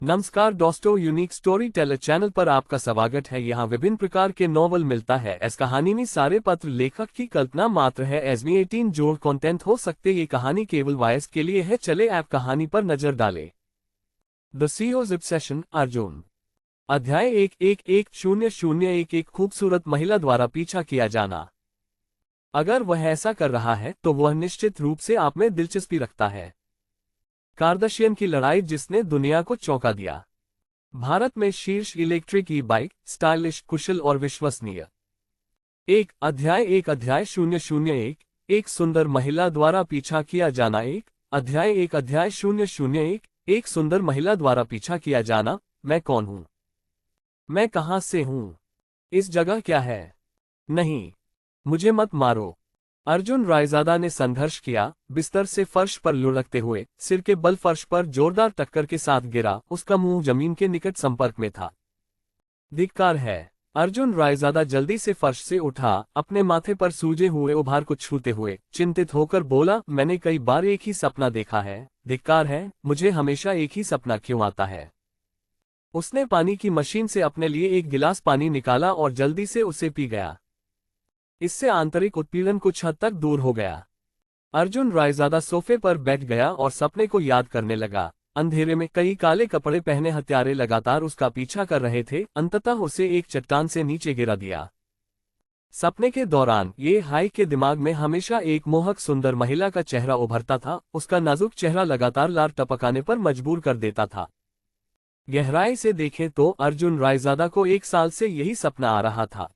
नमस्कार दोस्तों, unique story teller channel पर आपका स्वागत है। यहाँ विभिन्न प्रकार के नॉवल मिलता है। इस कहानी में सारे पत्र लेखक की कल्पना मात्र है। एसमी 18 जोड़ कंटेंट हो सकते। ये कहानी केवल वॉयस के लिए है। चले ऐप कहानी पर नजर डालें। The COs obsession, Arjun. अध्याय 1-1-1-0-0-1। एक खूबसूरत महिला द्वारा पीछा किया जाना। अगर वह ऐसा कर रहा है तो वह निश्चित रूप से आप में दिलचस्पी रखता है। कार्दाशियन की लड़ाई जिसने दुनिया को चौंका दिया। भारत में शीर्ष इलेक्ट्रिक ई बाइक, स्टाइलिश, कुशल और विश्वसनीय। एक अध्याय 001। एक सुंदर महिला द्वारा पीछा किया जाना। अध्याय 001। एक सुंदर महिला द्वारा पीछा किया जाना। मैं कौन हूं? मैं कहां से हूं? इस जगह क्या है? नहीं, मुझे मत मारो। अर्जुन रायजादा ने संघर्ष किया, बिस्तर से फर्श पर लुढ़कते हुए, सिर के बल फर्श पर जोरदार टक्कर के साथ गिरा। उसका मुंह जमीन के निकट संपर्क में था। धिक्कार है। अर्जुन रायजादा जल्दी से फर्श से उठा, अपने माथे पर सूजे हुए उभार को छूते हुए चिंतित होकर बोला, मैंने कई बार एक ही सपना देखा है। धिक्कार है, मुझे हमेशा एक ही सपना क्यों आता है? उसने पानी की मशीन से अपने लिए एक गिलास पानी निकाला और जल्दी से उसे पी गया। इससे आंतरिक उत्पीड़न कुछ हद तक दूर हो गया। अर्जुन रायजादा सोफे पर बैठ गया और सपने को याद करने लगा। अंधेरे में कई काले कपड़े पहने हत्यारे लगातार उसका पीछा कर रहे थे। अंततः उसे एक चट्टान से नीचे गिरा दिया। सपने के दौरान ये हाइक के दिमाग में हमेशा एक मोहक सुंदर महिला का चेहरा उभरता था। उसका नाजुक चेहरा लगातार लार टपकाने पर मजबूर कर देता था। गहराई से देखें तो अर्जुन रायजादा को 1 साल से यही सपना आ रहा था।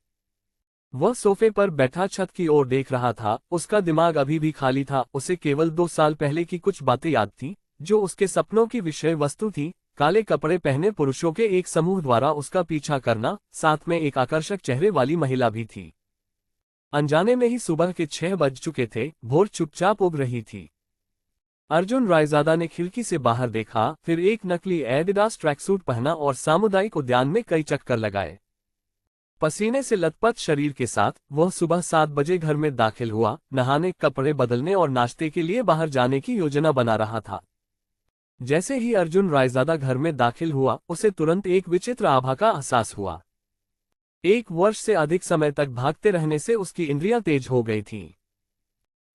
वह सोफे पर बैठा छत की ओर देख रहा था। उसका दिमाग अभी भी खाली था। उसे केवल 2 साल पहले की कुछ बातें याद थीं, जो उसके सपनों की विषय वस्तु थी। काले कपड़े पहने पुरुषों के एक समूह द्वारा उसका पीछा करना, साथ में एक आकर्षक चेहरे वाली महिला भी थी। अनजाने में ही सुबह के 6 बज चुके थे। भोर चुपचाप उग रही थी। अर्जुन रायजादा ने खिड़की से बाहर देखा, फिर एक नकली एडिडास ट्रैकसूट पहना और सामुदायिक उद्यान में कई चक्कर लगाए। पसीने से लथपथ शरीर के साथ वह सुबह 7 बजे घर में दाखिल हुआ। नहाने, कपड़े बदलने और नाश्ते के लिए बाहर जाने की योजना बना रहा था। जैसे ही अर्जुन रायजादा घर में दाखिल हुआ, उसे तुरंत एक विचित्र आभा का एहसास हुआ। 1 वर्ष से अधिक समय तक भागते रहने से उसकी इंद्रियां तेज हो गई थीं।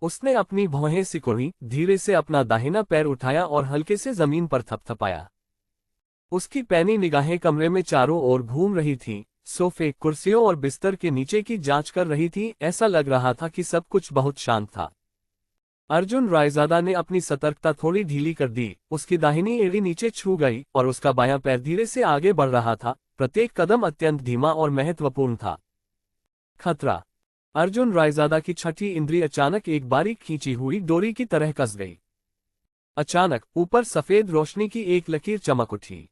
उसने अपनी भौहें सिकुड़ी, धीरे से अपना दाहिना पैर उठाया और हल्के से जमीन पर थपथपाया। उसकी पैनी निगाहें कमरे में चारों ओर घूम रही थीं। सोफे, कुर्सियों और बिस्तर के नीचे की जांच कर रही थी। ऐसा लग रहा था कि सब कुछ बहुत शांत था। अर्जुन रायजादा ने अपनी सतर्कता थोड़ी ढीली कर दी। उसकी दाहिनी एड़ी नीचे छू गई और उसका बायां पैर धीरे से आगे बढ़ रहा था। प्रत्येक कदम अत्यंत धीमा और महत्वपूर्ण था। खतरा। अर्जुन रायजादा की छठी इंद्री अचानक एक बारीक खींची हुई डोरी की तरह कस गई। अचानक ऊपर सफेद रोशनी की एक लकीर चमक उठी।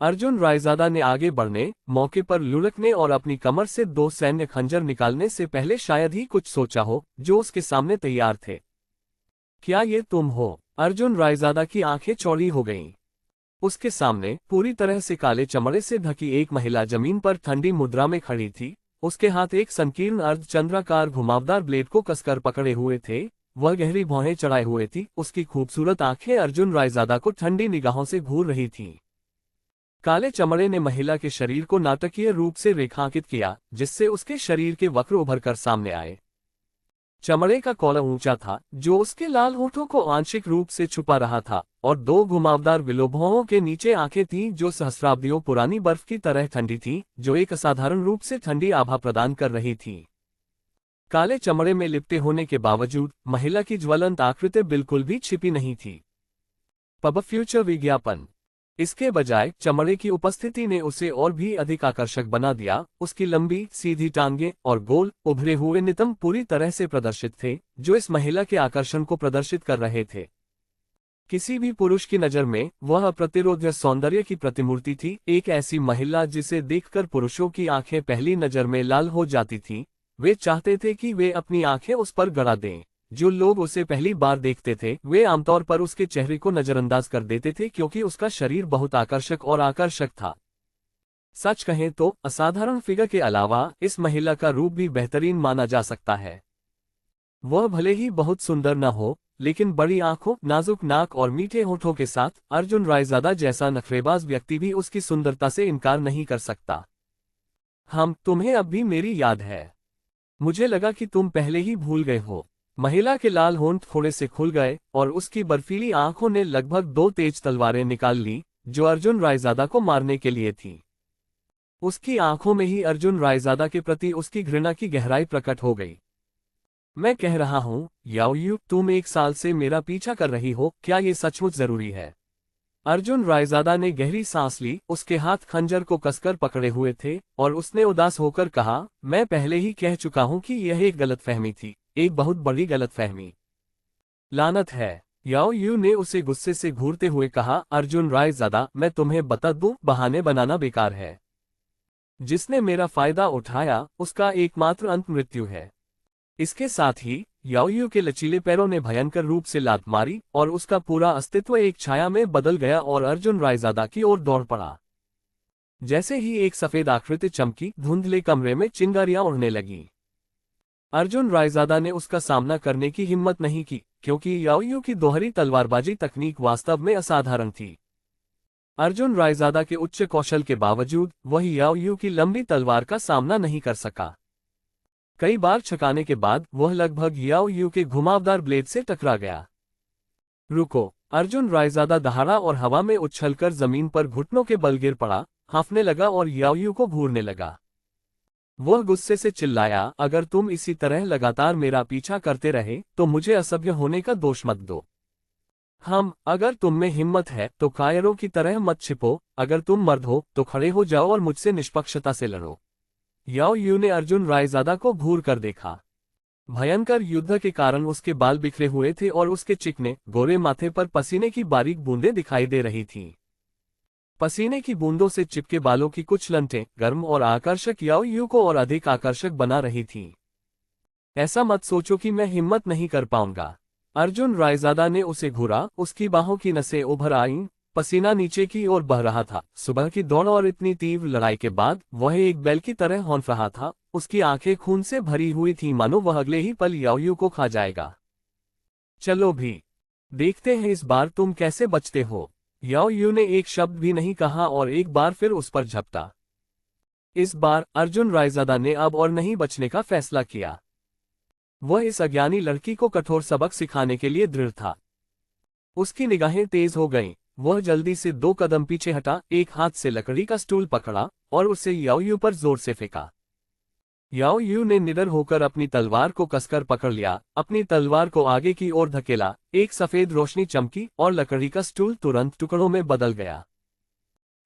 अर्जुन रायजादा ने आगे बढ़ने, मौके पर लुढ़कने और अपनी कमर से 2 सैन्य खंजर निकालने से पहले शायद ही कुछ सोचा हो, जो उसके सामने तैयार थे। क्या ये तुम हो? अर्जुन रायजादा की आंखें चौड़ी हो गईं। उसके सामने पूरी तरह से काले चमड़े से ढकी एक महिला जमीन पर ठंडी मुद्रा में खड़ी थी। उसके हाथ एक संकीर्ण अर्धचंद्राकार घुमावदार ब्लेड को कसकर पकड़े हुए थे। वह गहरी भौहें चढ़ाए हुए थी। उसकी खूबसूरत आंखें अर्जुन रायजादा को ठंडी निगाहों से घूर रही थीं। काले चमड़े ने महिला के शरीर को नाटकीय रूप से रेखांकित किया, जिससे उसके शरीर के वक्र उभरकर सामने आए। चमड़े का कॉलर ऊंचा था, जो उसके लाल होठों को आंशिक रूप से छुपा रहा था, और 2 घुमावदार विलोभों के नीचे आंखें थीं जो सहस्राब्दियों पुरानी बर्फ की तरह ठंडी थीं, जो एक असाधारण रूप से ठंडी आभा प्रदान कर रही थीं। काले चमड़े में लिपटे होने के बावजूद महिला की ज्वलंत आकृति बिल्कुल भी छिपी नहीं थी। पब फ्यूचर विज्ञापन। इसके बजाय चमड़े की उपस्थिति ने उसे और भी अधिक आकर्षक बना दिया। उसकी लंबी, सीधी टांगें और गोल, उभरे हुए नितंब पूरी तरह से प्रदर्शित थे, जो इस महिला के आकर्षण को प्रदर्शित कर रहे थे। किसी भी पुरुष की नज़र में वह अप्रतिरोध्य सौंदर्य की प्रतिमूर्ति थी। एक ऐसी महिला जिसे देखकर पुरुषों की आंखें पहली नज़र में लाल हो जाती थीं। वे चाहते थे कि वे अपनी आंखें उस पर गड़ा दें। जो लोग उसे पहली बार देखते थे, वे आमतौर पर उसके चेहरे को नजरअंदाज कर देते थे, क्योंकि उसका शरीर बहुत आकर्षक था। सच कहें तो असाधारण फिगर के अलावा इस महिला का रूप भी बेहतरीन माना जा सकता है। वह भले ही बहुत सुंदर न हो, लेकिन बड़ी आंखों, नाजुक नाक और मीठे होठों के साथ अर्जुन रायजादा जैसा नखरेबाज व्यक्ति भी उसकी सुंदरता से इनकार नहीं कर सकता। तुम्हें अब भी मेरी याद है। मुझे लगा कि तुम पहले ही भूल गए हो। महिला के लाल होंठ थोड़े से खुल गए और उसकी बर्फीली आंखों ने लगभग 2 तेज तलवारें निकाल ली, जो अर्जुन रायजादा को मारने के लिए थी। उसकी आंखों में ही अर्जुन रायजादा के प्रति उसकी घृणा की गहराई प्रकट हो गई। मैं कह रहा हूं, याओ यू, तुम 1 साल से मेरा पीछा कर रही हो, क्या ये सचमुच जरूरी है? अर्जुन रायजादा ने गहरी सांस ली, उसके हाथ खंजर को कसकर पकड़े हुए थे और उसने उदास होकर कहा, मैं पहले ही कह चुका हूं कि यह एक गलतफहमी थी, एक बहुत बड़ी गलतफहमी। लानत है, याओ यू ने उसे गुस्से से घूरते हुए कहा। अर्जुन रायजादा, मैं तुम्हें बता दूं, बहाने बनाना बेकार है। जिसने मेरा फायदा उठाया, उसका एकमात्र अंत मृत्यु है। इसके साथ ही याओ यू के लचीले पैरों ने भयंकर रूप से लात मारी और उसका पूरा अस्तित्व एक छाया में बदल गया और अर्जुन रायजादा की ओर दौड़ पड़ा। जैसे ही एक सफेद आकृति चमकी, धुंधले कमरे में चिंगारियां उड़ने लगीं। अर्जुन रायजादा ने उसका सामना करने की हिम्मत नहीं की, क्योंकि याओ यू की दोहरी तलवारबाजी तकनीक वास्तव में असाधारण थी। अर्जुन रायजादा के उच्च कौशल के बावजूद वह याओ यू की लंबी तलवार का सामना नहीं कर सका। कई बार छकाने के बाद वह लगभग याओ यू के घुमावदार ब्लेड से टकरा गया। रुको! अर्जुन रायजादा दहाड़ा और हवा में उछलकर जमीन पर घुटनों के बल गिर पड़ा, हांफने लगा और याओ यू को घूरने लगा। वह गुस्से से चिल्लाया, अगर तुम इसी तरह लगातार मेरा पीछा करते रहे तो मुझे असभ्य होने का दोष मत दो। अगर तुम में हिम्मत है तो कायरों की तरह मत छिपो, अगर तुम मर्द हो तो खड़े हो जाओ और मुझसे निष्पक्षता से लड़ो। याओ यू ने अर्जुन रायजादा को घूर कर देखा। भयंकर युद्ध के कारण उसके बाल बिखरे हुए थे और उसके चिकने, गोरे माथे पर पसीने की बारीक बूंदें दिखाई दे रही थीं। पसीने की बूंदों से चिपके बालों की कुछ लंटें, गर्म और आकर्षक, याओ यू को और अधिक आकर्षक बना रही थीं। ऐसा मत सोचो कि मैं हिम्मत नहीं कर पाऊंगा। अर्जुन रायजादा ने उसे घूरा, उसकी बाहों की नसें उभर आईं, पसीना नीचे की ओर बह रहा था। सुबह की दौड़ और इतनी तीव्र लड़ाई के बाद वह एक बैल की तरह हौंफ रहा था। उसकी आंखें खून से भरी हुई थीं, मानो वह अगले ही पल याओ यू को खा जाएगा। चलो भी देखते हैं इस बार तुम कैसे बचते हो। याओ यू ने एक शब्द भी नहीं कहा और एक बार फिर उस पर झपटा। इस बार अर्जुन रायजादा ने अब और नहीं बचने का फैसला किया। वह इस अज्ञानी लड़की को कठोर सबक सिखाने के लिए दृढ़ था। उसकी निगाहें तेज हो गईं। वह जल्दी से 2 कदम पीछे हटा, एक हाथ से लकड़ी का स्टूल पकड़ा और उसे याओ यू पर जोर से फेंका। याओ यू ने निडर होकर अपनी तलवार को कसकर पकड़ लिया, अपनी तलवार को आगे की ओर धकेला, एक सफेद रोशनी चमकी और लकड़ी का स्टूल तुरंत टुकड़ों में बदल गया।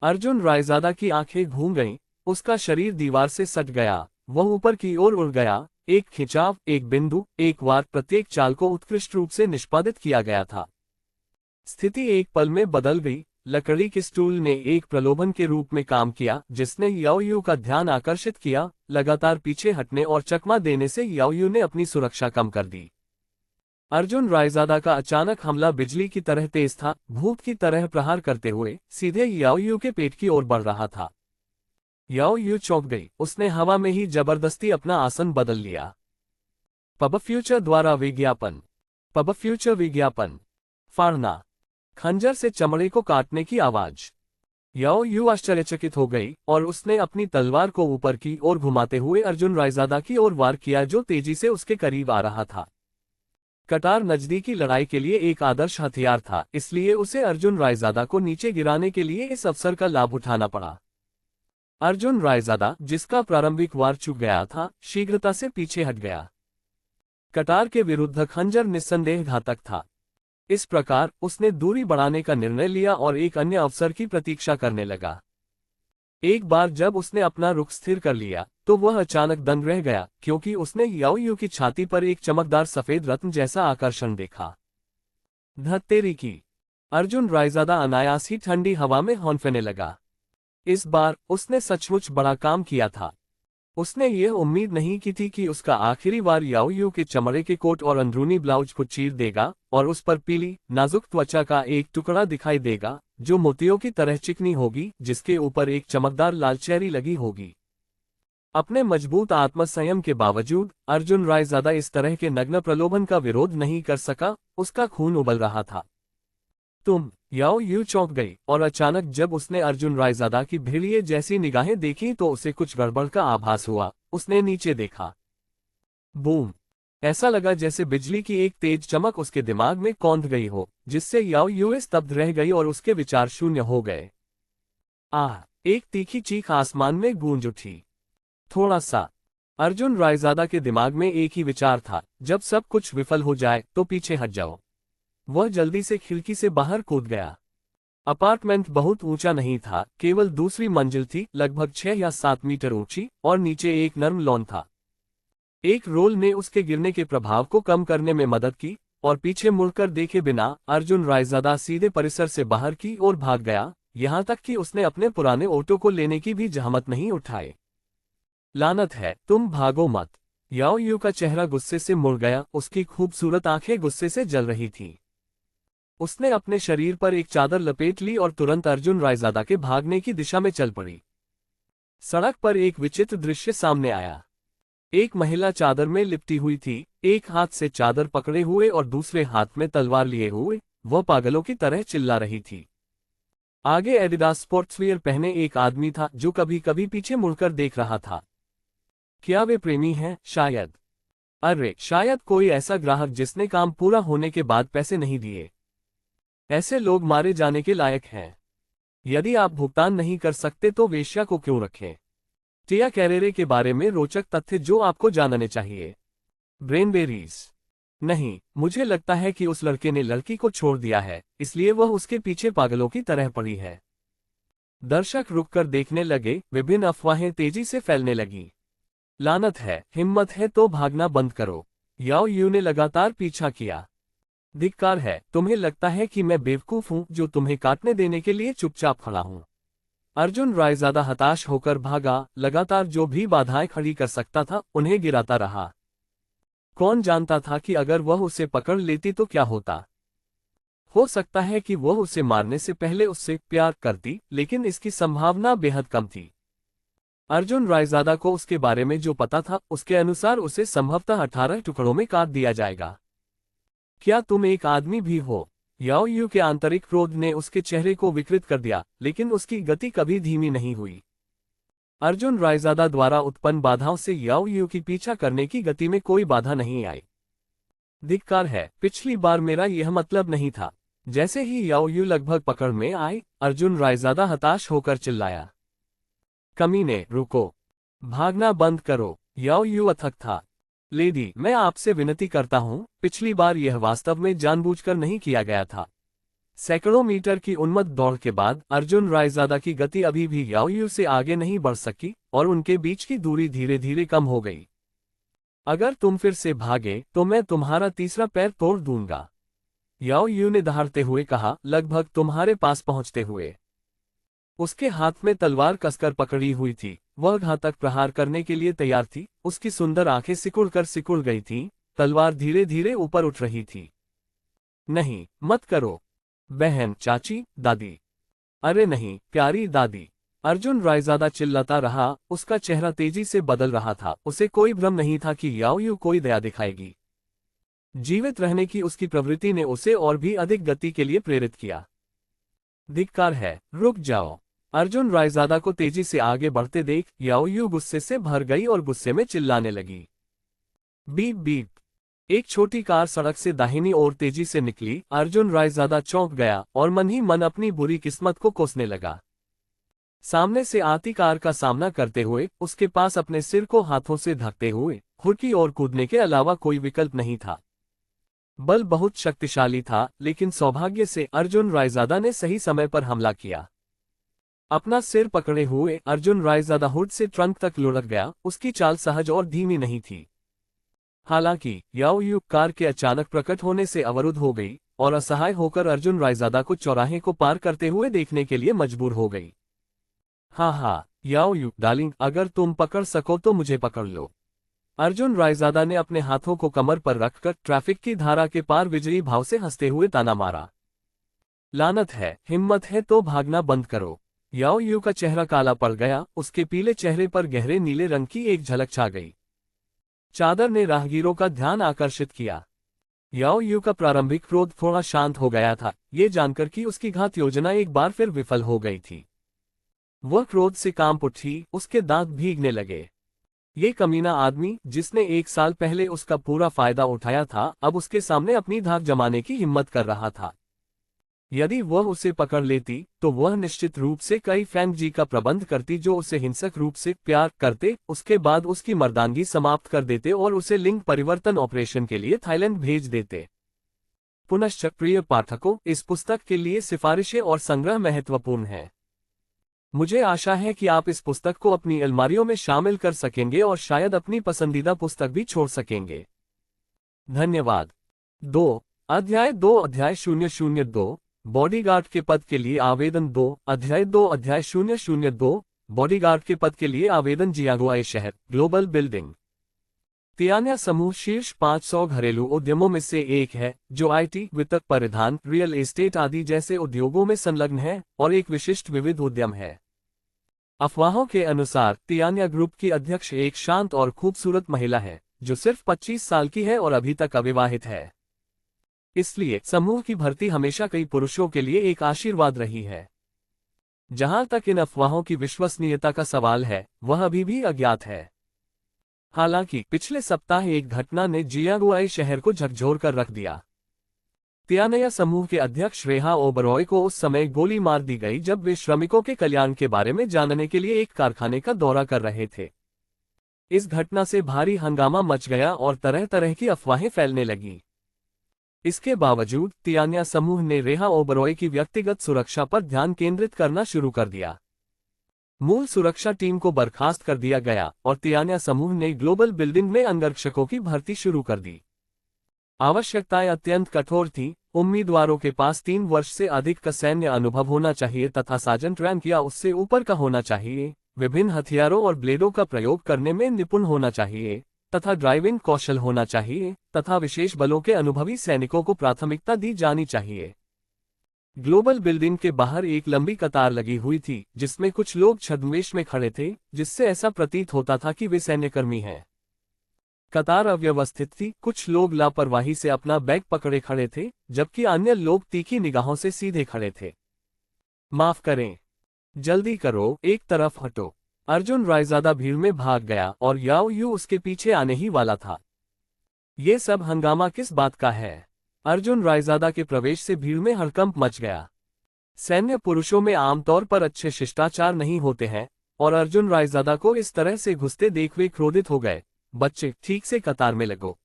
अर्जुन रायजादा की आंखें घूम गईं, उसका शरीर दीवार से सट गया, वह ऊपर की ओर उड़ गया। एक खिंचाव, एक बिंदु, एक वार, प्रत्येक चाल को उत्कृष्ट रूप से निष्पादित किया गया था। स्थिति एक पल में बदल गई। लकड़ी के स्टूल ने एक प्रलोभन के रूप में काम किया, जिसने याओ यू का ध्यान आकर्षित किया। लगातार पीछे हटने और चकमा देने से याओ यू ने अपनी सुरक्षा कम कर दी। अर्जुन रायजादा का अचानक हमला बिजली की तरह तेज था, भूत की तरह प्रहार करते हुए सीधे याओ यू के पेट की ओर बढ़ रहा था। याओ यू चौंक गई, उसने हवा में ही जबरदस्ती अपना आसन बदल लिया। पब फ्यूचर द्वारा विज्ञापन। पब फ्यूचर विज्ञापन। फाड़ना। खंजर से चमड़े को काटने की आवाज। याओ यू आश्चर्यचकित हो गई और उसने अपनी तलवार को ऊपर की ओर घुमाते हुए अर्जुन रायजादा की ओर वार किया, जो तेजी से उसके करीब आ रहा था। कटार नजदीकी लड़ाई के लिए एक आदर्श हथियार था, इसलिए उसे अर्जुन रायजादा को नीचे गिराने के लिए इस अवसर का लाभ उठाना पड़ा। अर्जुन रायजादा, जिसका प्रारंभिक वार चूक गया था, शीघ्रता से पीछे हट गया। कटार के विरुद्ध खंजर निस्संदेह घातक था। इस प्रकार उसने दूरी बढ़ाने का निर्णय लिया और एक अन्य अवसर की प्रतीक्षा करने लगा। एक बार जब उसने अपना रुख स्थिर कर लिया तो वह अचानक दंग रह गया, क्योंकि उसने याओ यू की छाती पर एक चमकदार सफेद रत्न जैसा आकर्षण देखा। धत्तेरी की! अर्जुन रायजादा अनायास ही ठंडी हवा में हौंफने लगा। इस बार उसने सचमुच बड़ा काम किया था। उसने ये उम्मीद नहीं की थी कि उसका आखिरी वार याओ यू के चमड़े के कोट और अंदरूनी ब्लाउज को चीर देगा और उस पर पीली, नाजुक त्वचा का एक टुकड़ा दिखाई देगा, जो मोतियों की तरह चिकनी होगी, जिसके ऊपर एक चमकदार लाल चेरी लगी होगी। अपने मजबूत आत्मसंयम के बावजूद अर्जुन रायजादा इस तरह के नग्न प्रलोभन का विरोध नहीं कर सका, उसका खून उबल रहा था। तुम याओ यू चौंक गई और अचानक जब उसने अर्जुन रायजादा की भेड़िए जैसी निगाहें देखी तो उसे कुछ गड़बड़ का आभास हुआ। उसने नीचे देखा। बूम! ऐसा लगा जैसे बिजली की एक तेज चमक उसके दिमाग में कौंध गई हो, जिससे याओ यू स्तब्ध रह गई और उसके विचार शून्य हो गए। आह! एक तीखी चीख आसमान में गूंज उठी। थोड़ा सा। अर्जुन रायजादा के दिमाग में एक ही विचार था, जब सब कुछ विफल हो जाए तो पीछे हट जाओ। वह जल्दी से खिड़की से बाहर कूद गया। अपार्टमेंट बहुत ऊंचा नहीं था, केवल दूसरी मंजिल थी, लगभग 6 या 7 मीटर ऊंची, और नीचे एक नर्म लॉन था। एक रोल ने उसके गिरने के प्रभाव को कम करने में मदद की, और पीछे मुड़कर देखे बिना अर्जुन रायजादा सीधे परिसर से बाहर की ओर भाग गया, यहां तक कि उसने अपने पुराने ऑटो को लेने की भी जहमत नहीं उठाई। लानत है, तुम भागो मत। याओ यू का चेहरा गुस्से से मुड़ गया, उसकी खूबसूरत आंखें गुस्से से जल रही थीं। उसने अपने शरीर पर एक चादर लपेट ली और तुरंत अर्जुन रायजादा के भागने की दिशा में चल पड़ी। सड़क पर एक विचित्र दृश्य सामने आया। एक महिला चादर में लिपटी हुई थी, एक हाथ से चादर पकड़े हुए और दूसरे हाथ में तलवार लिए हुए, वह पागलों की तरह चिल्ला रही थी। आगे एडिडास स्पोर्ट्सवियर पहने एक आदमी था जो कभी कभी पीछे मुड़कर देख रहा था। क्या वे प्रेमी हैं? शायद। अरे, शायद कोई ऐसा ग्राहक जिसने काम पूरा होने के बाद पैसे नहीं दिए। ऐसे लोग मारे जाने के लायक हैं। यदि आप भुगतान नहीं कर सकते तो वेश्या को क्यों रखें? टिया कैरेरे के बारे में रोचक तथ्य जो आपको जानने चाहिए। ब्रेनबेरीज। नहीं, मुझे लगता है कि उस लड़के ने लड़की को छोड़ दिया है, इसलिए वह उसके पीछे पागलों की तरह पड़ी है। दर्शक रुककर देखने लगे, विभिन्न अफवाहें तेजी से फैलने लगीं। लानत है, हिम्मत है तो भागना बंद करो। याओ यू ने लगातार पीछा किया। धिक्कार है, तुम्हें लगता है कि मैं बेवकूफ हूं जो तुम्हें काटने देने के लिए चुपचाप खड़ा हूं। अर्जुन रायजादा हताश होकर भागा, लगातार जो भी बाधाएं खड़ी कर सकता था उन्हें गिराता रहा। कौन जानता था कि अगर वह उसे पकड़ लेती तो क्या होता। हो सकता है कि वह उसे मारने से पहले उससे प्यार करती, लेकिन इसकी संभावना बेहद कम थी। अर्जुन रायजादा को उसके बारे में जो पता था उसके अनुसार उसे संभवतः 18 टुकड़ों में काट दिया जाएगा। क्या तुम एक आदमी भी हो? याओ यू के आंतरिक क्रोध ने उसके चेहरे को विकृत कर दिया, लेकिन उसकी गति कभी धीमी नहीं हुई। अर्जुन रायजादा द्वारा उत्पन्न बाधाओं से याओ यू की पीछा करने की गति में कोई बाधा नहीं आई। धिक्कार है, पिछली बार मेरा यह मतलब नहीं था। जैसे ही याओ यू लगभग पकड़ में आए, अर्जुन रायजादा हताश होकर चिल्लाया। कमीने, रुको! भागना बंद करो! याओ यू अथक था। लेडी, मैं आपसे विनती करता हूं, पिछली बार यह वास्तव में जानबूझकर नहीं किया गया था। सैकड़ों मीटर की उन्मत्त दौड़ के बाद अर्जुन रायजादा की गति अभी भी याओ यू से आगे नहीं बढ़ सकी और उनके बीच की दूरी धीरे धीरे कम हो गई। अगर तुम फिर से भागे तो मैं तुम्हारा तीसरा पैर तोड़ दूंगा, याओ यू ने दहाड़ते हुए कहा, लगभग तुम्हारे पास पहुंचते हुए। उसके हाथ में तलवार कसकर पकड़ी हुई थी, वह घातक प्रहार करने के लिए तैयार थी। उसकी सुंदर आंखें सिकुड़ गई थीं, तलवार धीरे धीरे ऊपर उठ रही थी। नहीं, मत करो। बहन, चाची, दादी। अरे नहीं, प्यारी दादी। अर्जुन रायजादा चिल्लाता रहा, उसका चेहरा तेजी से बदल रहा था। उसे कोई भ्रम नहीं था कि याओ यू कोई दया दिखाएगी। जीवित रहने की उसकी प्रवृत्ति ने उसे और भी अधिक गति के लिए प्रेरित किया। धिक्कार है, रुक जाओ! अर्जुन रायजादा को तेजी से आगे बढ़ते देख याओ यू गुस्से से भर गई और गुस्से में चिल्लाने लगी। Beep beep! एक छोटी कार सड़क से दाहिनी ओर तेजी से निकली। अर्जुन रायजादा चौंक गया और मन ही मन अपनी बुरी किस्मत को कोसने लगा। सामने से आती कार का सामना करते हुए उसके पास अपने सिर को हाथों से ढकते हुए खुरकी और कूदने के अलावा कोई विकल्प नहीं था। बल बहुत शक्तिशाली था, लेकिन सौभाग्य से अर्जुन रायजादा ने सही समय पर हमला किया। अपना सिर पकड़े हुए अर्जुन रायजादा हुड से ट्रंक तक लुढ़क गया। उसकी चाल सहज और धीमी नहीं थी। हालांकि याओ यू कार के अचानक प्रकट होने से अवरुद्ध हो गई और असहाय होकर अर्जुन रायजादा को चौराहे को पार करते हुए देखने के लिए मजबूर हो गई। हाँ, याओ यू डार्लिंग, अगर तुम पकड़ सको तो मुझे पकड़ लो। अर्जुन रायजादा ने अपने हाथों को कमर पर रखकर ट्रैफिक की धारा के पार विजयी भाव से हंसते हुए ताना मारा। लानत है, हिम्मत है तो भागना बंद करो। याओ यू का चेहरा काला पड़ गया, उसके पीले चेहरे पर गहरे नीले रंग की एक झलक छा गई। चादर ने राहगीरों का ध्यान आकर्षित किया। याओ यू का प्रारंभिक क्रोध थोड़ा शांत हो गया था, ये जानकर कि उसकी घात योजना एक बार फिर विफल हो गई थी। वह क्रोध से कांप उठी, उसके दांत भीगने लगे। ये कमीना आदमी, जिसने 1 साल पहले उसका पूरा फायदा उठाया था, अब उसके सामने अपनी धाक जमाने की हिम्मत कर रहा था। यदि वह उसे पकड़ लेती तो वह निश्चित रूप से कई फैंग जी का प्रबंध करती जो उसे हिंसक रूप से प्यार करते, उसके बाद उसकी मर्दानगी समाप्त कर देते और उसे लिंग परिवर्तन ऑपरेशन के लिए थाईलैंड भेज देते। पुनश्च प्रिय पाठकों, इस पुस्तक के लिए सिफारिशें और संग्रह महत्वपूर्ण है। मुझे आशा है कि आप इस पुस्तक को अपनी अलमारियों में शामिल कर सकेंगे और शायद अपनी पसंदीदा पुस्तक भी छोड़ सकेंगे। धन्यवाद। 2 अध्याय 002 बॉडीगार्ड के पद के लिए आवेदन 2 अध्याय 002 बॉडीगार्ड के पद के लिए आवेदन जियागुआई शहर, ग्लोबल बिल्डिंग। तियान्या समूह शीर्ष 500 घरेलू उद्यमों में से एक है, जो आईटी, वित्त, परिधान, रियल एस्टेट आदि जैसे उद्योगों में संलग्न है और एक विशिष्ट विविध उद्यम है। अफवाहों के अनुसार तियान्या ग्रुप की अध्यक्ष एक शांत और खूबसूरत महिला है, जो सिर्फ 25 साल की है और अभी तक अविवाहित है। इसलिए समूह की भर्ती हमेशा कई पुरुषों के लिए एक आशीर्वाद रही है। जहां तक इन अफवाहों की विश्वसनीयता का सवाल है, वह अभी भी अज्ञात है। हालांकि पिछले सप्ताह एक घटना ने जियागुआई शहर को झकझोर कर रख दिया। तियान्या समूह के अध्यक्ष रेहा ओबरॉय को उस समय गोली मार दी गई जब वे श्रमिकों के कल्याण के बारे में जानने के लिए एक कारखाने का दौरा कर रहे थे। इस घटना से भारी हंगामा मच गया और तरह तरह की अफवाहें फैलने लगीं। इसके बावजूद तियान्या समूह ने रेहा ओबरॉय की व्यक्तिगत सुरक्षा पर ध्यान केंद्रित करना शुरू कर दिया। मूल सुरक्षा टीम को बर्खास्त कर दिया गया और तियान्या समूह ने ग्लोबल बिल्डिंग में अंगरक्षकों की भर्ती शुरू कर दी। आवश्यकताएं अत्यंत कठोर थीं। उम्मीदवारों के पास 3 वर्ष से अधिक का सैन्य अनुभव होना चाहिए तथा सार्जेंट रैंक या उससे ऊपर का होना चाहिए, विभिन्न हथियारों और ब्लेडों का प्रयोग करने में निपुण होना चाहिए तथा ड्राइविंग कौशल होना चाहिए तथा विशेष बलों के अनुभवी सैनिकों को प्राथमिकता दी जानी चाहिए। ग्लोबल बिल्डिंग के बाहर एक लंबी कतार लगी हुई थी, जिसमें कुछ लोग छद्मवेश में खड़े थे, जिससे ऐसा प्रतीत होता था कि वे सैन्यकर्मी हैं। कतार अव्यवस्थित थी, कुछ लोग लापरवाही से अपना बैग पकड़े खड़े थे, जबकि अन्य लोग तीखी निगाहों से सीधे खड़े थे। माफ करें, जल्दी करो, एक तरफ हटो। अर्जुन रायजादा भीड़ में भाग गया और याओ यू उसके पीछे आने ही वाला था। ये सब हंगामा किस बात का है? अर्जुन रायजादा के प्रवेश से भीड़ में हड़कंप मच गया। सैन्य पुरुषों में आमतौर पर अच्छे शिष्टाचार नहीं होते हैं और अर्जुन रायजादा को इस तरह से घुसते देख वे क्रोधित हो गए। बच्चे, ठीक से कतार में लगो।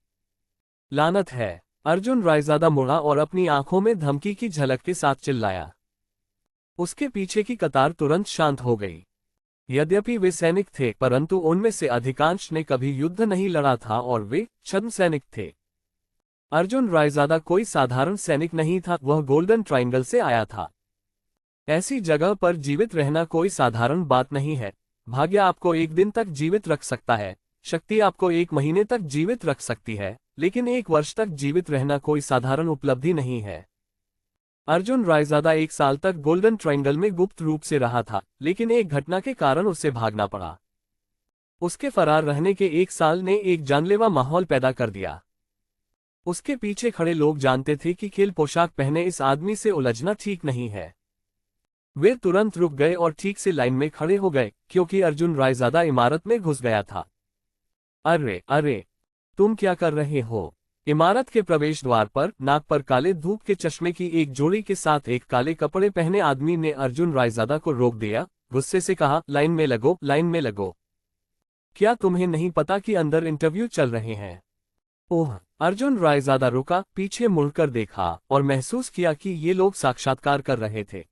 लानत है। अर्जुन रायजादा मुड़ा और अपनी आंखों में धमकी की झलक के साथ चिल्लाया। उसके पीछे की कतार तुरंत शांत हो गई। यद्यपि वे सैनिक थे, परंतु उनमें से अधिकांश ने कभी युद्ध नहीं लड़ा था और वे छद्म सैनिक थे। अर्जुन रायजादा कोई साधारण सैनिक नहीं था, वह गोल्डन ट्रायंगल से आया था। ऐसी जगह पर जीवित रहना कोई साधारण बात नहीं है। भाग्य आपको 1 दिन तक जीवित रख सकता है, शक्ति आपको 1 महीने तक जीवित रख सकती है, लेकिन 1 वर्ष तक जीवित रहना कोई साधारण उपलब्धि नहीं है। अर्जुन रायजादा 1 साल तक गोल्डन ट्रायंगल में गुप्त रूप से रहा था, लेकिन एक घटना के कारण उसे भागना पड़ा। उसके फरार रहने के 1 साल ने एक जानलेवा माहौल पैदा कर दिया। उसके पीछे खड़े लोग जानते थे कि खेल पोशाक पहने इस आदमी से उलझना ठीक नहीं है। वे तुरंत रुक गए और ठीक से लाइन में खड़े हो गए, क्योंकि अर्जुन रायजादा इमारत में घुस गया था। अरे अरे, तुम क्या कर रहे हो? इमारत के प्रवेश द्वार पर नाक पर काले धूप के चश्मे की एक जोड़ी के साथ एक काले कपड़े पहने आदमी ने अर्जुन रायजादा को रोक दिया, गुस्से से कहा, लाइन में लगो, लाइन में लगो। क्या तुम्हें नहीं पता कि अंदर इंटरव्यू चल रहे हैं? ओह! अर्जुन रायजादा रुका, पीछे मुड़कर देखा और महसूस किया कि ये लोग साक्षात्कार कर रहे थे।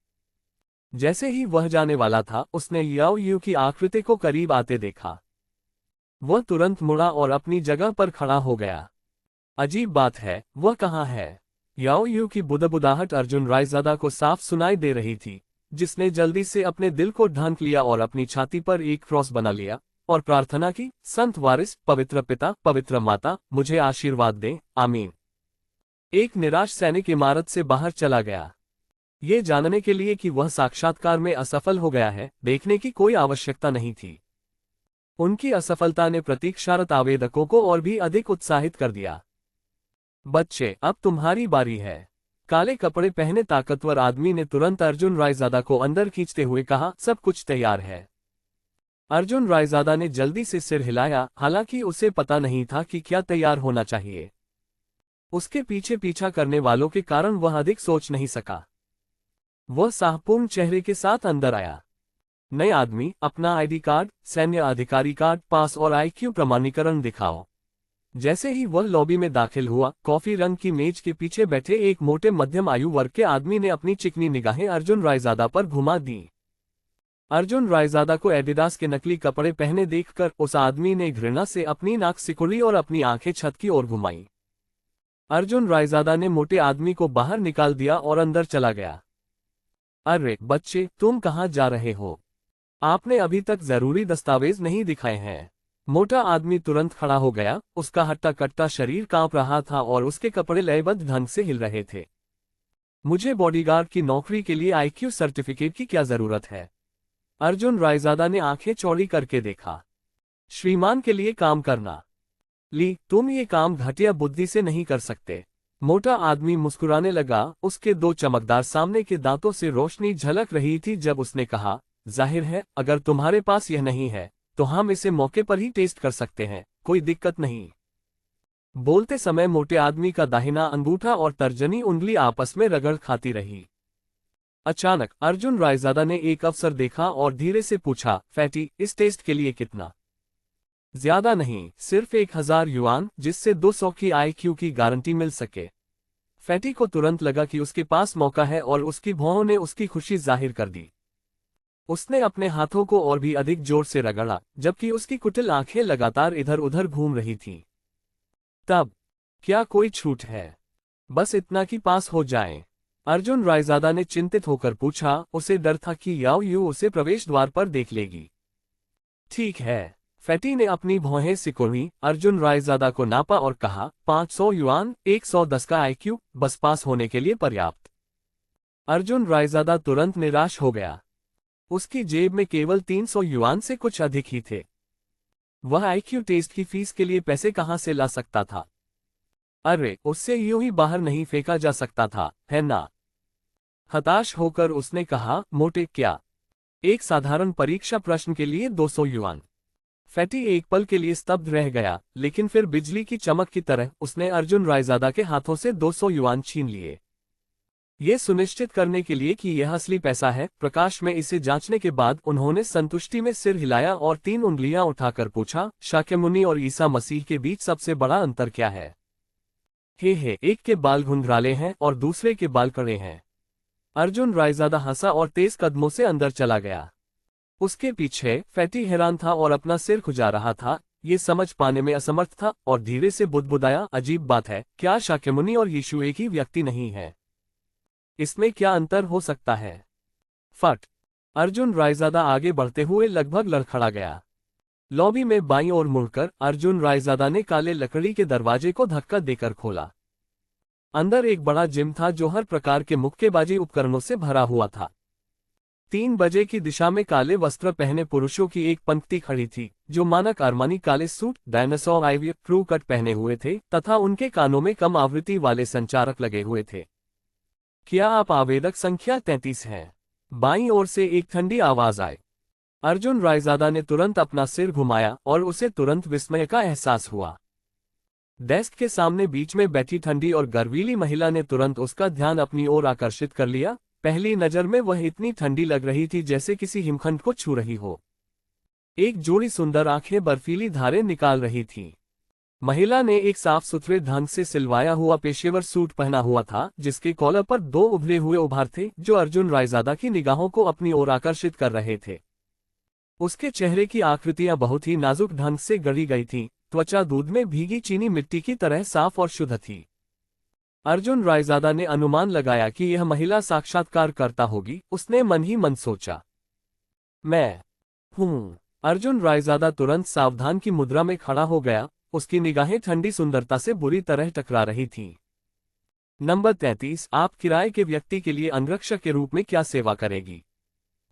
जैसे ही वह जाने वाला था, उसने याओ यू की आकृति को करीब आते देखा। वह तुरंत मुड़ा और अपनी जगह पर खड़ा हो गया। अजीब बात है, वह कहाँ है? याओ यू की बुदबुदाहट अर्जुन रायजादा को साफ सुनाई दे रही थी, जिसने जल्दी से अपने दिल को ढांक लिया और अपनी छाती पर एक क्रॉस बना लिया और प्रार्थना की, संत वारिस, पवित्र पिता, पवित्र माता, मुझे आशीर्वाद दें, आमीन। एक निराश सैनिक इमारत से बाहर चला गया। ये जानने के लिए कि वह साक्षात्कार में असफल हो गया है, देखने की कोई आवश्यकता नहीं थी। उनकी असफलता ने प्रतीक्षारत आवेदकों को और भी अधिक उत्साहित कर दिया। बच्चे, अब तुम्हारी बारी है। काले कपड़े पहने ताकतवर आदमी ने तुरंत अर्जुन रायजादा को अंदर खींचते हुए कहा, सब कुछ तैयार है। अर्जुन रायजादा ने जल्दी से सिर हिलाया, हालांकि उसे पता नहीं था कि क्या तैयार होना चाहिए। उसके पीछे पीछा करने वालों के कारण वह अधिक सोच नहीं सका। वह साहपूर्ण चेहरे के साथ अंदर आया। नए आदमी, अपना आईडी कार्ड, सैन्य अधिकारी कार्ड, पास और आईक्यू प्रमाणीकरण दिखाओ। जैसे ही वह लॉबी में दाखिल हुआ, कॉफी रंग की मेज के पीछे बैठे एक मोटे मध्यम आयु वर्ग के आदमी ने अपनी चिकनी निगाहें अर्जुन रायजादा पर घुमा दी। अर्जुन रायजादा को एडिडास के नकली कपड़े पहने देखकर उस आदमी ने घृणा से अपनी नाक सिकुड़ी और अपनी आंखें छत की ओर घुमाई। अर्जुन रायजादा ने मोटे आदमी को बाहर निकाल दिया और अंदर चला गया। अरे बच्चे, तुम कहाँ जा रहे हो? आपने अभी तक जरूरी दस्तावेज नहीं दिखाए हैं। मोटा आदमी तुरंत खड़ा हो गया, उसका हट्टा कट्टा शरीर कांप रहा था और उसके कपड़े लयबद्ध ढंग से हिल रहे थे। मुझे बॉडीगार्ड की नौकरी के लिए आईक्यू सर्टिफिकेट की क्या जरूरत है? अर्जुन रायजादा ने आंखें चौड़ी करके देखा। श्रीमान के लिए काम करना। ली, तुम ये काम घटिया बुद्धि से नहीं कर सकते। मोटा आदमी मुस्कुराने लगा, उसके दो चमकदार सामने के दांतों से रोशनी झलक रही थी जब उसने कहा, जाहिर है, अगर तुम्हारे पास यह नहीं है तो हम इसे मौके पर ही टेस्ट कर सकते हैं, कोई दिक्कत नहीं। बोलते समय मोटे आदमी का दाहिना अंगूठा और तर्जनी उंगली आपस में रगड़ खाती रही। अचानक अर्जुन रायजादा ने एक अवसर देखा और धीरे से पूछा, फैटी, इस टेस्ट के लिए कितना? ज्यादा नहीं, सिर्फ 1000 युआन, जिससे 200 की आईक्यू की गारंटी मिल सके। फैटी को तुरंत लगा कि उसके पास मौका है और उसकी भौहों ने उसकी खुशी जाहिर कर दी। उसने अपने हाथों को और भी अधिक जोर से रगड़ा, जबकि उसकी कुटिल आंखें लगातार इधर उधर घूम रही थीं। तब, क्या कोई छूट है? बस इतना कि पास हो जाएं। अर्जुन रायजादा ने चिंतित होकर पूछा, उसे डर था कि याओ यू उसे प्रवेश द्वार पर देख लेगी। ठीक है। फैटी ने अपनी भौहें सिकुड़ी, अर्जुन रायजादा को नापा और कहा, 500 युआन, 110 का आईक्यू, बस पास होने के लिए पर्याप्त। अर्जुन रायजादा तुरंत निराश हो गया। उसकी जेब में केवल 300 युआन से कुछ अधिक ही थे। वह आईक्यू टेस्ट की फीस के लिए पैसे कहां से ला सकता था? अरे, उससे यूं ही बाहर नहीं फेंका जा सकता था, है ना? हताश होकर उसने कहा, मोटे, क्या? एक साधारण परीक्षा प्रश्न के लिए 200 युआन। फैटी एक पल के लिए स्तब्ध रह गया, लेकिन फिर बिजली की चमक की तरह उसने अर्जुन रायजादा के हाथों से 200 युआन छीन लिए। ये सुनिश्चित करने के लिए कि यह असली पैसा है, प्रकाश में इसे जांचने के बाद उन्होंने संतुष्टि में सिर हिलाया और 3 उंगलियां उठाकर पूछा, शाक्यमुनि और ईसा मसीह के बीच सबसे बड़ा अंतर क्या है? हे, एक के बाल घुंघराले हैं और दूसरे के बाल कड़े हैं। अर्जुन रायजादा हंसा और तेज कदमों से अंदर चला गया। उसके पीछे फैटी हैरान था और अपना सिर खुजा रहा था, ये समझ पाने में असमर्थ था और धीरे से बुदबुदाया, अजीब बात है, क्या शाक्यमुनि और यीशु एक ही व्यक्ति नहीं है? इसमें क्या अंतर हो सकता है? फट! अर्जुन रायजादा आगे बढ़ते हुए लगभग लड़खड़ा गया। लॉबी में बाईं ओर मुड़कर अर्जुन रायजादा ने काले लकड़ी के दरवाजे को धक्का देकर खोला। अंदर एक बड़ा जिम था जो हर प्रकार के मुक्केबाजी उपकरणों से भरा हुआ था। 3 बजे की दिशा में काले वस्त्र पहने पुरुषों की एक पंक्ति खड़ी थी, जो मानक अरमानी काले suit, dinosaur ivy crew cut पहने हुए थे तथा उनके कानों में कम आवृत्ति वाले संचारक लगे हुए थे। क्या आप आवेदक संख्या 33 हैं? बाईं ओर से एक ठंडी आवाज आई। अर्जुन रायजादा ने तुरंत अपना सिर घुमाया और उसे तुरंत विस्मय का एहसास हुआ। डेस्क के सामने बीच में बैठी ठंडी और गर्वीली महिला ने तुरंत उसका ध्यान अपनी ओर आकर्षित कर लिया। पहली नजर में वह इतनी ठंडी लग रही थी जैसे किसी हिमखंड को छू रही हो। एक जोड़ी सुंदर आंखें बर्फीली धारें निकाल रही थीं। महिला ने एक साफ सुथरे ढंग से सिलवाया हुआ पेशेवर सूट पहना हुआ था, जिसके कॉलर पर 2 उभरे हुए उभार थे जो अर्जुन रायजादा की निगाहों को अपनी ओर आकर्षित कर रहे थे। उसके चेहरे की आकृतियां बहुत ही नाजुक ढंग से गढ़ी गई थीं, त्वचा दूध में भीगी चीनी मिट्टी की तरह साफ और शुद्ध थी। अर्जुन रायजादा ने अनुमान लगाया कि यह महिला साक्षात्कारकर्ता होगी, उसने मन ही मन सोचा। मैं हूँ। अर्जुन रायजादा तुरंत सावधान की मुद्रा में खड़ा हो गया, उसकी निगाहें ठंडी सुंदरता से बुरी तरह टकरा रही थीं। नंबर 33, आप किराए के व्यक्ति के लिए अंगरक्षक के रूप में क्या सेवा करेगी?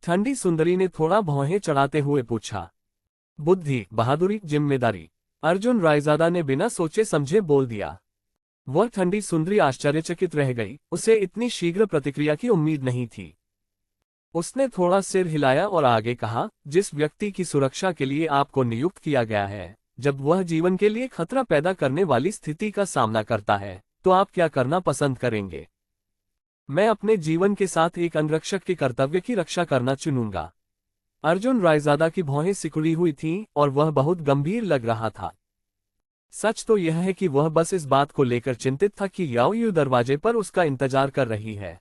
ठंडी सुंदरी ने थोड़ा भौहें चढ़ाते हुए पूछा। बुद्धि, बहादुरी, जिम्मेदारी, अर्जुन रायजादा ने बिना सोचे समझे बोल दिया। वह ठंडी सुंदरी आश्चर्यचकित रह गई, उसे इतनी शीघ्र प्रतिक्रिया की उम्मीद नहीं थी। उसने थोड़ा सिर हिलाया और आगे कहा, जिस व्यक्ति की सुरक्षा के लिए आपको नियुक्त किया गया है, जब वह जीवन के लिए खतरा पैदा करने वाली स्थिति का सामना करता है, तो आप क्या करना पसंद करेंगे? मैं अपने जीवन के साथ एक अंगरक्षक के कर्तव्य की रक्षा करना चुनूंगा। अर्जुन रायजादा की भौहें सिकुड़ी हुई थीं और वह बहुत गंभीर लग रहा था। सच तो यह है कि वह बस इस बात को लेकर चिंतित था कि याओ यू दरवाजे पर उसका इंतजार कर रही है।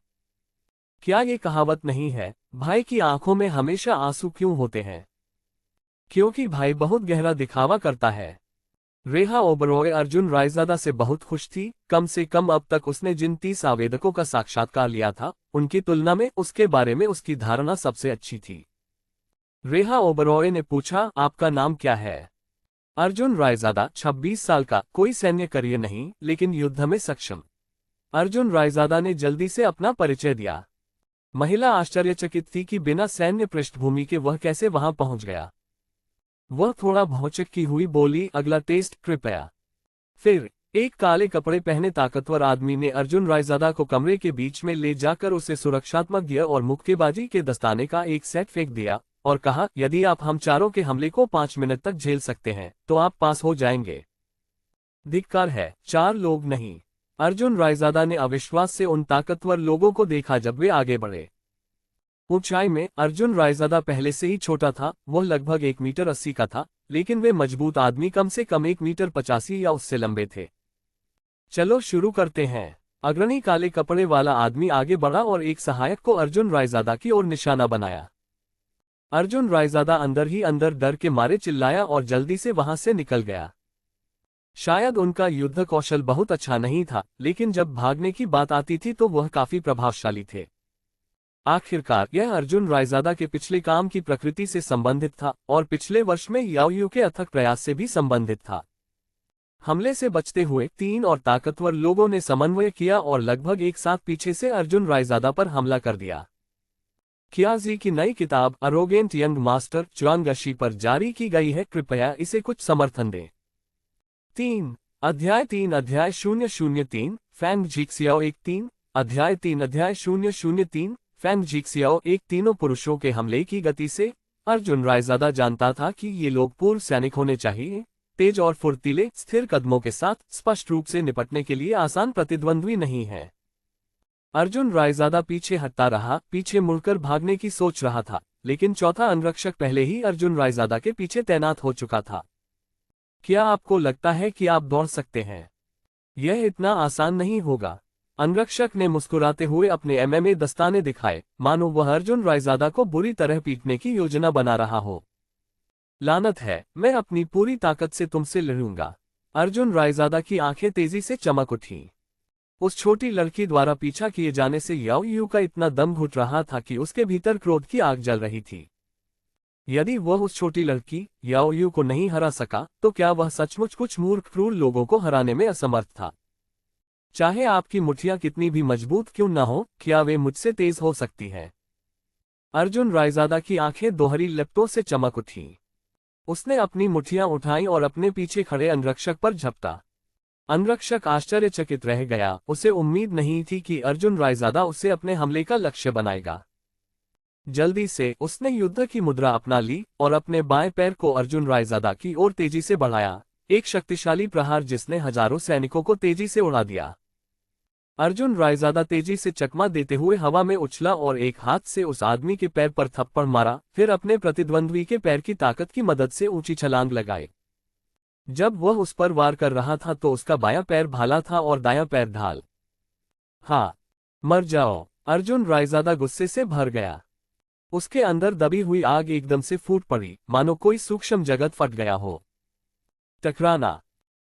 क्या ये कहावत नहीं है, भाई की आंखों में हमेशा आंसू क्यों होते हैं? क्योंकि भाई बहुत गहरा दिखावा करता है। रेहा ओबरॉय अर्जुन रायजादा से बहुत खुश थी, कम से कम अब तक उसने जिन 30 आवेदकों का साक्षात्कार लिया था, उनकी तुलना में उसके बारे में उसकी धारणा सबसे अच्छी थी। रेहा ओबरॉय ने पूछा, आपका नाम क्या है? अर्जुन रायजादा, 26 साल का, कोई सैन्य करियर नहीं, लेकिन युद्ध में सक्षम। अर्जुन रायजादा ने जल्दी से अपना परिचय दिया। महिला आश्चर्यचकित थी कि बिना सैन्य पृष्ठभूमि के वह कैसे वहां पहुंच गया। वह थोड़ा भौचक्की हुई बोली, अगला टेस्ट कृपया। फिर एक काले कपड़े पहने ताकतवर आदमी ने अर्जुन रायजादा को कमरे के बीच में ले जाकर उसे सुरक्षात्मक गियर और मुक्केबाजी के दस्ताने का एक सेट फेंक दिया और कहा, यदि आप हम चारों के हमले को 5 मिनट तक झेल सकते हैं, तो आप पास हो जाएंगे। धिक्कार है, 4 लोग नहीं। अर्जुन रायजादा ने अविश्वास से उन ताकतवर लोगों को देखा जब वे आगे बढ़े। ऊंचाई में अर्जुन रायजादा पहले से ही छोटा था, वह लगभग 1 मीटर 80 का था, लेकिन वे मजबूत आदमी कम से कम 1 मीटर 85 या उससे लंबे थे। चलो शुरू करते हैं। अग्रणी काले कपड़े वाला आदमी आगे बढ़ा और एक सहायक को अर्जुन रायजादा की ओर निशाना बनाया। अर्जुन रायजादा अंदर ही अंदर डर के मारे चिल्लाया और जल्दी से वहां से निकल गया। शायद उनका युद्ध कौशल बहुत अच्छा नहीं था, लेकिन जब भागने की बात आती थी तो वह काफी प्रभावशाली थे। आखिरकार यह अर्जुन रायजादा के पिछले काम की प्रकृति से संबंधित था और पिछले वर्ष में याओ यू के अथक प्रयास से भी संबंधित था। हमले से बचते हुए 3 और ताकतवर लोगों ने समन्वय किया और लगभग एक साथ पीछे से अर्जुन रायजादा पर हमला कर दिया। कियाजी की नई किताब अरोगेंट यंग मास्टर च्वांग अशी पर जारी की गई है, कृपया इसे कुछ समर्थन दें। 3 अध्याय 003 फैंग जिक्सियाओ 1-3 अध्याय 003 फैंग जिक्सियाओ 1 तीनों पुरुषों के हमले की गति से अर्जुन रायजादा जानता था कि ये लोग पूर्व सैनिक होने चाहिए, तेज और फुर्तीले, स्थिर कदमों के साथ, स्पष्ट रूप से निपटने के लिए आसान प्रतिद्वंद्वी नहीं है। अर्जुन रायजादा पीछे हटता रहा, पीछे मुड़कर भागने की सोच रहा था, लेकिन चौथा अंगरक्षक पहले ही अर्जुन रायजादा के पीछे तैनात हो चुका था। क्या आपको लगता है कि आप दौड़ सकते हैं? यह इतना आसान नहीं होगा। अंगरक्षक ने मुस्कुराते हुए अपने एमएमए दस्ताने दिखाए, मानो वह अर्जुन रायजादा को बुरी तरह पीटने की योजना बना रहा हो। लानत है, मैं अपनी पूरी ताकत से तुमसे लड़ूंगा। अर्जुन रायजादा की आंखें तेजी से चमक उठीं। उस छोटी लड़की द्वारा पीछा किए जाने से याओ यू का इतना दम घुट रहा था कि उसके भीतर क्रोध की आग जल रही थी। यदि वह उस छोटी लड़की याओ यू को नहीं हरा सका, तो क्या वह सचमुच कुछ मूर्ख क्रूर लोगों को हराने में असमर्थ था? चाहे आपकी मुठ्ठियां कितनी भी मजबूत क्यों न हो, क्या वे मुझसे तेज हो सकती हैं? अर्जुन रायजादा की आंखें दोहरी लपटों से चमक उठीं। उसने अपनी मुठ्ठियां उठाईं और अपने पीछे खड़े अंगरक्षक पर झपटा। अंगरक्षक आश्चर्यचकित रह गया, उसे उम्मीद नहीं थी कि अर्जुन रायजादा उसे अपने हमले का लक्ष्य बनाएगा। जल्दी से उसने युद्ध की मुद्रा अपना ली और अपने बाएं पैर को अर्जुन रायजादा की ओर तेजी से बढ़ाया, एक शक्तिशाली प्रहार जिसने हजारों सैनिकों को तेजी से उड़ा दिया। अर्जुन रायजादा तेजी से चकमा देते हुए हवा में उछला और एक हाथ से उस आदमी के पैर पर थप्पड़ मारा, फिर अपने प्रतिद्वंद्वी के पैर की ताकत की मदद से ऊंची छलांग लगाए। जब वह उस पर वार कर रहा था तो उसका बायां पैर भाला था और दायां पैर ढाल। हाँ, मर जाओ। अर्जुन रायजादा गुस्से से भर गया। उसके अंदर दबी हुई आग एकदम से फूट पड़ी, मानो कोई सूक्ष्म जगत फट गया हो। टकराना।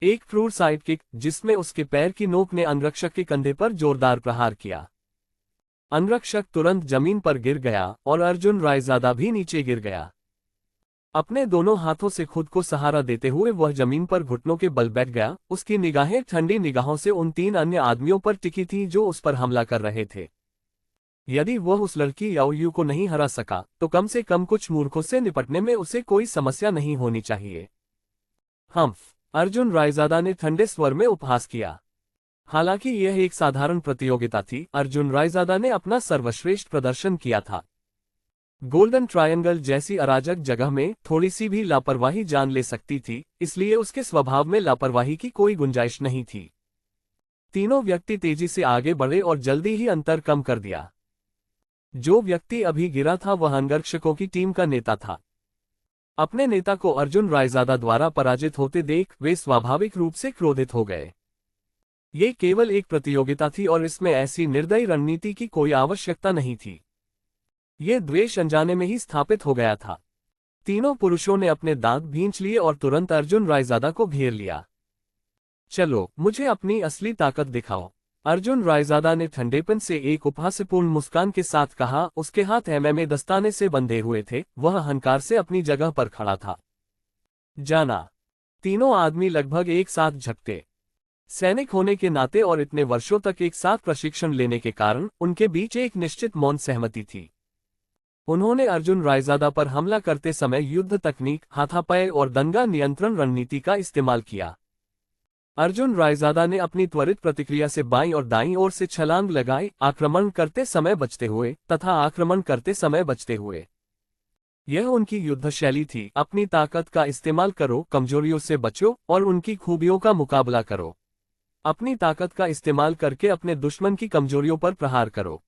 एक क्रूर साइड किक जिसमें उसके पैर की नोक ने अंगरक्षक के कंधे पर जोरदार प्रहार किया। अंगरक्षक तुरंत जमीन पर गिर गया और अर्जुन रायजादा भी नीचे गिर गया। अपने दोनों हाथों से खुद को सहारा देते हुए वह जमीन पर घुटनों के बल बैठ गया। उसकी निगाहें ठंडी निगाहों से उन 3 अन्य आदमियों पर टिकी थीं जो उस पर हमला कर रहे थे। यदि वह उस लड़की याओयू को नहीं हरा सका तो कम से कम कुछ मूर्खों से निपटने में उसे कोई समस्या नहीं होनी चाहिए। हम्फ, अर्जुन रायजादा ने ठंडे स्वर में उपहास किया। हालांकि यह एक साधारण प्रतियोगिता थी, अर्जुन रायजादा ने अपना सर्वश्रेष्ठ प्रदर्शन किया था। गोल्डन ट्रायंगल जैसी अराजक जगह में थोड़ी सी भी लापरवाही जान ले सकती थी, इसलिए उसके स्वभाव में लापरवाही की कोई गुंजाइश नहीं थी। तीनों व्यक्ति तेजी से आगे बढ़े और जल्दी ही अंतर कम कर दिया। जो व्यक्ति अभी गिरा था वह अंगरक्षकों की टीम का नेता था। अपने नेता को अर्जुन रायजादा द्वारा पराजित होते देख वे स्वाभाविक रूप से क्रोधित हो गए। ये केवल एक प्रतियोगिता थी और इसमें ऐसी निर्दयी रणनीति की कोई आवश्यकता नहीं थी। ये द्वेष अनजाने में ही स्थापित हो गया था। तीनों पुरुषों ने अपने दांत भींच लिए और तुरंत अर्जुन रायजादा को घेर लिया। चलो, मुझे अपनी असली ताकत दिखाओ, अर्जुन रायजादा ने ठंडेपन से एक उपहासपूर्ण मुस्कान के साथ कहा। उसके हाथ एमएमए दस्ताने से बंधे हुए थे, वह अहंकार से अपनी जगह पर खड़ा था। जाना। तीनों आदमी लगभग एक साथ झपटे। सैनिक होने के नाते और इतने वर्षों तक एक साथ प्रशिक्षण लेने के कारण उनके बीच एक निश्चित मौन सहमति थी। उन्होंने अर्जुन रायजादा पर हमला करते समय युद्ध तकनीक, हाथापाई और दंगा नियंत्रण रणनीति का इस्तेमाल किया। अर्जुन रायजादा ने अपनी त्वरित प्रतिक्रिया से बाईं और दाईं ओर से छलांग लगाई, आक्रमण करते समय बचते हुए तथा आक्रमण करते समय बचते हुए। यह उनकी युद्ध शैली थी। अपनी ताकत का इस्तेमाल करो, कमजोरियों से बचो और उनकी खूबियों का मुकाबला करो। अपनी ताकत का इस्तेमाल करके अपने दुश्मन की कमजोरियों पर प्रहार करो।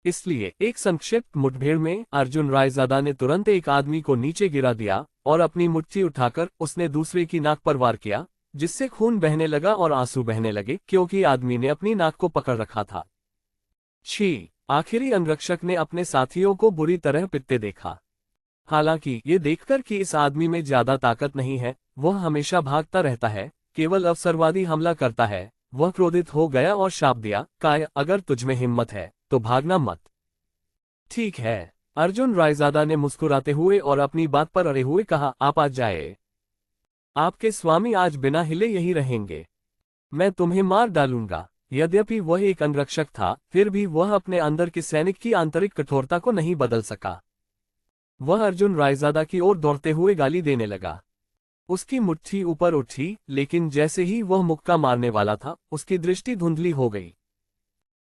इसलिए एक संक्षिप्त मुठभेड़ में अर्जुन रायजादा ने तुरंत एक आदमी को नीचे गिरा दिया और अपनी मुट्ठी उठाकर उसने दूसरे की नाक पर वार किया, जिससे खून बहने लगा और आंसू बहने लगे क्योंकि आदमी ने अपनी नाक को पकड़ रखा था। छी! आखिरी अंगरक्षक ने अपने साथियों को बुरी तरह पिटते देखा। हालांकि ये देखकर कि इस आदमी में ज्यादा ताकत नहीं है, वह हमेशा भागता रहता है, केवल अवसरवादी हमला करता है, वह क्रोधित हो गया और शाप दिया, काय, अगर तुझमें हिम्मत है तो भागना मत। ठीक है, अर्जुन रायजादा ने मुस्कुराते हुए और अपनी बात पर अड़े हुए कहा, आप आ जाए। आपके स्वामी आज बिना हिले यही रहेंगे। मैं तुम्हें मार डालूंगा। यद्यपि वह एक अंगरक्षक था, फिर भी वह अपने अंदर के सैनिक की आंतरिक कठोरता को नहीं बदल सका। वह अर्जुन रायजादा की ओर दौड़ते हुए गाली देने लगा। उसकी मुट्ठी ऊपर उठी, लेकिन जैसे ही वह मुक्का मारने वाला था, उसकी दृष्टि धुंधली हो गई।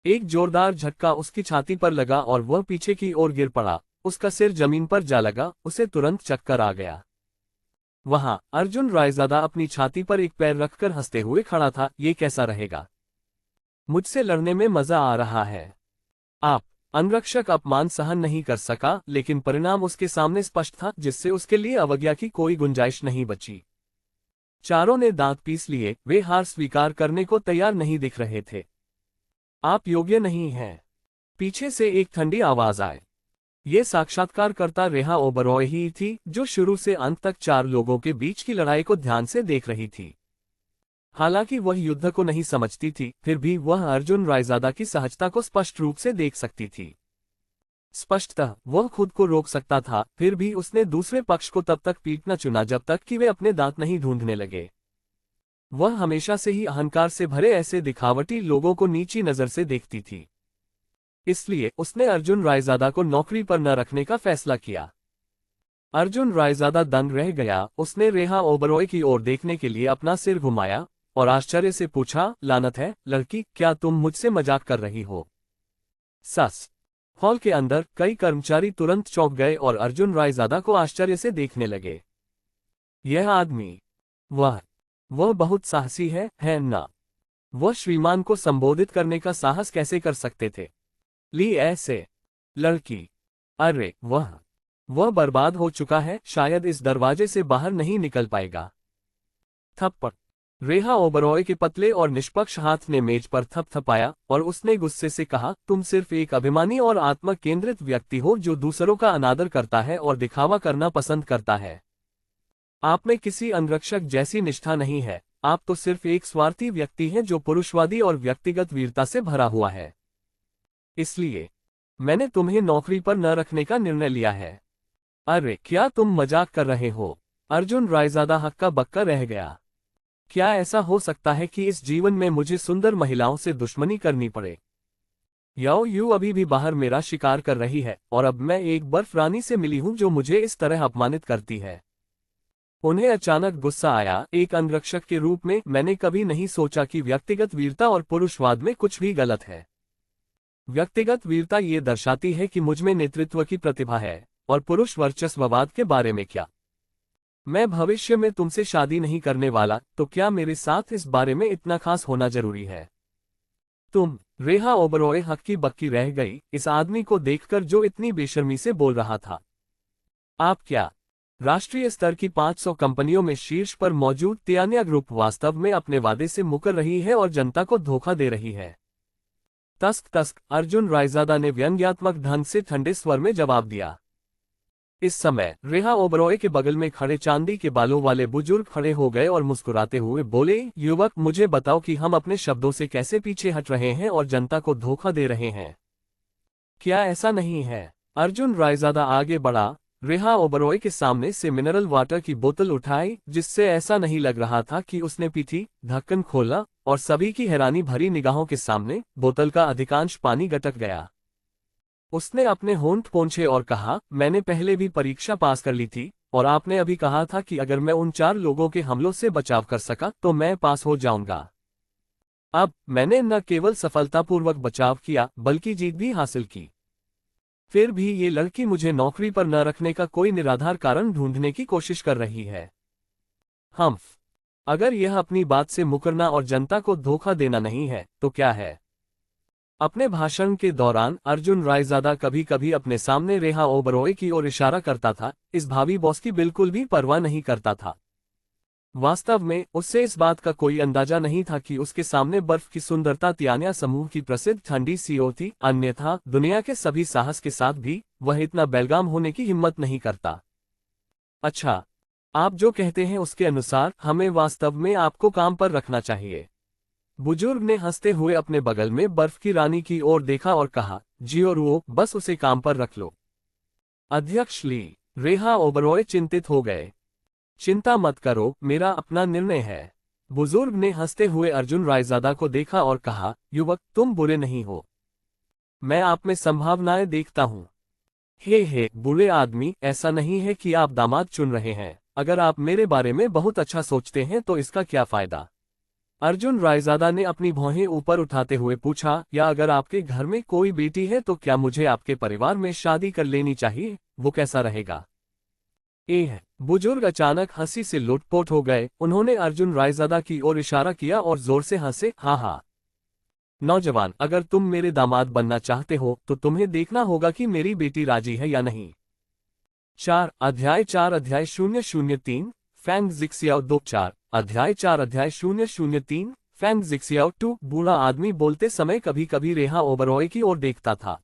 एक जोरदार झटका उसकी छाती पर लगा और वह पीछे की ओर गिर पड़ा। उसका सिर जमीन पर जा लगा, उसे तुरंत चक्कर आ गया। वहां अर्जुन रायजादा अपनी छाती पर एक पैर रखकर हंसते हुए खड़ा था। ये कैसा रहेगा? मुझसे लड़ने में मजा आ रहा है। आप अंगरक्षक अपमान सहन नहीं कर सका, लेकिन परिणाम उसके सामने स्पष्ट था, जिससे उसके लिए अवज्ञा की कोई गुंजाइश नहीं बची। चारों ने दांत पीस लिए, वे हार स्वीकार करने को तैयार नहीं दिख रहे थे। आप योग्य नहीं हैं। पीछे से एक ठंडी आवाज आई। ये साक्षात्कारकर्ता रेहा ओबरॉय ही थी, जो शुरू से अंत तक 4 लोगों के बीच की लड़ाई को ध्यान से देख रही थी। हालांकि वह युद्ध को नहीं समझती थी, फिर भी वह अर्जुन रायजादा की सहजता को स्पष्ट रूप से देख सकती थी। स्पष्टतः वह खुद को रोक सकता था, फिर भी उसने दूसरे पक्ष को तब तक पीटना चुना जब तक कि वे अपने दांत नहीं ढूंढने लगे। वह हमेशा से ही अहंकार से भरे ऐसे दिखावटी लोगों को नीची नजर से देखती थी। इसलिए उसने अर्जुन रायजादा को नौकरी पर न रखने का फैसला किया। अर्जुन रायजादा दंग रह गया। उसने रेहा ओबरॉय की ओर देखने के लिए अपना सिर घुमाया और आश्चर्य से पूछा, लानत है लड़की, क्या तुम मुझसे मजाक कर रही हो? सस। हॉल के अंदर कई कर्मचारी तुरंत चौंक गए और अर्जुन रायजादा को आश्चर्य से देखने लगे। यह आदमी, वह बहुत साहसी है ना? वह श्रीमान को संबोधित करने का साहस कैसे कर सकते थे? ली ऐसे। लड़की, अरे वह बर्बाद हो चुका है, शायद इस दरवाजे से बाहर नहीं निकल पाएगा। थप्पड़। रेहा ओबरॉय के पतले और निष्पक्ष हाथ ने मेज पर थपथपाया और उसने गुस्से से कहा, तुम सिर्फ एक अभिमानी और आत्म केंद्रित व्यक्ति हो जो दूसरों का अनादर करता है और दिखावा करना पसंद करता है। आप में किसी अंगरक्षक जैसी निष्ठा नहीं है। आप तो सिर्फ एक स्वार्थी व्यक्ति हैं जो पुरुषवादी और व्यक्तिगत वीरता से भरा हुआ है। इसलिए मैंने तुम्हें नौकरी पर न रखने का निर्णय लिया है। अरे क्या तुम मजाक कर रहे हो? अर्जुन रायजादा हक्का बक्का रह गया। क्या ऐसा हो सकता है कि इस जीवन में मुझे सुंदर महिलाओं से दुश्मनी करनी पड़े? याओ यू अभी भी बाहर मेरा शिकार कर रही है और अब मैं एक बर्फ रानी से मिली हूं जो मुझे इस तरह अपमानित करती है। उन्हें अचानक गुस्सा आया। एक अंगरक्षक के रूप में मैंने कभी नहीं सोचा कि व्यक्तिगत वीरता और पुरुषवाद में कुछ भी गलत है। व्यक्तिगत वीरता ये दर्शाती है कि मुझमें नेतृत्व की प्रतिभा है, और पुरुष वर्चस्ववाद के बारे में क्या? मैं भविष्य में तुमसे शादी नहीं करने वाला, तो क्या मेरे साथ इस बारे में इतना खास होना जरूरी है? तुम। रेहा ओबरॉय हक्की बक्की रह गई इस आदमी को देखकर जो इतनी बेशर्मी से बोल रहा था। आप क्या? राष्ट्रीय स्तर की 500 कंपनियों में शीर्ष पर मौजूद तियानिया ग्रुप वास्तव में अपने वादे से मुकर रही है और जनता को धोखा दे रही है। तस्क तस्क, अर्जुन रायजादा ने व्यंग्यात्मक ढंग से ठंडे स्वर में जवाब दिया। इस समय रेहा ओबरॉय के बगल में खड़े चांदी के बालों वाले बुजुर्ग खड़े हो गए और मुस्कुराते हुए बोले, युवक मुझे बताओ कि हम अपने शब्दों से कैसे पीछे हट रहे हैं और जनता को धोखा दे रहे हैं। क्या ऐसा नहीं है? अर्जुन रायजादा आगे बढ़ा। रेहा ओबरॉय के सामने से मिनरल वाटर की बोतल उठाई, जिससे ऐसा नहीं लग रहा था कि उसने पीठी, ढक्कन खोला और सभी की हैरानी भरी निगाहों के सामने बोतल का अधिकांश पानी गटक गया। उसने अपने होंठ पोंछे और कहा, मैंने पहले भी परीक्षा पास कर ली थी और आपने अभी कहा था कि अगर मैं उन 4 लोगों के हमलों से बचाव कर सका तो मैं पास हो जाऊंगा। अब मैंने न केवल सफलतापूर्वक बचाव किया बल्कि जीत भी हासिल की। फिर भी ये लड़की मुझे नौकरी पर न रखने का कोई निराधार कारण ढूंढने की कोशिश कर रही है। हम्फ। अगर यह अपनी बात से मुकरना और जनता को धोखा देना नहीं है तो क्या है? अपने भाषण के दौरान अर्जुन रायजादा कभी कभी अपने सामने रेहा ओबरॉय की ओर इशारा करता था, इस भावी बॉस की बिल्कुल भी परवाह नहीं करता था। वास्तव में उससे इस बात का कोई अंदाजा नहीं था कि उसके सामने बर्फ की सुंदरता तियानिया समूह की प्रसिद्ध ठंडी सीओ थी, अन्यथा दुनिया के सभी साहस के साथ भी वह इतना बेलगाम होने की हिम्मत नहीं करता। अच्छा, आप जो कहते हैं उसके अनुसार हमें वास्तव में आपको काम पर रखना चाहिए। बुजुर्ग ने हंसते हुए अपने बगल में बर्फ की रानी की ओर देखा और कहा, जियो रुओ, बस उसे काम पर रख लो। अध्यक्ष ली। रेहा ओबरॉय चिंतित हो गए। चिंता मत करो, मेरा अपना निर्णय है। बुजुर्ग ने हंसते हुए अर्जुन रायजादा को देखा और कहा, युवक तुम बुरे नहीं हो। मैं आप में संभावनाएं देखता हूं। हे बुरे आदमी, ऐसा नहीं है कि आप दामाद चुन रहे हैं। अगर आप मेरे बारे में बहुत अच्छा सोचते हैं तो इसका क्या फायदा? अर्जुन रायजादा ने अपनी भौहें ऊपर उठाते हुए पूछा, या अगर आपके घर में कोई बेटी है तो क्या मुझे आपके परिवार में शादी कर लेनी चाहिए? वो कैसा रहेगा? बुजुर्ग अचानक हंसी से लोटपोट हो गए। उन्होंने अर्जुन रायजादा की ओर इशारा किया और जोर से हंसे, हाँ हाँ। नौजवान, अगर तुम मेरे दामाद बनना चाहते हो तो तुम्हें देखना होगा कि मेरी बेटी राजी है या नहीं। 4 अध्याय 003 फैंग जिक्सियाओ 2 4 अध्याय 003 फैंग जिक्सियाओ 2। बूढ़ा आदमी बोलते समय कभी कभी रेहा ओबरॉय की ओर देखता था।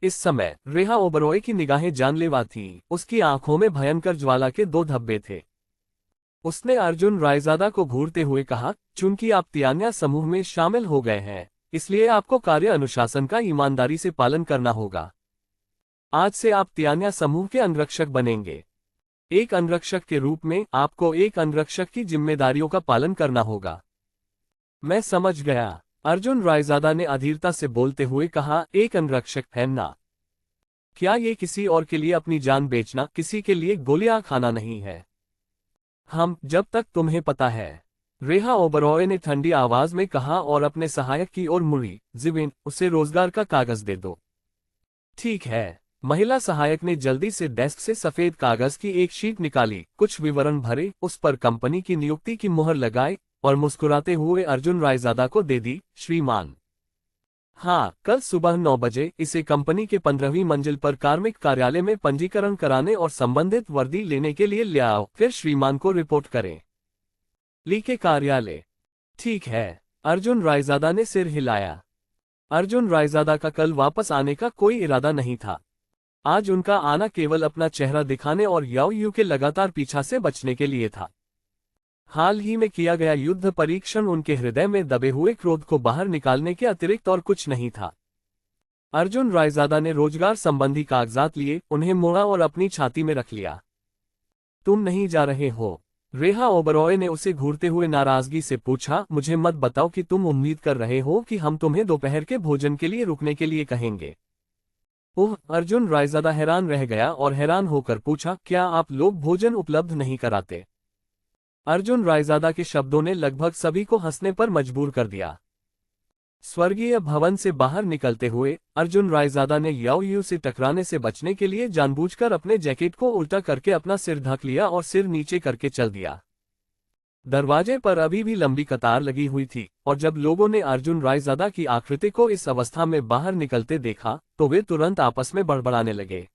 इस समय रेहा ओबरॉय की निगाहें जानलेवा थीं। उसकी आंखों में भयंकर ज्वाला के 2 धब्बे थे। उसने अर्जुन रायजादा को घूरते हुए कहा, चूंकि आप तियानिया समूह में शामिल हो गए हैं, इसलिए आपको कार्य अनुशासन का ईमानदारी से पालन करना होगा। आज से आप तियानिया समूह के अंगरक्षक बनेंगे। एक अंगरक्षक के रूप में आपको एक अंगरक्षक की जिम्मेदारियों का पालन करना होगा। मैं समझ गया, अर्जुन रायजादा ने अधीरता से बोलते हुए कहा, एक अंगरक्षक है ना? क्या ये किसी और के लिए अपनी जान बेचना, किसी के लिए गोलियां खाना नहीं है? जब तक तुम्हें पता है। रेहा ओबरॉय ने ठंडी आवाज में कहा और अपने सहायक की ओर मुड़ी, जिबिन, उसे रोजगार का कागज दे दो। ठीक है। महिला सहायक ने जल्दी से डेस्क से सफेद कागज की एक शीट निकाली, कुछ विवरण भरे, उस पर कंपनी की नियुक्ति की मुहर लगाई और मुस्कुराते हुए अर्जुन रायजादा को दे दी, श्रीमान। हाँ, कल सुबह 9 बजे इसे कंपनी के 15वीं मंजिल पर कार्मिक कार्यालय में पंजीकरण कराने और संबंधित वर्दी लेने के लिए ले आओ, फिर श्रीमान को रिपोर्ट करें। ली के कार्यालय। ठीक है। अर्जुन रायजादा ने सिर हिलाया। अर्जुन रायजादा का कल वापस आने का कोई इरादा नहीं था। आज उनका आना केवल अपना चेहरा दिखाने और याओ यू के लगातार पीछा से बचने के लिए था। हाल ही में किया गया युद्ध परीक्षण उनके हृदय में दबे हुए क्रोध को बाहर निकालने के अतिरिक्त और कुछ नहीं था। अर्जुन रायजादा ने रोजगार संबंधी कागजात लिए, उन्हें मोड़ा और अपनी छाती में रख लिया। तुम नहीं जा रहे हो? रेहा ओबरॉय ने उसे घूरते हुए नाराजगी से पूछा। मुझे मत बताओ कि तुम उम्मीद कर रहे हो कि हम तुम्हें दोपहर के भोजन के लिए रुकने के लिए कहेंगे। ओह! अर्जुन रायजादा हैरान रह गया और हैरान होकर पूछा, क्या आप लोग भोजन उपलब्ध नहीं कराते? अर्जुन रायजादा के शब्दों ने लगभग सभी को हंसने पर मजबूर कर दिया। स्वर्गीय भवन से बाहर निकलते हुए अर्जुन रायजादा ने याओ यू से टकराने से बचने के लिए जानबूझकर अपने जैकेट को उल्टा करके अपना सिर ढक लिया और सिर नीचे करके चल दिया। दरवाजे पर अभी भी लंबी कतार लगी हुई थी और जब लोगों ने अर्जुन रायजादा की आकृति को इस अवस्था में बाहर निकलते देखा तो वे तुरंत आपस में बड़बड़ाने लगे।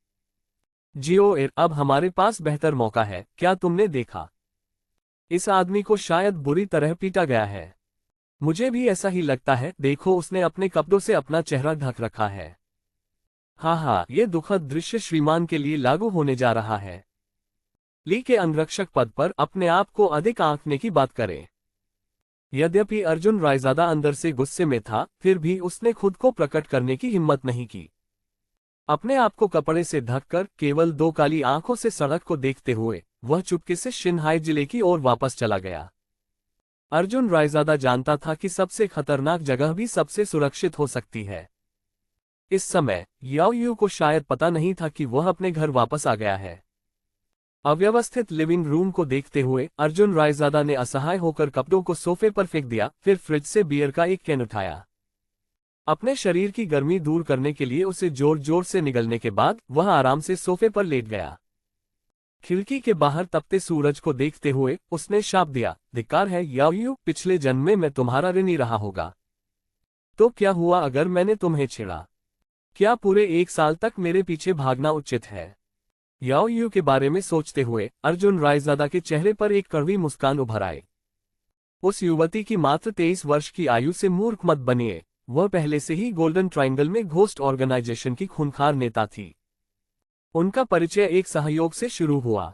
जियो, अब हमारे पास बेहतर मौका है, क्या तुमने देखा? इस आदमी को शायद बुरी तरह पीटा गया है। मुझे भी ऐसा ही लगता है, देखो उसने अपने कपड़ों से अपना चेहरा ढक रखा है। हाँ, ये दुखद दृश्य श्रीमान के लिए लागू होने जा रहा है। ली के अंगरक्षक पद पर अपने आप को अधिक आंकने की बात करें। यद्यपि अर्जुन रायजादा अंदर से गुस्से में था, फिर भी उसने खुद को प्रकट करने की हिम्मत नहीं की। अपने आप को कपड़े से ढककर केवल दो काली आंखों से सड़क को देखते हुए वह चुपके से शिनहाई जिले की ओर वापस चला गया। अर्जुन रायजादा जानता था कि सबसे खतरनाक जगह भी सबसे सुरक्षित हो सकती है। इस समय याओ यू को शायद पता नहीं था कि वह अपने घर वापस आ गया है। अव्यवस्थित लिविंग रूम को देखते हुए अर्जुन रायजादा ने असहाय होकर कपड़ों को सोफे पर फेंक दिया, फिर फ्रिज से बियर का एक कैन उठाया। अपने शरीर की गर्मी दूर करने के लिए उसे जोर जोर से निगलने के बाद वह आराम से सोफे पर लेट गया। खिड़की के बाहर तपते सूरज को देखते हुए उसने शाप दिया, धिक्कार है याओ यू, पिछले जन्म में मैं तुम्हारा ऋणी रहा होगा। तो क्या हुआ अगर मैंने तुम्हें छेड़ा? क्या पूरे 1 साल तक मेरे पीछे भागना उचित है? याओ यू के बारे में सोचते हुए अर्जुन रायजादा के चेहरे पर एक कड़वी मुस्कान उभर आई। उस युवती की मात्र 23 वर्ष की आयु से मूर्ख मत बनिए, वह पहले से ही गोल्डन ट्रायंगल में घोस्ट ऑर्गेनाइजेशन की खूंखार नेता थी। उनका परिचय एक सहयोग से शुरू हुआ।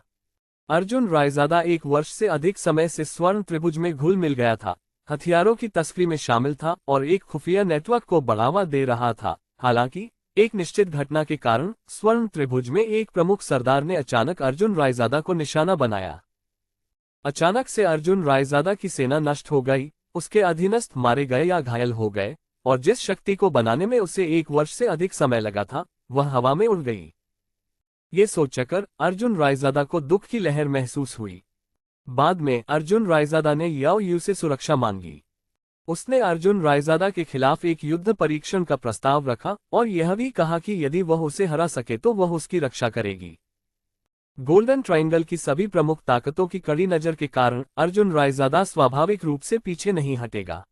अर्जुन रायजादा 1 वर्ष से अधिक समय से स्वर्ण त्रिभुज में घुल मिल गया था, हथियारों की तस्करी में शामिल था और एक खुफिया नेटवर्क को बढ़ावा दे रहा था। हालांकि एक निश्चित घटना के कारण स्वर्ण त्रिभुज में एक प्रमुख सरदार ने अचानक अर्जुन रायजादा को निशाना बनाया। अचानक से अर्जुन रायजादा की सेना नष्ट हो गई, उसके अधीनस्थ मारे गए या घायल हो गए और जिस शक्ति को बनाने में उसे 1 वर्ष से अधिक समय लगा था वह हवा में उड़ गई। ये सोचकर अर्जुन रायजादा को दुख की लहर महसूस हुई। बाद में अर्जुन रायजादा ने याओ यू से सुरक्षा मांगी। उसने अर्जुन रायजादा के खिलाफ एक युद्ध परीक्षण का प्रस्ताव रखा और यह भी कहा कि यदि वह उसे हरा सके तो वह उसकी रक्षा करेगी। गोल्डन ट्रायंगल की सभी प्रमुख ताकतों की कड़ी नजर के कारण अर्जुन रायजादा स्वाभाविक रूप से पीछे नहीं हटेगा।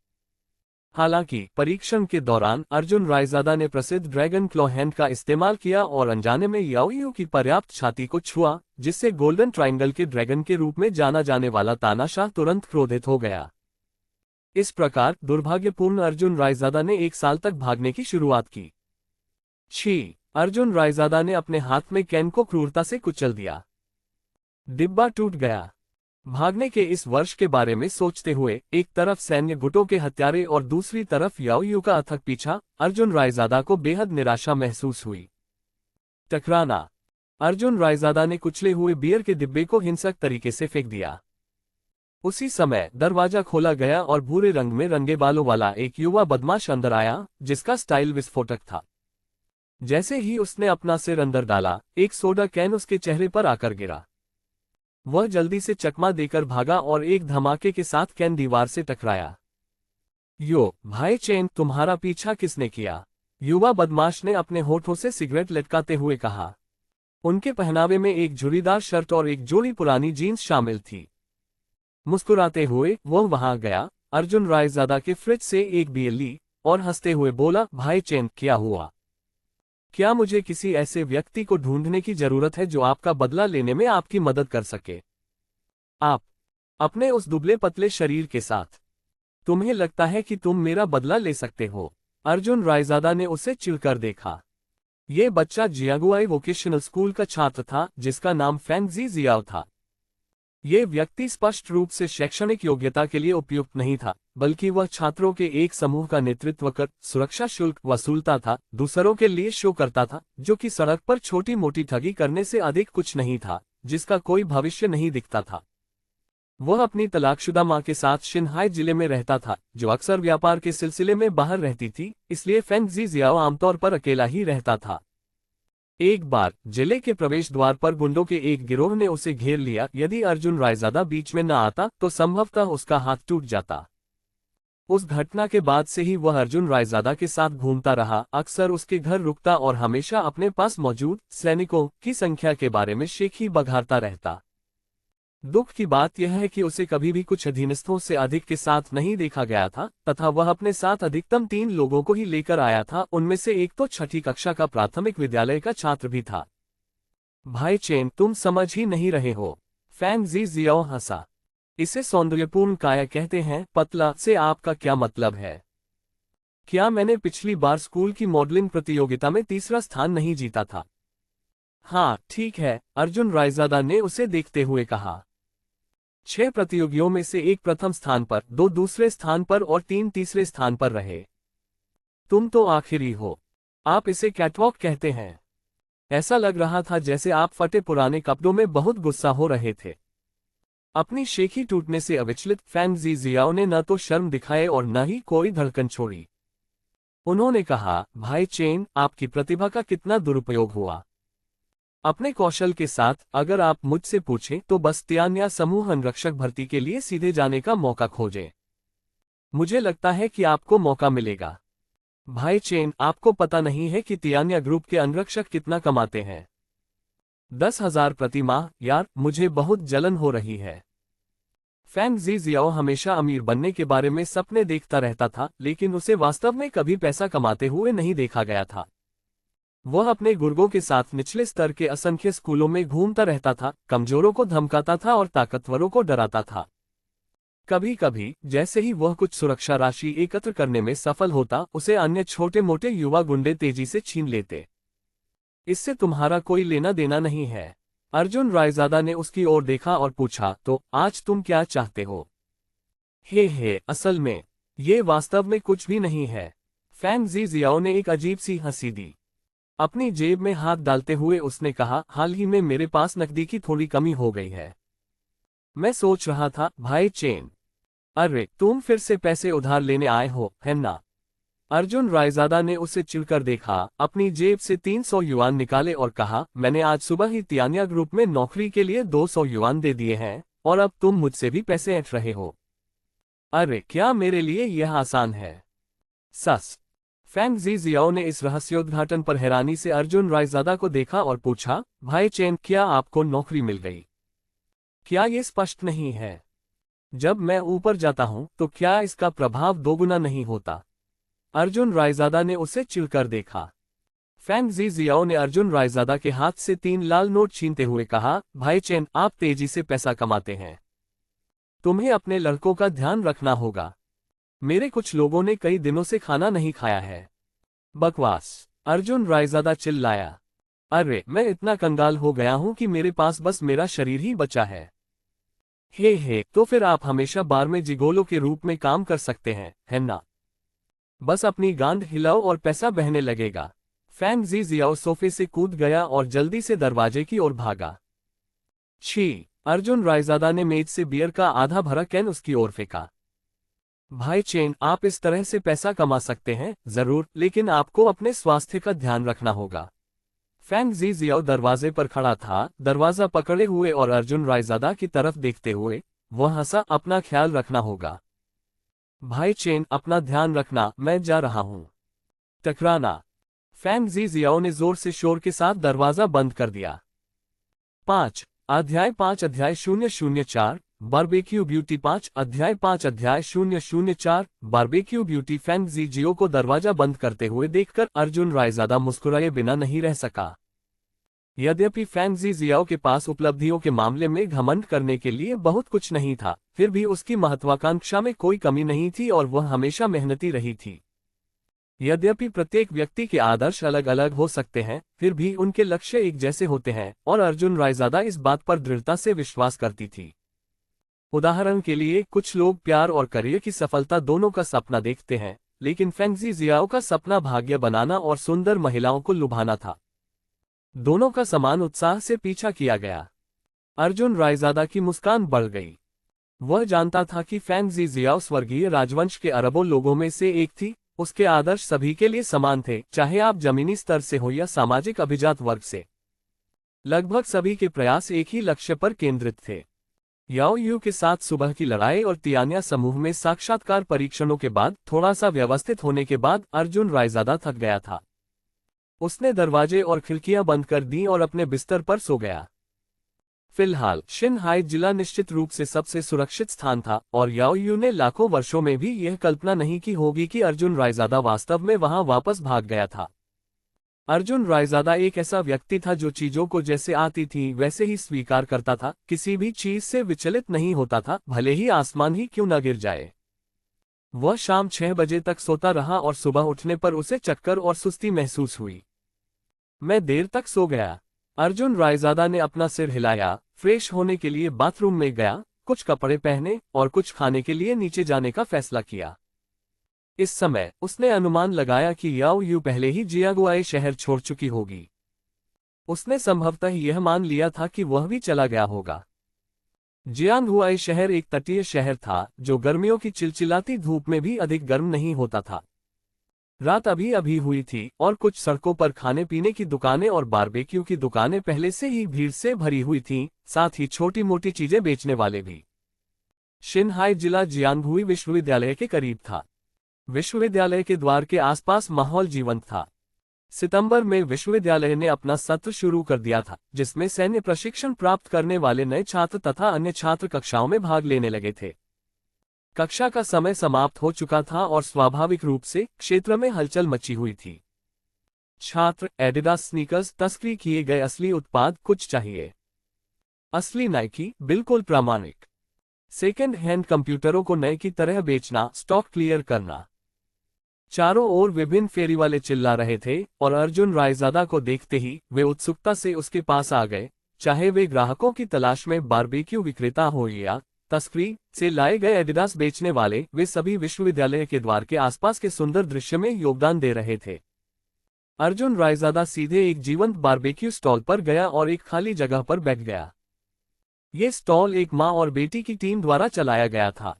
हालांकि परीक्षण के दौरान अर्जुन रायजादा ने प्रसिद्ध ड्रैगन क्लॉ हैंड का इस्तेमाल किया और अनजाने में याओ यू की पर्याप्त छाती को छुआ, जिससे गोल्डन ट्रायंगल के ड्रैगन के रूप में जाना जाने वाला तानाशाह तुरंत क्रोधित हो गया। इस प्रकार दुर्भाग्यपूर्ण अर्जुन रायजादा ने 1 साल तक भागने की शुरुआत की। छी! अर्जुन रायजादा ने अपने हाथ में कैन को क्रूरता से कुचल दिया। डिब्बा टूट गया। भागने के इस वर्ष के बारे में सोचते हुए एक तरफ सैन्य गुटों के हत्यारे और दूसरी तरफ याओ यू का अथक पीछा, अर्जुन रायजादा को बेहद निराशा महसूस हुई। टकराना। अर्जुन रायजादा ने कुचले हुए बियर के डिब्बे को हिंसक तरीके से फेंक दिया। उसी समय दरवाजा खोला गया और भूरे रंग में रंगे बालों वाला एक युवा बदमाश अंदर आया, जिसका स्टाइल विस्फोटक था। जैसे ही उसने अपना सिर अंदर डाला, एक सोडा कैन उसके चेहरे पर आकर गिरा। वह जल्दी से चकमा देकर भागा और एक धमाके के साथ कैन दीवार से टकराया। यो भाई चेन, तुम्हारा पीछा किसने किया? युवा बदमाश ने अपने होठों से सिगरेट लटकाते हुए कहा। उनके पहनावे में एक झुर्रीदार शर्ट और एक जोड़ी पुरानी जीन्स शामिल थी। मुस्कुराते हुए वह वहां गया, अर्जुन रायजादा के फ्रिज से एक बियर ली और हंसते हुए बोला, भाई चेन, क्या हुआ? क्या मुझे किसी ऐसे व्यक्ति को ढूंढने की जरूरत है जो आपका बदला लेने में आपकी मदद कर सके? आप अपने उस दुबले पतले शरीर के साथ, तुम्हें लगता है कि तुम मेरा बदला ले सकते हो? अर्जुन रायजादा ने उसे चिढ़कर देखा। ये बच्चा जियागुआई वोकेशनल स्कूल का छात्र था जिसका नाम फेंग जी जियाओ था। ये व्यक्ति स्पष्ट रूप से शैक्षणिक योग्यता के लिए उपयुक्त नहीं था, बल्कि वह छात्रों के एक समूह का नेतृत्व कर सुरक्षा शुल्क वसूलता था, दूसरों के लिए शो करता था, जो कि सड़क पर छोटी मोटी ठगी करने से अधिक कुछ नहीं था, जिसका कोई भविष्य नहीं दिखता था। वह अपनी तलाकशुदा मां के साथ शिनहाई जिले में रहता था, जो अक्सर व्यापार के सिलसिले में बाहर रहती थी, इसलिए फेंग ज़ियाओ आमतौर पर अकेला ही रहता था। एक बार जिले के प्रवेश द्वार पर गुंडों के एक गिरोह ने उसे घेर लिया। यदि अर्जुन रायज़ादा बीच में न आता तो संभवतः उसका हाथ टूट जाता। उस घटना के बाद से ही वह अर्जुन रायज़ादा के साथ घूमता रहा, अक्सर उसके घर रुकता और हमेशा अपने पास मौजूद सैनिकों की संख्या के बारे में शेखी बघारता रहता। दुख की बात यह है कि उसे कभी भी कुछ अधीनस्थों से अधिक के साथ नहीं देखा गया था, तथा वह अपने साथ अधिकतम 3 लोगों को ही लेकर आया था। उनमें से एक तो 6ठी कक्षा का प्राथमिक विद्यालय का छात्र भी था। भाई चेन, तुम समझ ही नहीं रहे हो। फेंग ज़ियाओ हंसा। इसे सौंदर्यपूर्ण काया कहते हैं। पतला से आपका क्या मतलब है? क्या मैंने पिछली बार स्कूल की मॉडलिंग प्रतियोगिता में 3रा स्थान नहीं जीता था? हाँ ठीक है, अर्जुन रायज़ादा ने उसे देखते हुए कहा। 6 प्रतियोगियों में से 1 प्रथम स्थान पर, 2 दूसरे स्थान पर और 3 तीसरे स्थान पर रहे। तुम तो आखिरी हो। आप इसे कैटवॉक कहते हैं। ऐसा लग रहा था जैसे आप फटे पुराने कपड़ों में बहुत गुस्सा हो रहे थे। अपनी शेखी टूटने से अविचलित फेंग ज़ियाओ ने न तो शर्म दिखाए और न ही कोई धड़कन छोड़ी। उन्होंने कहा, भाई चेन, आपकी प्रतिभा का कितना दुरुपयोग हुआ। अपने कौशल के साथ अगर आप मुझसे पूछें तो बस तियान्या समूह अंगरक्षक भर्ती के लिए सीधे जाने का मौका खोजें। मुझे लगता है कि आपको मौका मिलेगा। भाई चेन, आपको पता नहीं है कि तियान्या ग्रुप के अंगरक्षक कितना कमाते हैं। 10,000 प्रति माह। यार, मुझे बहुत जलन हो रही है। फेंग ज़ियाओ हमेशा अमीर बनने के बारे में सपने देखता रहता था, लेकिन उसे वास्तव में कभी पैसा कमाते हुए नहीं देखा गया था। वह अपने गुर्गों के साथ निचले स्तर के असंख्य स्कूलों में घूमता रहता था, कमजोरों को धमकाता था और ताकतवरों को डराता था। कभी कभी जैसे ही वह कुछ सुरक्षा राशि एकत्र करने में सफल होता, उसे अन्य छोटे मोटे युवा गुंडे तेजी से छीन लेते। इससे तुम्हारा कोई लेना देना नहीं है। अर्जुन रायज़ादा ने उसकी ओर देखा और पूछा, तो आज तुम क्या चाहते हो? हे, असल में ये वास्तव में कुछ भी नहीं है। फेंग ज़ियाओ ने एक अजीब सी हंसी दी। अपनी जेब में हाथ डालते हुए उसने कहा, हाल ही में मेरे पास नकदी की थोड़ी कमी हो गई है। मैं सोच रहा था, भाई चेन। अरे, तुम फिर से पैसे उधार लेने आए हो, है ना? अर्जुन रायज़ादा ने उसे चिढ़कर देखा, अपनी जेब से 300 युआन निकाले और कहा, मैंने आज सुबह ही तियान्या ग्रुप में नौकरी के लिए 200 युआन दे दिए हैं, और अब तुम मुझसे भी पैसे ऐंठ रहे हो। अरे, क्या मेरे लिए यह आसान है? सस। फेंग ज़ियाओ ने इस रहस्योद्घाटन पर हैरानी से अर्जुन रायज़ादा को देखा और पूछा, भाई चेन, क्या आपको नौकरी मिल गई? क्या ये स्पष्ट नहीं है? जब मैं ऊपर जाता हूं तो क्या इसका प्रभाव दोगुना नहीं होता? अर्जुन रायज़ादा ने उसे चिढ़कर देखा। फेंग ज़ियाओ ने अर्जुन रायज़ादा के हाथ से 3 लाल नोट छीनते हुए कहा, भाई चेन, आप तेजी से पैसा कमाते हैं। तुम्हें अपने लड़कों का ध्यान रखना होगा। मेरे कुछ लोगों ने कई दिनों से खाना नहीं खाया है। बकवास। अर्जुन रायज़ादा चिल्लाया। अरे, मैं इतना कंगाल हो गया हूं कि मेरे पास बस मेरा शरीर ही बचा है। हे, तो फिर आप हमेशा बार में जिगोलो के रूप में काम कर सकते हैं, है ना? बस अपनी गांड हिलाओ और पैसा बहने लगेगा। फेंग ज़ियाओ सोफे से कूद गया और जल्दी से दरवाजे की ओर भागा। छी! अर्जुन रायज़ादा ने मेज से बियर का आधा भरा कैन उसकी ओर फेंका। भाई चेन, आप इस तरह से पैसा कमा सकते हैं, जरूर, लेकिन आपको अपने स्वास्थ्य का ध्यान रखना होगा। फेंग ज़ियाओ दरवाजे पर खड़ा था, दरवाजा पकड़े हुए और अर्जुन रायज़ादा की तरफ देखते हुए। वह हंसा, अपना ख्याल रखना होगा। भाई चेन, अपना ध्यान रखना, मैं जा रहा हूं। टकराना। फेंग ज़ियाओ ने जोर से शोर के साथ दरवाजा बंद कर दिया। 5 अध्याय 004 बारबेक्यू ब्यूटी 5 अध्याय 004 बारबेक्यू ब्यूटी। फेंग ज़ियाओ को दरवाजा बंद करते हुए देखकर अर्जुन रायज़ादा मुस्कुराए बिना नहीं रह सका। यद्यपि फेंग ज़ियाओ के पास उपलब्धियों के मामले में घमंड करने के लिए बहुत कुछ नहीं था, फिर भी उसकी महत्वाकांक्षा में कोई कमी नहीं थी और वह हमेशा मेहनती रही थी। यद्यपि प्रत्येक व्यक्ति के आदर्श अलग अलग हो सकते हैं, फिर भी उनके लक्ष्य एक जैसे होते हैं, और अर्जुन रायज़ादा इस बात पर दृढ़ता से विश्वास करती थी। उदाहरण के लिए कुछ लोग प्यार और करियर की सफलता दोनों का सपना देखते हैं, लेकिन फेंगजी जियाओ का सपना भाग्य बनाना और सुंदर महिलाओं को लुभाना था। दोनों का समान उत्साह से पीछा किया गया। अर्जुन रायजादा की मुस्कान बढ़ गई। वह जानता था कि फेंगजी जियाओ स्वर्गीय राजवंश के अरबों लोगों में से एक थी। उसके आदर्श सभी के लिए समान थे, चाहे आप जमीनी स्तर से हो या सामाजिक अभिजात वर्ग से। लगभग सभी के प्रयास एक ही लक्ष्य पर केंद्रित थे। याओ यू के साथ सुबह की लड़ाई और तियानिया समूह में साक्षात्कार परीक्षणों के बाद थोड़ा सा व्यवस्थित होने के बाद अर्जुन रायजादा थक गया था। उसने दरवाजे और खिड़कियां बंद कर दी और अपने बिस्तर पर सो गया। फिलहाल शिनहाई जिला निश्चित रूप से सबसे सुरक्षित स्थान था और याओ यू ने लाखों वर्षों में भी यह कल्पना नहीं की होगी कि अर्जुन रायजादा वास्तव में वहां वापस भाग गया था। अर्जुन रायजादा एक ऐसा व्यक्ति था जो चीजों को जैसे आती थी वैसे ही स्वीकार करता था, किसी भी चीज से विचलित नहीं होता था, भले ही आसमान ही क्यों न गिर जाए। वह शाम 6 बजे तक सोता रहा और सुबह उठने पर उसे चक्कर और सुस्ती महसूस हुई। मैं देर तक सो गया। अर्जुन रायजादा ने अपना सिर हिलाया, फ्रेश होने के लिए बाथरूम में गया, कुछ कपड़े पहने और कुछ खाने के लिए नीचे जाने का फैसला किया। इस समय उसने अनुमान लगाया कि याओ यू पहले ही जियागुआई शहर छोड़ चुकी होगी। उसने संभवतः यह मान लिया था कि वह भी चला गया होगा। जियांगहुआई शहर एक तटीय शहर था जो गर्मियों की चिलचिलाती धूप में भी अधिक गर्म नहीं होता था। रात अभी अभी हुई थी और कुछ सड़कों पर खाने पीने की दुकानें और बारबेक्यू की दुकानें पहले से ही भीड़ से भरी हुई थीं, साथ ही छोटी मोटी चीजें बेचने वाले भी। शिनहाई जिला जियांगहुई विश्वविद्यालय के करीब था। विश्वविद्यालय के द्वार के आसपास माहौल जीवंत था। सितंबर में विश्वविद्यालय ने अपना सत्र शुरू कर दिया था, जिसमें सैन्य प्रशिक्षण प्राप्त करने वाले नए छात्र तथा अन्य छात्र कक्षाओं में भाग लेने लगे थे। कक्षा का समय समाप्त हो चुका था और स्वाभाविक रूप से क्षेत्र में हलचल मची हुई थी। छात्र एडिडास स्नीकर्स, तस्करी किए गए असली उत्पाद कुछ चाहिए। असली नाइकी, बिल्कुल प्रामाणिक। सेकेंड हैंड कंप्यूटरों को नए की तरह बेचना, स्टॉक क्लियर करना। चारों ओर विभिन्न फेरी वाले चिल्ला रहे थे और अर्जुन रायजादा को देखते ही वे उत्सुकता से उसके पास आ गए, चाहे वे ग्राहकों की तलाश में बारबेक्यू विक्रेता हो या तस्करी से लाए गए एडिडास बेचने वाले, वे सभी विश्वविद्यालय के द्वार के आसपास के सुंदर दृश्य में योगदान दे रहे थे। अर्जुन रायजादा सीधे एक जीवंत बारबेक्यू स्टॉल पर गया और एक खाली जगह पर बैठ गया। ये स्टॉल एक माँ और बेटी की टीम द्वारा चलाया गया था।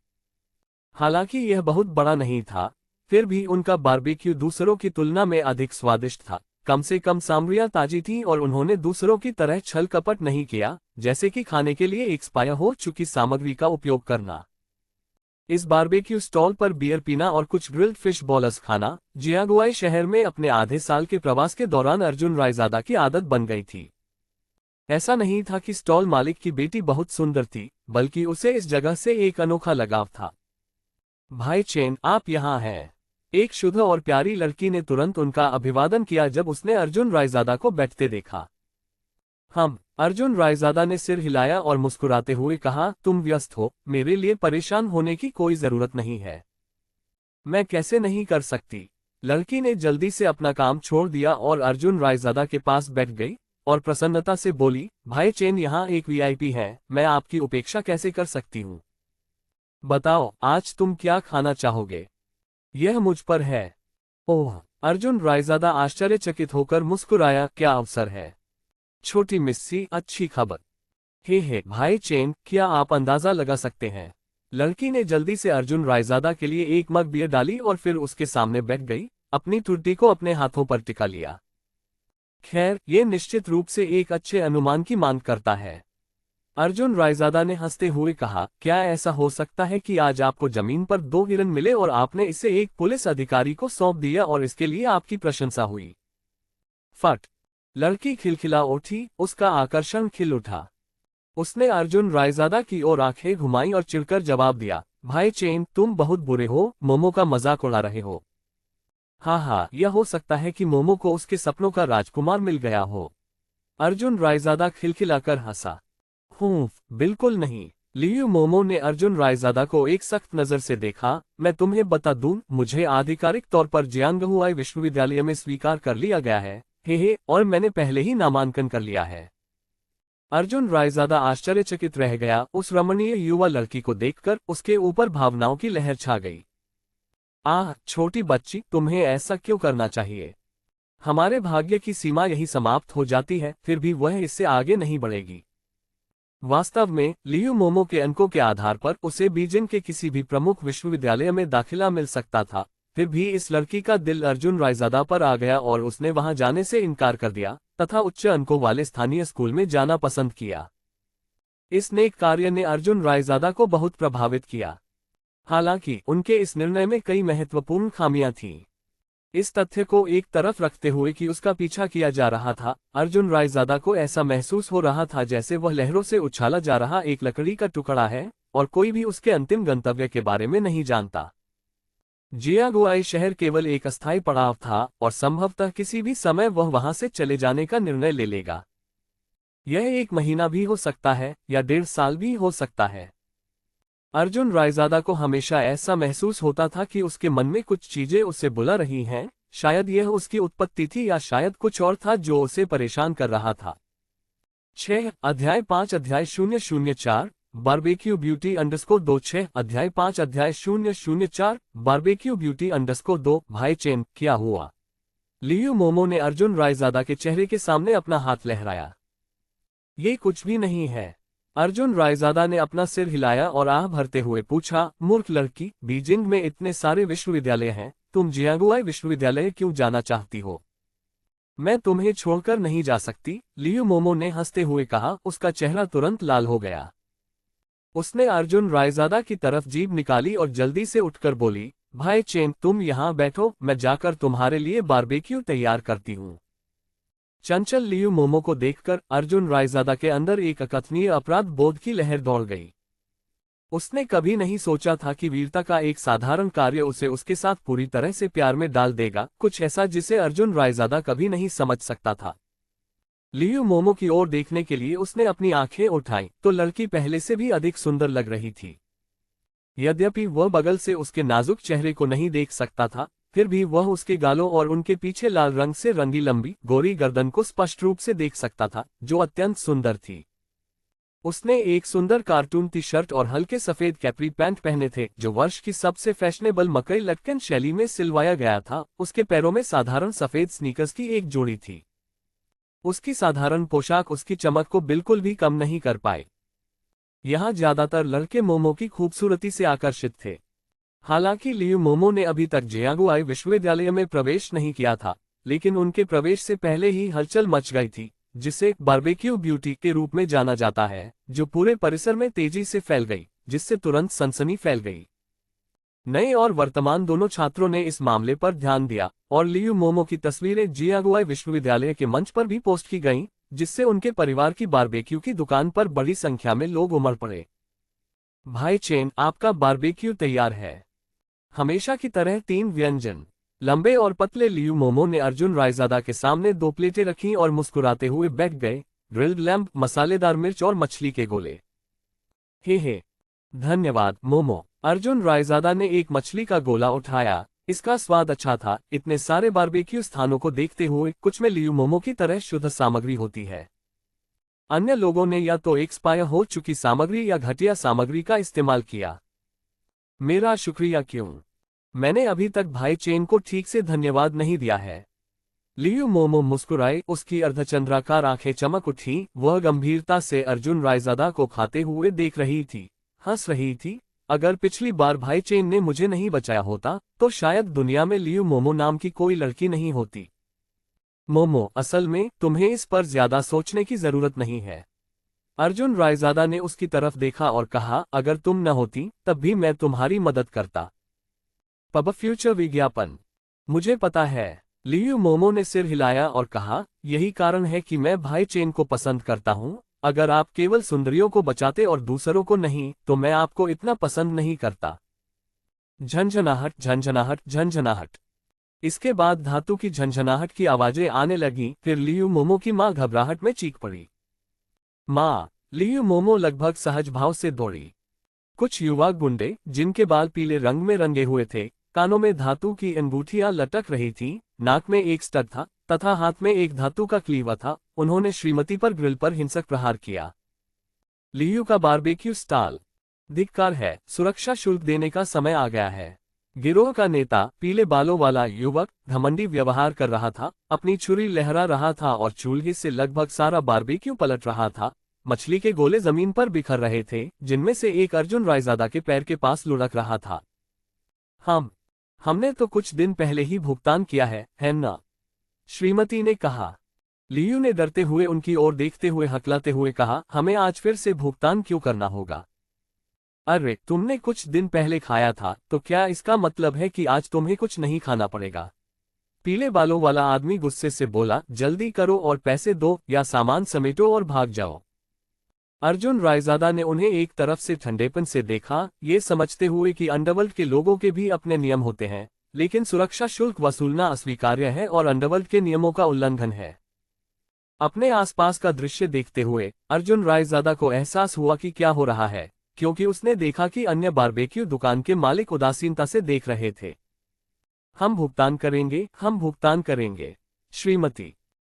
हालांकि यह बहुत बड़ा नहीं था, फिर भी उनका बारबेक्यू दूसरों की तुलना में अधिक स्वादिष्ट था। कम से कम सामग्रियां ताजी थीं और उन्होंने दूसरों की तरह छल कपट नहीं किया, जैसे कि खाने के लिए एक्सपायर हो चुकी सामग्री का उपयोग करना। इस बारबेक्यू स्टॉल पर बियर पीना और कुछ ग्रिल्ड फिश बॉल्स खाना जियागुआई शहर में अपने आधे साल के प्रवास के दौरान अर्जुन रायजादा की आदत बन गई थी। ऐसा नहीं था कि स्टॉल मालिक की बेटी बहुत सुंदर थी, बल्कि उसे इस जगह से एक अनोखा लगाव था। भाई चेन, आप यहाँ हैं। एक शुद्ध और प्यारी लड़की ने तुरंत उनका अभिवादन किया जब उसने अर्जुन रायजादा को बैठते देखा। अर्जुन रायजादा ने सिर हिलाया और मुस्कुराते हुए कहा, तुम व्यस्त हो, मेरे लिए परेशान होने की कोई जरूरत नहीं है। मैं कैसे नहीं कर सकती। लड़की ने जल्दी से अपना काम छोड़ दिया और अर्जुन रायजादा के पास बैठ गई और प्रसन्नता से बोली, भाई चेन यहाँ एक वीआईपी है, मैं आपकी उपेक्षा कैसे कर सकती हूँ। बताओ, आज तुम क्या खाना चाहोगे? यह मुझ पर है। ओह, अर्जुन रायजादा आश्चर्यचकित होकर मुस्कुराया, क्या अवसर है। छोटी मिस्सी, अच्छी खबर। हे भाई चेन, क्या आप अंदाजा लगा सकते हैं? लड़की ने जल्दी से अर्जुन रायजादा के लिए एक मग बियर डाली और फिर उसके सामने बैठ गई, अपनी टुर्टी को अपने हाथों पर टिका लिया। खैर, ये निश्चित रूप से एक अच्छे अनुमान की मांग करता है। अर्जुन रायजादा ने हंसते हुए कहा, क्या ऐसा हो सकता है कि आज आपको जमीन पर 2 हिरन मिले और आपने इसे एक पुलिस अधिकारी को सौंप दिया और इसके लिए आपकी प्रशंसा हुई? फट! लड़की खिलखिला उठी, उसका आकर्षण खिल उठा। उसने अर्जुन रायजादा की ओर आंखें घुमाई और चिढ़कर जवाब दिया, भाई चेन, तुम बहुत बुरे हो, मोमो का मजाक उड़ा रहे हो। हाँ, यह हो सकता है कि मोमो को उसके सपनों का राजकुमार मिल गया हो। अर्जुन रायजादा खिलखिलाकर हंसा। बिल्कुल नहीं। लियू मोमो ने अर्जुन रायजादा को एक सख्त नजर से देखा। मैं तुम्हें बता दूं, मुझे आधिकारिक तौर पर जियांगहुआई विश्वविद्यालय में स्वीकार कर लिया गया है, और मैंने पहले ही नामांकन कर लिया है। अर्जुन रायजादा आश्चर्यचकित रह गया। उस रमणीय युवा लड़की को देखकर उसके ऊपर भावनाओं की लहर छा गई। आह छोटी बच्ची, तुम्हें ऐसा क्यों करना चाहिए? हमारे भाग्य की सीमा यही समाप्त हो जाती है, फिर भी वह इससे आगे नहीं बढ़ेगी। वास्तव में लियू मोमो के अंकों के आधार पर उसे बीजिंग के किसी भी प्रमुख विश्वविद्यालय में दाखिला मिल सकता था। फिर भी इस लड़की का दिल अर्जुन रायजादा पर आ गया और उसने वहां जाने से इनकार कर दिया तथा उच्च अंकों वाले स्थानीय स्कूल में जाना पसंद किया। इस नेक कार्य ने अर्जुन रायजादा को बहुत प्रभावित किया। हालांकि उनके इस निर्णय में कई महत्वपूर्ण खामियां थीं। इस तथ्य को एक तरफ रखते हुए कि उसका पीछा किया जा रहा था, अर्जुन रायजादा को ऐसा महसूस हो रहा था जैसे वह लहरों से उछाला जा रहा एक लकड़ी का टुकड़ा है और कोई भी उसके अंतिम गंतव्य के बारे में नहीं जानता। जियागुआई शहर केवल एक अस्थायी पड़ाव था और संभवतः किसी भी समय वह वहां से चले जाने का निर्णय ले लेगा। यह 1 महीना भी हो सकता है या 1.5 साल भी हो सकता है। अर्जुन रायजादा को हमेशा ऐसा महसूस होता था कि उसके मन में कुछ चीजें उसे बुला रही हैं। शायद यह उसकी उत्पत्ति थी या शायद कुछ और था जो उसे परेशान कर रहा था। 6 अध्याय 5 अध्याय 004 बारबेक्यू ब्यूटी _2 6 अध्याय 5 अध्याय 004 बारबेक्यू ब्यूटी _2 भाई चेन, क्या हुआ? लियू मोमो ने अर्जुन रायजादा के चेहरे के सामने अपना हाथ लहराया। ये कुछ भी नहीं है। अर्जुन रायजादा ने अपना सिर हिलाया और आह भरते हुए पूछा, मूर्ख लड़की, बीजिंग में इतने सारे विश्वविद्यालय हैं, तुम जियागुआई विश्वविद्यालय क्यों जाना चाहती हो? मैं तुम्हें छोड़कर नहीं जा सकती, लियू मोमो ने हंसते हुए कहा। उसका चेहरा तुरंत लाल हो गया। उसने अर्जुन रायजादा की तरफ जीभ निकाली और जल्दी से उठकर बोली, भाई चेन, तुम यहाँ बैठो, मैं जाकर तुम्हारे लिए बारबेक्यू तैयार करती हूँ। चंचल लियू मोमो को देखकर अर्जुन रायजादा के अंदर एक अकथनीय अपराध बोध की लहर दौड़ गई। उसने कभी नहीं सोचा था कि वीरता का एक साधारण कार्य उसे उसके साथ पूरी तरह से प्यार में डाल देगा, कुछ ऐसा जिसे अर्जुन रायजादा कभी नहीं समझ सकता था। लियू मोमो की ओर देखने के लिए उसने अपनी आंखें उठाई तो लड़की पहले से भी अधिक सुंदर लग रही थी। यद्यपि वह बगल से उसके नाजुक चेहरे को नहीं देख सकता था, फिर भी वह उसके गालों और उनके पीछे लाल रंग से रंगी लंबी गोरी गर्दन को स्पष्ट रूप से देख सकता था, जो अत्यंत सुंदर थी। उसने एक सुंदर कार्टून टी शर्ट और हल्के सफेद कैप्री पैंट पहने थे, जो वर्ष की सबसे फैशनेबल मकई लटकन शैली में सिलवाया गया था। उसके पैरों में साधारण सफेद स्नीकर्स की एक जोड़ी थी। उसकी साधारण पोशाक उसकी चमक को बिल्कुल भी कम नहीं कर पाए। यहाँ ज्यादातर लड़के मोमो की खूबसूरती से आकर्षित थे। हालांकि लियू मोमो ने अभी तक जियागुआई विश्वविद्यालय में प्रवेश नहीं किया था, लेकिन उनके प्रवेश से पहले ही हलचल मच गई थी, जिसे बारबेक्यू ब्यूटी के रूप में जाना जाता है, जो पूरे परिसर में तेजी से फैल गई, जिससे तुरंत सनसनी फैल गई। नए और वर्तमान दोनों छात्रों ने इस मामले पर ध्यान दिया और लियू मोमो की तस्वीरें जियागुआई विश्वविद्यालय के मंच पर भी पोस्ट की गईं, जिससे उनके परिवार की बारबेक्यू की दुकान पर बड़ी संख्या में लोग उमड़ पड़े। भाई चेन, आपका बारबेक्यू तैयार है। हमेशा की तरह 3 व्यंजन। लंबे और पतले लियू मोमो ने अर्जुन रायजादा के सामने 2 प्लेटें रखीं और मुस्कुराते हुए बैठ गए। ग्रिल्ड लैम्ब, मसालेदार मिर्च और मछली के गोले। हे धन्यवाद मोमो। अर्जुन रायजादा ने एक मछली का गोला उठाया। इसका स्वाद अच्छा था। इतने सारे बारबेक्यू स्थानों को देखते हुए कुछ में लियू मोमो की तरह शुद्ध सामग्री होती है। अन्य लोगों ने या तो एक्सपायर हो चुकी सामग्री या घटिया सामग्री का इस्तेमाल किया। मेरा शुक्रिया क्यों? मैंने अभी तक भाई चेन को ठीक से धन्यवाद नहीं दिया है। लियू मोमो मुस्कुराए, उसकी अर्धचंद्राकार आंखें चमक उठी। वह गंभीरता से अर्जुन रायजादा को खाते हुए देख रही थी, हंस रही थी। अगर पिछली बार भाई चेन ने मुझे नहीं बचाया होता तो शायद दुनिया में लियू मोमो नाम की कोई लड़की नहीं होती। मोमो, असल में तुम्हें इस पर ज्यादा सोचने की जरूरत नहीं है। अर्जुन रायजादा ने उसकी तरफ देखा और कहा, अगर तुम न होती तब भी मैं तुम्हारी मदद करता। पब फ्यूचर विज्ञापन। मुझे पता है। लियू मोमो ने सिर हिलाया और कहा, यही कारण है कि मैं भाई चेन को पसंद करता हूं। अगर आप केवल सुंदरियों को बचाते और दूसरों को नहीं, तो मैं आपको इतना पसंद नहीं करता। झंझनाहट झंझनाहट झंझनाहट। इसके बाद धातु की झंझनाहट की आवाजें आने लगीं। फिर लियू मोमो की मां घबराहट में चीख पड़ी। मां! लियू मोमो लगभग सहज भाव से दौड़ी। कुछ युवा गुंडे, जिनके बाल पीले रंग में रंगे हुए थे, कानों में धातु की अंगूठियां लटक रही थीं, नाक में एक स्टड था तथा हाथ में एक धातु का क्लीवर था। उन्होंने श्रीमती पर ग्रिल पर हिंसक प्रहार किया। लियू का बारबेक्यू स्टॉल। धिक्कार है, सुरक्षा शुल्क देने का समय आ गया है। गिरोह का नेता, पीले बालों वाला युवक, घमंडी व्यवहार कर रहा था, अपनी छुरी लहरा रहा था और चूल्हे से लगभग सारा बारबेक्यू पलट रहा था। मछली के गोले जमीन पर बिखर रहे थे, जिनमें से एक अर्जुन रायजादा के पैर के पास लुढ़क रहा था। हमने तो कुछ दिन पहले ही भुगतान किया है ना? श्रीमती ने कहा। लियू ने डरते हुए उनकी ओर देखते हुए हकलाते हुए कहा, हमें आज फिर से भुगतान क्यों करना होगा? अरे, तुमने कुछ दिन पहले खाया था, तो क्या इसका मतलब है कि आज तुम्हें कुछ नहीं खाना पड़ेगा? पीले बालों वाला आदमी गुस्से से बोला, जल्दी करो और पैसे दो या सामान समेटो और भाग जाओ। अर्जुन रायजादा ने उन्हें एक तरफ से ठंडेपन से देखा, ये समझते हुए कि अंडरवर्ल्ड के लोगों के भी अपने नियम होते हैं, लेकिन सुरक्षा शुल्क वसूलना अस्वीकार्य है और अंडरवर्ल्ड के नियमों का उल्लंघन है। अपने आसपास का दृश्य देखते हुए अर्जुन रायजादा को एहसास हुआ कि क्या हो रहा है, क्योंकि उसने देखा कि अन्य बारबेक्यू दुकान के मालिक उदासीनता से देख रहे थे। हम भुगतान करेंगे, श्रीमती।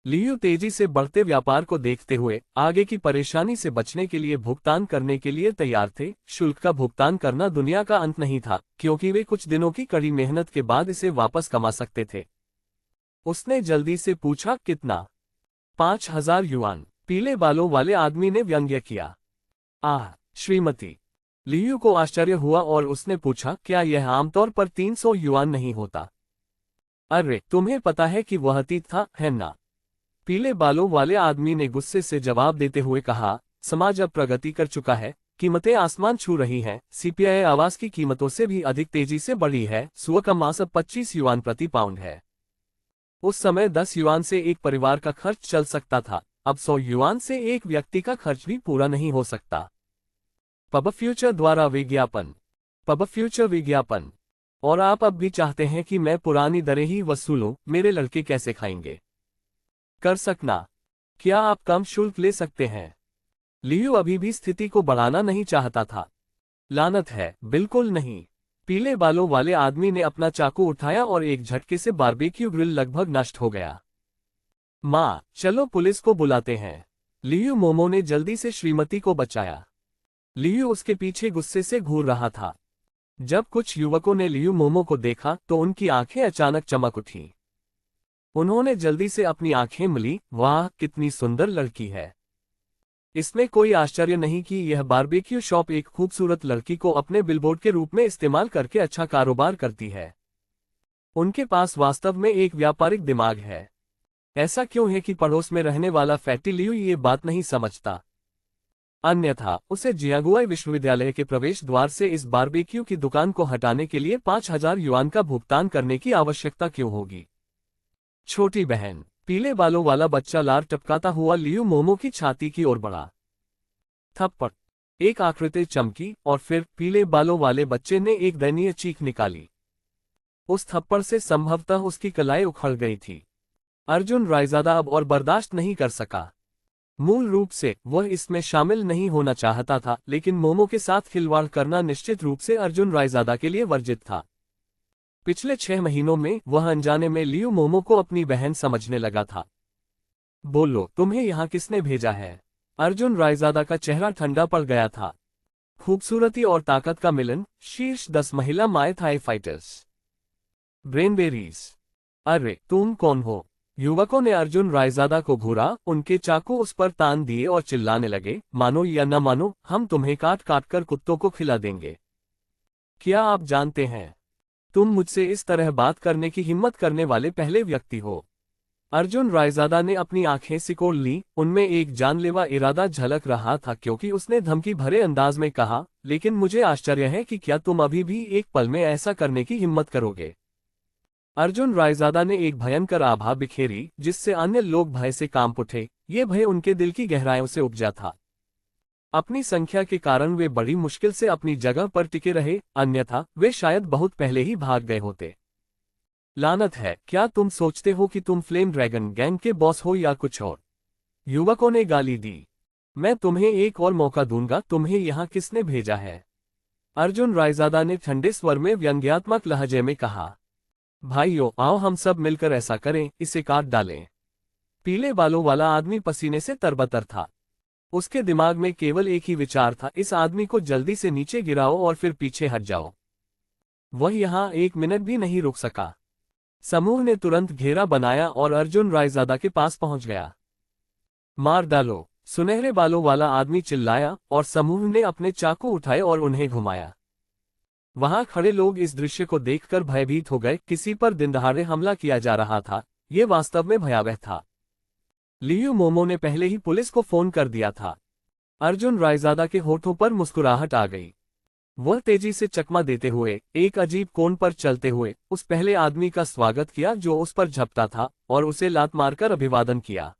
लियू तेजी से बढ़ते व्यापार को देखते हुए आगे की परेशानी से बचने के लिए भुगतान करने के लिए तैयार थे। शुल्क का भुगतान करना दुनिया का अंत नहीं था, क्योंकि वे कुछ दिनों की कड़ी मेहनत के बाद इसे वापस कमा सकते थे। उसने जल्दी से पूछा, कितना? 5000 युआन, पीले बालों वाले आदमी ने व्यंग्य किया। श्रीमती। लियू को आश्चर्य हुआ और उसने पूछा, क्या यह आमतौर पर 300 युआन नहीं होता? अरे, तुम्हें पता है कि वह अतीत था, है ना? पीले बालों वाले आदमी ने गुस्से से जवाब देते हुए कहा, समाज अब प्रगति कर चुका है, कीमतें आसमान छू रही हैं, सीपीआई आवास की कीमतों से भी अधिक तेजी से बढ़ी है। सुअ का मांस अब 25 युआन प्रति पाउंड है। उस समय 10 युआन से एक परिवार का खर्च चल सकता था, अब 100 युआन से एक व्यक्ति का खर्च भी पूरा नहीं हो सकता। पब फ्यूचर द्वारा विज्ञापन। और आप अब भी चाहते हैं कि मैं पुरानी दरें ही वसूलूं? मेरे लड़के कैसे खाएंगे? कर सकना। क्या आप कम शुल्क ले सकते हैं? लियू अभी भी स्थिति को बढ़ाना नहीं चाहता था। लानत है, बिल्कुल नहीं। पीले बालों वाले आदमी ने अपना चाकू उठाया और एक झटके से बारबेक्यू ग्रिल लगभग नष्ट हो गया। माँ, चलो पुलिस को बुलाते हैं। लियू मोमो ने जल्दी से श्रीमती को बचाया। लियू उसके पीछे गुस्से से घूर रहा था। जब कुछ युवकों ने लियू मोमो को देखा तो उनकी आंखें अचानक चमक उठीं। उन्होंने जल्दी से अपनी आंखें मली। वाह, कितनी सुंदर लड़की है। इसमें कोई आश्चर्य नहीं कि यह बारबेक्यू शॉप एक खूबसूरत लड़की को अपने बिलबोर्ड के रूप में इस्तेमाल करके अच्छा कारोबार करती है। उनके पास वास्तव में एक व्यापारिक दिमाग है। ऐसा क्यों है कि पड़ोस में रहने वाला फैटी लियू ये बात नहीं समझता? अन्यथा उसे जियांगुआई विश्वविद्यालय के प्रवेश द्वार से इस बारबेक्यू की दुकान को हटाने के लिए 5000 युआन का भुगतान करने की आवश्यकता क्यों होगी? छोटी बहन। पीले बालों वाला बच्चा लार टपकाता हुआ लियू मोमो की छाती की ओर बढ़ा। थप्पड़। एक आकृति चमकी और फिर पीले बालों वाले बच्चे ने एक दयनीय चीख निकाली। उस थप्पड़ से संभवतः उसकी कलाई उखड़ गई थी। अर्जुन रायजादा अब और बर्दाश्त नहीं कर सका। मूल रूप से वह इसमें शामिल नहीं होना चाहता था, लेकिन मोमो के साथ खिलवाड़ करना निश्चित रूप से अर्जुन रायजादा के लिए वर्जित था। पिछले 6 महीनों में वह अनजाने में लियू मोमो को अपनी बहन समझने लगा था। बोलो, तुम्हें यहाँ किसने भेजा है? अर्जुन रायजादा का चेहरा ठंडा पड़ गया था। खूबसूरती और ताकत का मिलन, शीर्ष 10 महिला माय थाई फाइटर्स। ब्रेनबेरीज। अरे, तुम कौन हो? युवकों ने अर्जुन रायजादा को घूरा, उनके चाकू उस पर तान दिए और चिल्लाने लगे, मानो या न मानो, हम तुम्हें काट काट कर कुत्तों को खिला देंगे। क्या आप जानते हैं, तुम मुझसे इस तरह बात करने की हिम्मत करने वाले पहले व्यक्ति हो। अर्जुन रायजादा ने अपनी आंखें सिकोड़ ली, उनमें एक जानलेवा इरादा झलक रहा था, क्योंकि उसने धमकी भरे अंदाज में कहा, लेकिन मुझे आश्चर्य है कि क्या तुम अभी भी एक पल में ऐसा करने की हिम्मत करोगे? अर्जुन रायजादा ने एक भयंकर आभा बिखेरी, जिससे अन्य लोग भय से कांप उठे। ये भय उनके दिल की गहराइयों से उपजा था। अपनी संख्या के कारण वे बड़ी मुश्किल से अपनी जगह पर टिके रहे, अन्यथा वे शायद बहुत पहले ही भाग गए होते। लानत है, क्या तुम सोचते हो कि तुम फ्लेम ड्रैगन गैंग के बॉस हो या कुछ और? युवकों ने गाली दी। मैं तुम्हें एक और मौका दूंगा, तुम्हें यहाँ किसने भेजा है? अर्जुन रायजादा ने ठंडे स्वर में व्यंग्यात्मक लहजे में कहा। भाइयों आओ हम सब मिलकर ऐसा करें, इसे काट डालें। पीले बालों वाला आदमी पसीने से तरबतर था। उसके दिमाग में केवल एक ही विचार था, इस आदमी को जल्दी से नीचे गिराओ और फिर पीछे हट जाओ। वह यहां एक मिनट भी नहीं रुक सका। समूह ने तुरंत घेरा बनाया और अर्जुन रायजादा के पास पहुंच गया। मार डालो, सुनहरे बालों वाला आदमी चिल्लाया और समूह ने अपने चाकू उठाए और उन्हें घुमाया। वहां खड़े लोग इस दृश्य को देखकर भयभीत हो गए। किसी पर दिनदहाड़े हमला किया जा रहा था, ये वास्तव में भयावह था। लियू मोमो ने पहले ही पुलिस को फोन कर दिया था। अर्जुन रायजादा के होठों पर मुस्कुराहट आ गई। वह तेजी से चकमा देते हुए, एक अजीब कोण पर चलते हुए, उस पहले आदमी का स्वागत किया जो उस पर झपटा था और उसे लात मारकर अभिवादन किया।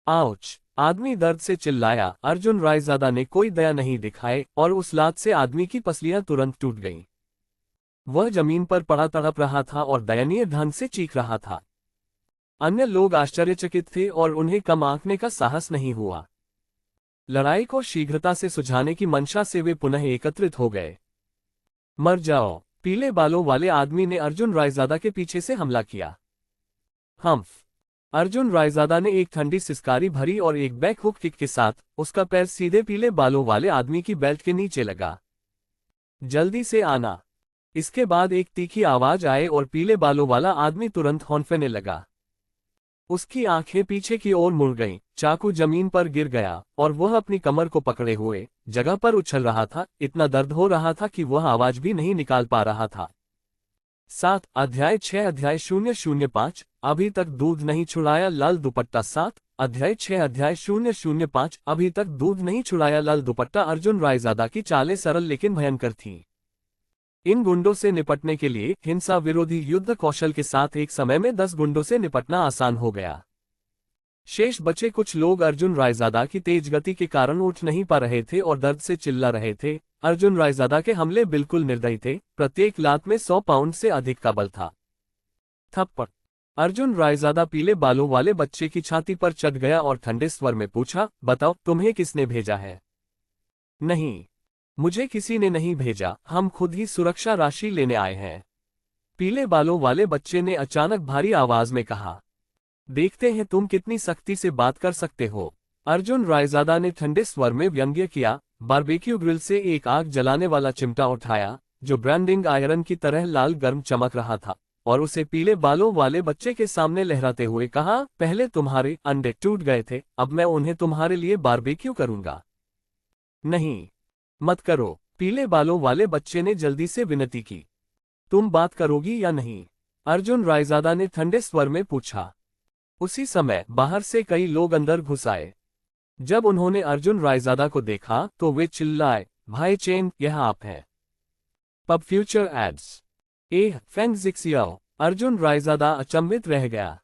आउच! आदमी दर्द से चिल्लाया। अर्जुन रायजादा ने कोई दया नहीं दिखाए और उस लात से आदमी की पसलियां तुरंत टूट गईं। वह जमीन पर पड़ा तड़प रहा था और दयनीय ढंग से चीख रहा था। अन्य लोग आश्चर्यचकित थे और उन्हें कम आंकने का साहस नहीं हुआ। लड़ाई को शीघ्रता से सुझाने की मंशा से वे पुनः एकत्रित हो गए। मर जाओ! पीले बालों वाले आदमी ने अर्जुन रायजादा के पीछे से हमला किया। हम्फ! अर्जुन रायजादा ने एक ठंडी सिसकारी भरी और एक बैकहुक किक के साथ उसका पैर सीधे पीले बालों वाले आदमी की बेल्ट के नीचे लगा। जल्दी से आना! इसके बाद एक तीखी आवाज आए और पीले बालों वाला आदमी तुरंत हौंफने लगा। उसकी आंखें पीछे की ओर मुड़ गईं, चाकू जमीन पर गिर गया और वह अपनी कमर को पकड़े हुए जगह पर उछल रहा था। इतना दर्द हो रहा था कि वह आवाज भी नहीं निकाल पा रहा था। 7 अध्याय 6 अध्याय 005 अभी तक दूध नहीं छुड़ाया लाल दुपट्टा। 7 अध्याय 6 अध्याय 005 अभी तक दूध नहीं छुड़ाया लाल दुपट्टा। अर्जुन रायजादा की चालें सरल लेकिन भयंकर थीं। इन गुंडों से निपटने के लिए हिंसा विरोधी युद्ध कौशल के साथ एक समय में 10 गुंडों से निपटना आसान हो गया। शेष बचे कुछ लोग अर्जुन रायजादा की तेज गति के कारण उठ नहीं पा रहे थे और दर्द से चिल्ला रहे थे। अर्जुन रायजादा के हमले बिल्कुल निर्दयी थे। प्रत्येक लात में 100 पाउंड से अधिक का बल था। थप्पड़! अर्जुन रायजादा पीले बालों वाले बच्चे की छाती पर चढ़ गया और ठंडे स्वर में पूछा, बताओ तुम्हें किसने भेजा है? नहीं, मुझे किसी ने नहीं भेजा, हम खुद ही सुरक्षा राशि लेने आए हैं, पीले बालों वाले बच्चे ने अचानक भारी आवाज में कहा। देखते हैं तुम कितनी सख्ती से बात कर सकते हो, अर्जुन रायजादा ने ठंडे स्वर में व्यंग्य किया। बारबेक्यू ग्रिल से एक आग जलाने वाला चिमटा उठाया जो ब्रांडिंग आयरन की तरह लाल गर्म चमक रहा था और उसे पीले बालों वाले बच्चे के सामने लहराते हुए कहा, पहले तुम्हारे अंडे टूट गए थे, अब मैं उन्हें तुम्हारे लिए बारबेक्यू करूंगा। नहीं, मत करो, पीले बालों वाले बच्चे ने जल्दी से विनती की। तुम बात करोगी या नहीं? अर्जुन रायजादा ने ठंडे स्वर में पूछा। उसी समय बाहर से कई लोग अंदर घुस आए। जब उन्होंने अर्जुन रायजादा को देखा तो वे चिल्लाए, भाई चेन, यह आप हैं। पब फ्यूचर एड्स। Fang Jixiao. अर्जुन रायजादा अचंभित रह गया।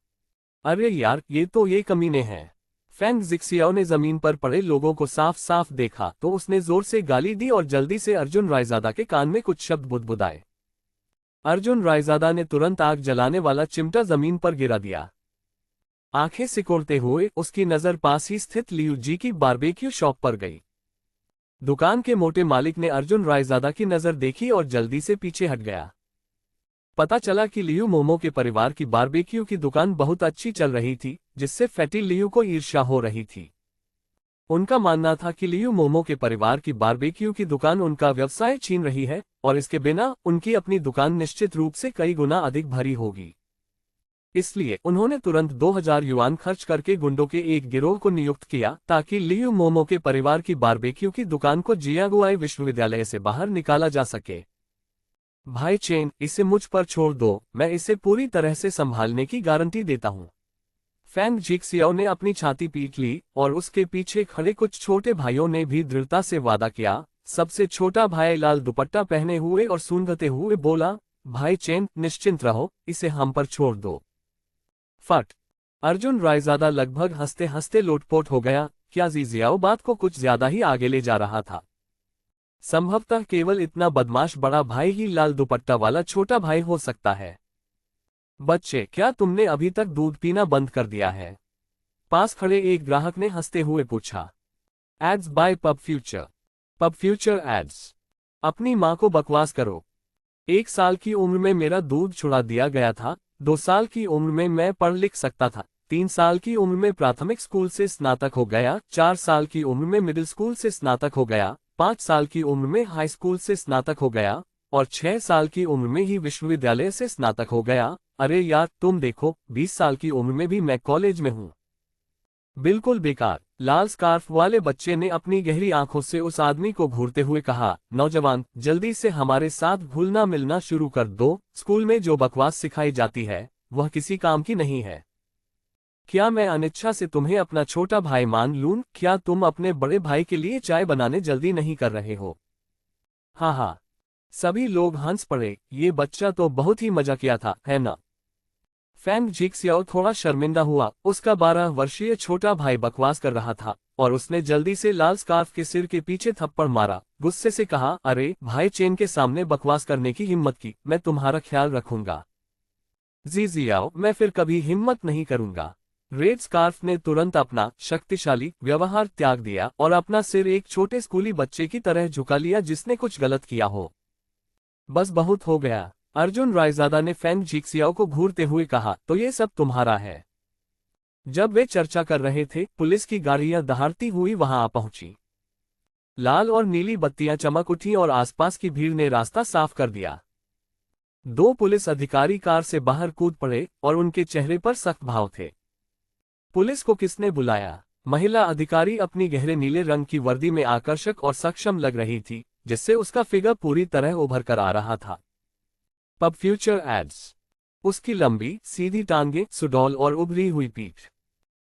अरे यार, ये कमीने हैं। फैंग जिक्सियाओ ने जमीन पर पड़े लोगों को साफ साफ देखा तो उसने जोर से गाली दी और जल्दी से अर्जुन रायजादा के कान में कुछ शब्द बुदबुदाए। अर्जुन रायजादा ने तुरंत आग जलाने वाला चिमटा जमीन पर गिरा दिया। आंखें सिकोड़ते हुए उसकी नजर पास ही स्थित लियू जी की बारबेक्यू शॉप पर गई। दुकान के मोटे मालिक ने अर्जुन रायजादा की नजर देखी और जल्दी से पीछे हट गया। पता चला कि लियू मोमो के परिवार की बारबेक्यू की दुकान बहुत अच्छी चल रही थी, जिससे फैटी लियू को ईर्ष्या हो रही थी। उनका मानना था कि लियू मोमो के परिवार की बारबेक्यू की दुकान उनका व्यवसाय छीन रही है और इसके बिना उनकी अपनी दुकान निश्चित रूप से कई गुना अधिक भरी होगी। इसलिए उन्होंने तुरंत 2000 युआन खर्च करके गुंडों के एक गिरोह को नियुक्त किया ताकि लियू मोमो के परिवार की बारबेक्यू की दुकान को जियागुआई विश्वविद्यालय से बाहर निकाला जा सके। भाई चेन, इसे मुझ पर छोड़ दो, मैं इसे पूरी तरह से संभालने की गारंटी देता हूं। फैंग जिक्सियाओ ने अपनी छाती पीट ली और उसके पीछे खड़े कुछ छोटे भाइयों ने भी दृढ़ता से वादा किया। सबसे छोटा भाई लाल दुपट्टा पहने हुए और सूंघते हुए बोला, भाई चेन, निश्चिंत रहो, इसे हम पर छोड़ दो। फट! अर्जुन रायजादा लगभग हंसते हंसते लोटपोट हो गया। क्या जियाओ बात को कुछ ज्यादा ही आगे ले जा रहा था? संभवतः केवल इतना बदमाश बड़ा भाई ही लाल दुपट्टा वाला छोटा भाई हो सकता है। बच्चे, क्या तुमने अभी तक दूध पीना बंद कर दिया है? पास खड़े एक ग्राहक ने हंसते हुए पूछा। Ads by PubFuture. Pub future ads. अपनी मां को बकवास करो। 1 साल की उम्र में मेरा दूध छुड़ा दिया गया था। 2 साल की उम्र में मैं पढ़ लिख सकता था। 3 साल की उम्र में प्राथमिक स्कूल से स्नातक हो गया। 4 साल की उम्र में मिडिल स्कूल से स्नातक हो गया। 5 साल की उम्र में हाई स्कूल से स्नातक हो गया और 6 साल की उम्र में ही विश्वविद्यालय से स्नातक हो गया। अरे यार तुम देखो, 20 साल की उम्र में भी मैं कॉलेज में हूँ। बिल्कुल बेकार। लाल स्कार्फ वाले बच्चे ने अपनी गहरी आंखों से उस आदमी को घूरते हुए कहा, नौजवान, जल्दी से हमारे साथ घुलना मिलना शुरू कर दो। स्कूल में जो बकवास सिखाई जाती है वह किसी काम की नहीं है। क्या मैं अनिच्छा से तुम्हें अपना छोटा भाई मान लूं? क्या तुम अपने बड़े भाई के लिए चाय बनाने जल्दी नहीं कर रहे हो? हाँ हाँ। सभी लोग हंस पड़े। ये बच्चा तो बहुत ही मजाकिया था, है ना? फैंग जिक्सियाओ थोड़ा शर्मिंदा हुआ। उसका 12 वर्षीय छोटा भाई बकवास कर रहा था और उसने जल्दी से लाल स्कार्फ के सिर के पीछे थप्पड़ मारा। गुस्से से कहा, अरे भाई, चेन के सामने बकवास करने की हिम्मत की, मैं तुम्हारा ख्याल रखूंगा। जी जियाओ, मैं फिर कभी हिम्मत नहीं करूंगा। रेड स्कार्फ ने तुरंत अपना शक्तिशाली व्यवहार त्याग दिया और अपना सिर एक छोटे स्कूली बच्चे की तरह झुका लिया जिसने कुछ गलत किया हो। बस बहुत हो गया। अर्जुन रायजादा ने फैंग जिक्सियाओ को घूरते हुए कहा, तो ये सब तुम्हारा है। जब वे चर्चा कर रहे थे, पुलिस की गाड़ियां दहाड़ती हुई वहां आ पहुंची। लाल और नीली बत्तियां चमक उठी और आसपास की भीड़ ने रास्ता साफ कर दिया। 2 पुलिस अधिकारी कार से बाहर कूद पड़े और उनके चेहरे पर सख्त भाव थे। पुलिस को किसने बुलाया? महिला अधिकारी अपनी गहरे नीले रंग की वर्दी में आकर्षक और सक्षम लग रही थी, जिससे उसका फिगर पूरी तरह उभर कर आ रहा था। Pub future ads. उसकी लंबी सीधी टांगें, सुडौल और उभरी हुई पीठ।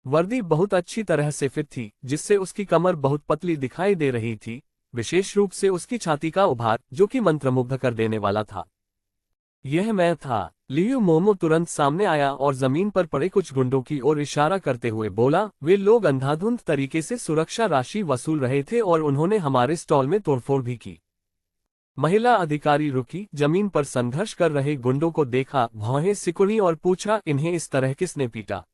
वर्दी बहुत अच्छी तरह से फिट थी, जिससे उसकी कमर बहुत पतली दिखाई दे रही थी, विशेष रूप से उसकी छाती का उभार, जो कि मंत्रमुग्ध कर देने वाला था। यह मैं था। लियू मोमो तुरंत सामने आया और जमीन पर पड़े कुछ गुंडों की ओर इशारा करते हुए बोला, वे लोग अंधाधुंध तरीके से सुरक्षा राशि वसूल रहे थे और उन्होंने हमारे स्टॉल में तोड़फोड़ भी की। महिला अधिकारी रुकी, जमीन पर संघर्ष कर रहे गुंडों को देखा, भौहें सिकुड़ी और पूछा, इन्हें इस तरह किसने पीटा?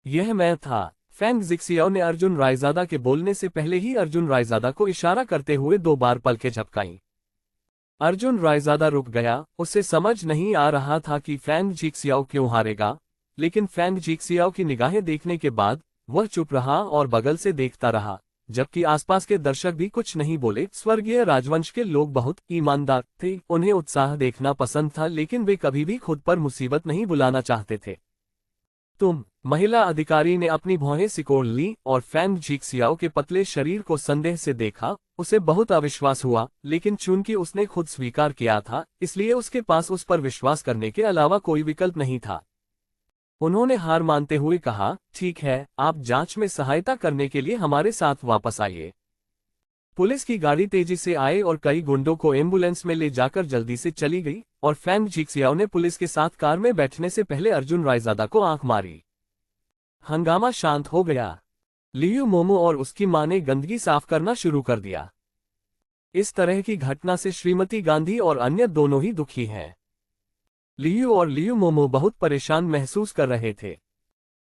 यह मैं था। फैंग जिक्सियाओ ने अर्जुन रायजादा के बोलने से पहले ही अर्जुन रायजादा को इशारा करते हुए 2 बार पलकें झपकाईं। अर्जुन रायजादा रुक गया। उसे समझ नहीं आ रहा था कि फैंग जिक्सियाओ क्यों हारेगा, लेकिन फैंग जिक्सियाओ की निगाहें देखने के बाद वह चुप रहा और बगल से देखता रहा, जबकि आसपास के दर्शक भी कुछ नहीं बोले। स्वर्गीय राजवंश के लोग बहुत ईमानदार थे, उन्हें उत्साह देखना पसंद था, लेकिन वे कभी भी खुद पर मुसीबत नहीं बुलाना चाहते थे। तुम, महिला अधिकारी ने अपनी भौहें सिकोड़ ली और फैंग जिक्सियाओ के पतले शरीर को संदेह से देखा। उसे बहुत अविश्वास हुआ, लेकिन चूंकि उसने खुद स्वीकार किया था, इसलिए उसके पास उस पर विश्वास करने के अलावा कोई विकल्प नहीं था। उन्होंने हार मानते हुए कहा, ठीक है, आप जांच में सहायता करने के लिए हमारे साथ वापस आइए। पुलिस की गाड़ी तेजी से आई और कई गुंडों को एम्बुलेंस में ले जाकर जल्दी से चली गई और फैंग जिक्सियाओ ने पुलिस के साथ कार में बैठने से पहले अर्जुन रायजादा को आंख मारी। हंगामा शांत हो गया। लियू मोमो और उसकी मां ने गंदगी साफ करना शुरू कर दिया। इस तरह की घटना से श्रीमती गांधी और अन्य दोनों ही दुखी हैं। लियू और लियू मोमो बहुत परेशान महसूस कर रहे थे।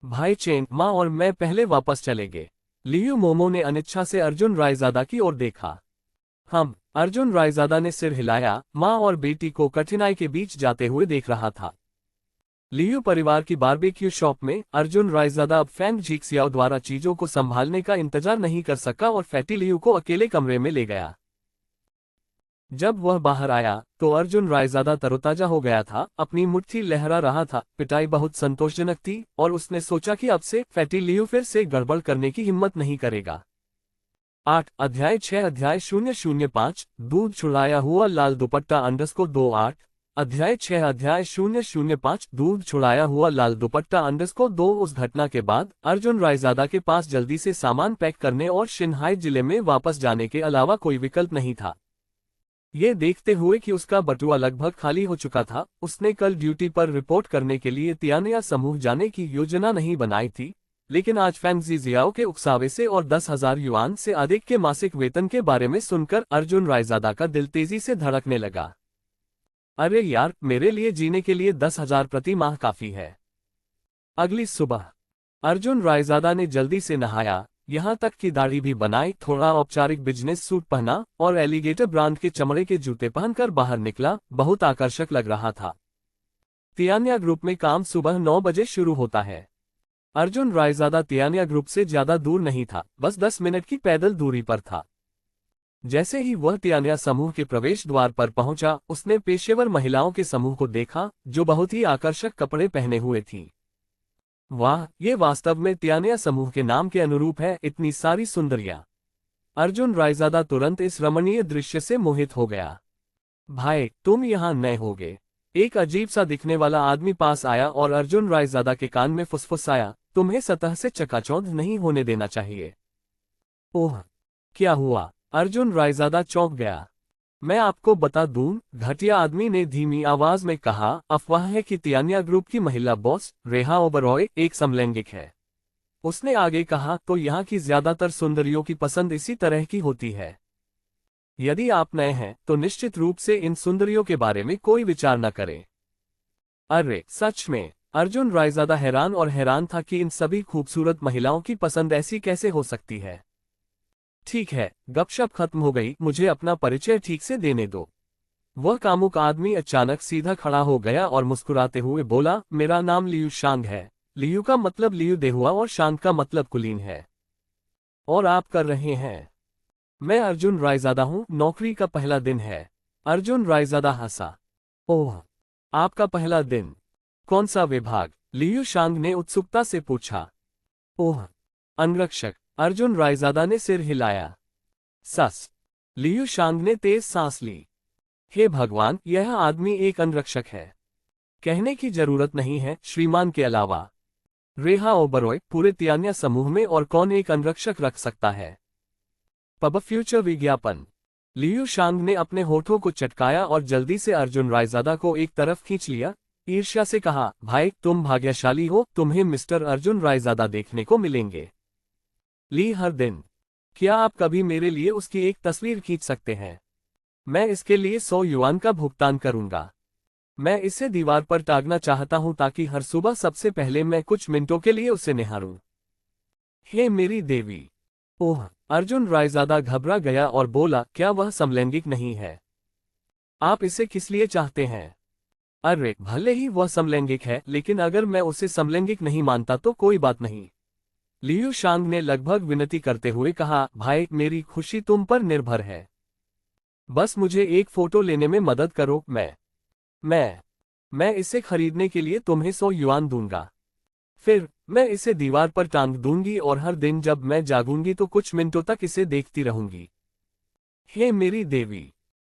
भाई चेन, मां और मैं पहले वापस चले गए। लियू मोमो ने अनिच्छा से अर्जुन रायजादा की ओर देखा। अर्जुन रायजादा ने सिर हिलाया, मां और बेटी को कठिनाई के बीच जाते हुए देख रहा था। लियू परिवार की बारबेक्यू शॉप में अर्जुन रायजादा अब फैंग जिक्सियाओ द्वारा चीजों को संभालने का इंतजार नहीं कर सका और फैटी लियू को अकेले कमरे में ले गया। जब वह बाहर आया तो अर्जुन रायजादा तरोताजा हो गया था, अपनी मुट्ठी लहरा रहा था। पिटाई बहुत संतोषजनक थी और उसने सोचा कि अब से फैटी लियू फिर से गड़बड़ करने की हिम्मत नहीं करेगा। 8 अध्याय 6 अध्याय 005 दूध छुड़ाया हुआ लाल दुपट्टा _28 अध्याय 6 अध्याय 005 दूध छुड़ाया हुआ लाल दुपट्टा _2 उस घटना के बाद अर्जुन रायजादा के पास जल्दी से सामान पैक करने और शिनहाई जिले में वापस जाने के अलावा कोई विकल्प नहीं था। ये देखते हुए कि उसका बटुआ लगभग खाली हो चुका था, उसने कल ड्यूटी पर रिपोर्ट करने के लिए तियानिया समूह जाने की योजना नहीं बनाई थी, लेकिन आज फैंग जिक्सियाओ के उकसावे से और 10,000 युआन से अधिक के मासिक वेतन के बारे में सुनकर अर्जुन रायजादा का दिल तेजी से धड़कने लगा। अरे यार, मेरे लिए जीने के लिए 10,000 प्रति माह काफी है। अगली सुबह अर्जुन रायजादा ने जल्दी से नहाया। यहाँ तक कि दाढ़ी भी बनाई, थोड़ा औपचारिक बिजनेस सूट पहना और एलिगेटर ब्रांड के चमड़े के जूते पहनकर बाहर निकला। बहुत आकर्षक लग रहा था। तियानिया ग्रुप में काम सुबह 9 बजे शुरू होता है। अर्जुन रायजादा तियानिया ग्रुप से ज्यादा दूर नहीं था, बस 10 मिनट की पैदल दूरी पर था। जैसे ही वह तियानिया समूह के प्रवेश द्वार पर पहुंचा, उसने पेशेवर महिलाओं के समूह को देखा जो बहुत ही आकर्षक कपड़े पहने हुए थीं। वाह, ये वास्तव में तियानिया समूह के नाम के अनुरूप है, इतनी सारी सुंदरियां। अर्जुन रायजादा तुरंत इस रमणीय दृश्य से मोहित हो गया। भाई, तुम यहाँ नए होगे। एक अजीब सा दिखने वाला आदमी पास आया और अर्जुन रायजादा के कान में फुसफुसाया, तुम्हें सतह से चकाचौंध नहीं होने देना चाहिए। ओह, क्या हुआ? अर्जुन रायजादा चौंक गया। मैं आपको बता दूं, घटिया आदमी ने धीमी आवाज में कहा, अफवाह है कि तियानिया ग्रुप की महिला बॉस रेहा ओबरॉय एक समलैंगिक है। उसने आगे कहा, तो यहाँ की ज्यादातर सुंदरियों की पसंद इसी तरह की होती है। यदि आप नए हैं तो निश्चित रूप से इन सुंदरियों के बारे में कोई विचार न करें। अरे सच में? अर्जुन रायजादा हैरान था कि इन सभी खूबसूरत महिलाओं की पसंद ऐसी कैसे हो सकती है। ठीक है, गपशप खत्म हो गई, मुझे अपना परिचय ठीक से देने दो। वह कामुक आदमी अचानक सीधा खड़ा हो गया और मुस्कुराते हुए बोला, मेरा नाम लियू शांग है। लियू का मतलब लियू देहुआ और शांग का मतलब कुलीन है। और आप कर रहे हैं? मैं अर्जुन रायजादा हूँ, नौकरी का पहला दिन है। अर्जुन रायजादा हंसा। ओह, आपका पहला दिन? कौन सा विभाग? लियू शांग ने उत्सुकता से पूछा। ओह, अंगरक्षक। अर्जुन रायजादा ने सिर हिलाया। सस। लियू शांग ने तेज सांस ली। हे भगवान, यह आदमी एक अंगरक्षक है। कहने की जरूरत नहीं है, श्रीमान के अलावा रेहा ओबरॉय पूरे तियानिया समूह में और कौन एक अंगरक्षक रख सकता है। पब फ्यूचर विज्ञापन। लियू शांग ने अपने होठों को चटकाया और जल्दी से अर्जुन रायजादा को एक तरफ खींच लिया। ईर्ष्या से कहा, भाई तुम भाग्यशाली हो, तुम्हें मिस्टर अर्जुन रायजादा देखने को मिलेंगे। ली हर दिन। क्या आप कभी मेरे लिए उसकी एक तस्वीर खींच सकते हैं? मैं इसके लिए 100 युआन का भुगतान करूंगा। मैं इसे दीवार पर टांगना चाहता हूं ताकि हर सुबह सबसे पहले मैं कुछ मिनटों के लिए उसे निहारूं। हे मेरी देवी! ओह! अर्जुन रायजादा घबरा गया और बोला, क्या वह समलैंगिक नहीं है? आप इसे किस लिए चाहते हैं? अरे, भले ही वह समलैंगिक है, लेकिन अगर मैं उसे समलैंगिक नहीं मानता तो कोई बात नहीं। लियू शांग ने लगभग विनती करते हुए कहा, भाई मेरी खुशी तुम पर निर्भर है। बस मुझे एक फोटो लेने में मदद करो। मैं इसे खरीदने के लिए तुम्हें 100 युआन दूंगा। फिर मैं इसे दीवार पर टांग दूंगी और हर दिन जब मैं जागूंगी तो कुछ मिनटों तक इसे देखती रहूंगी। हे मेरी देवी!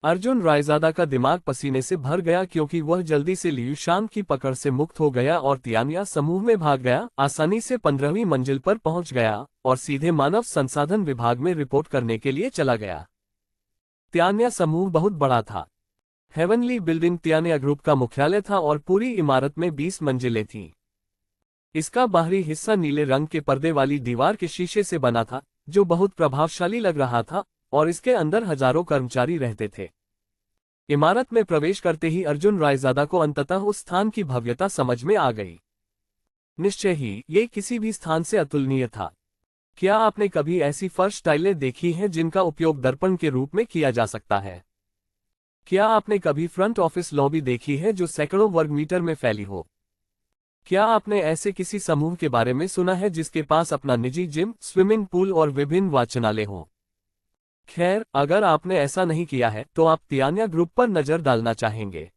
अर्जुन रायजादा का दिमाग पसीने से भर गया क्योंकि वह जल्दी से लियू शांग की पकड़ से मुक्त हो गया और तियानिया समूह में भाग गया, आसानी से 15वीं मंजिल पर पहुंच गया और सीधे मानव संसाधन विभाग में रिपोर्ट करने के लिए चला गया। तियानिया समूह बहुत बड़ा था। हेवनली बिल्डिंग तियानिया ग्रुप का मुख्यालय था और पूरी इमारत में 20 मंजिलें थीं। इसका बाहरी हिस्सा नीले रंग के पर्दे वाली दीवार के शीशे से बना था, जो बहुत प्रभावशाली लग रहा था, और इसके अंदर हजारों कर्मचारी रहते थे। इमारत में प्रवेश करते ही अर्जुन रायजादा को अंततः उस स्थान की भव्यता समझ में आ गई। निश्चय ही ये किसी भी स्थान से अतुलनीय था। क्या आपने कभी ऐसी फर्श टाइलें देखी हैं जिनका उपयोग दर्पण के रूप में किया जा सकता है? क्या आपने कभी फ्रंट ऑफिस लॉबी देखी है जो सैकड़ों वर्ग मीटर में फैली हो? क्या आपने ऐसे किसी समूह के बारे में सुना है जिसके पास अपना निजी जिम, स्विमिंग पूल और विभिन्न वाचनालय हों? खैर, अगर आपने ऐसा नहीं किया है तो आप तियानिया ग्रुप पर नजर डालना चाहेंगे।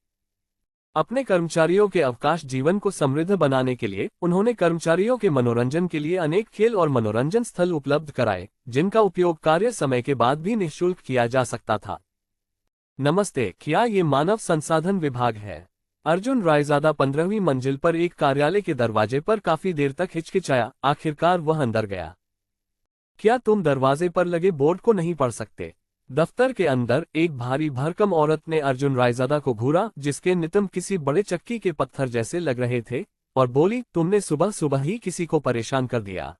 अपने कर्मचारियों के अवकाश जीवन को समृद्ध बनाने के लिए उन्होंने कर्मचारियों के मनोरंजन के लिए अनेक खेल और मनोरंजन स्थल उपलब्ध कराए, जिनका उपयोग कार्य समय के बाद भी निःशुल्क किया जा सकता था। नमस्ते, क्या ये मानव संसाधन विभाग है? अर्जुन रायजादा 15वीं मंजिल पर एक कार्यालय के दरवाजे पर काफी देर तक हिचकिचाया, आखिरकार वह अंदर गया। क्या तुम दरवाजे पर लगे बोर्ड को नहीं पढ़ सकते? दफ्तर के अंदर एक भारी भरकम औरत ने अर्जुन रायजादा को घूरा, जिसके नितंब किसी बड़े चक्की के पत्थर जैसे लग रहे थे, और बोली, तुमने सुबह सुबह ही किसी को परेशान कर दिया।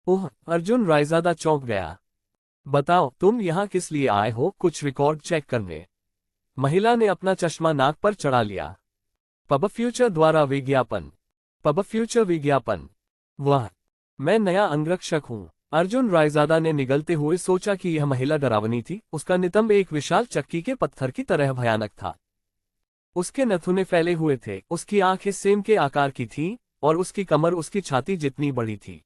ओह! अर्जुन रायजादा चौंक गया। बताओ, तुम यहाँ किस लिए आए हो? कुछ रिकॉर्ड चेक करने? महिला ने अपना चश्मा नाक पर चढ़ा लिया। पब फ्यूचर द्वारा विज्ञापन। पब फ्यूचर विज्ञापन। वाह! मैं नया अंगरक्षक हूँ। अर्जुन रायजादा ने निगलते हुए सोचा कि यह महिला डरावनी थी। उसका नितंब एक विशाल चक्की के पत्थर की तरह भयानक था। उसके नथुने फैले हुए थे, उसकी आंखें सेम के आकार की थीं और उसकी कमर उसकी छाती जितनी बड़ी थी।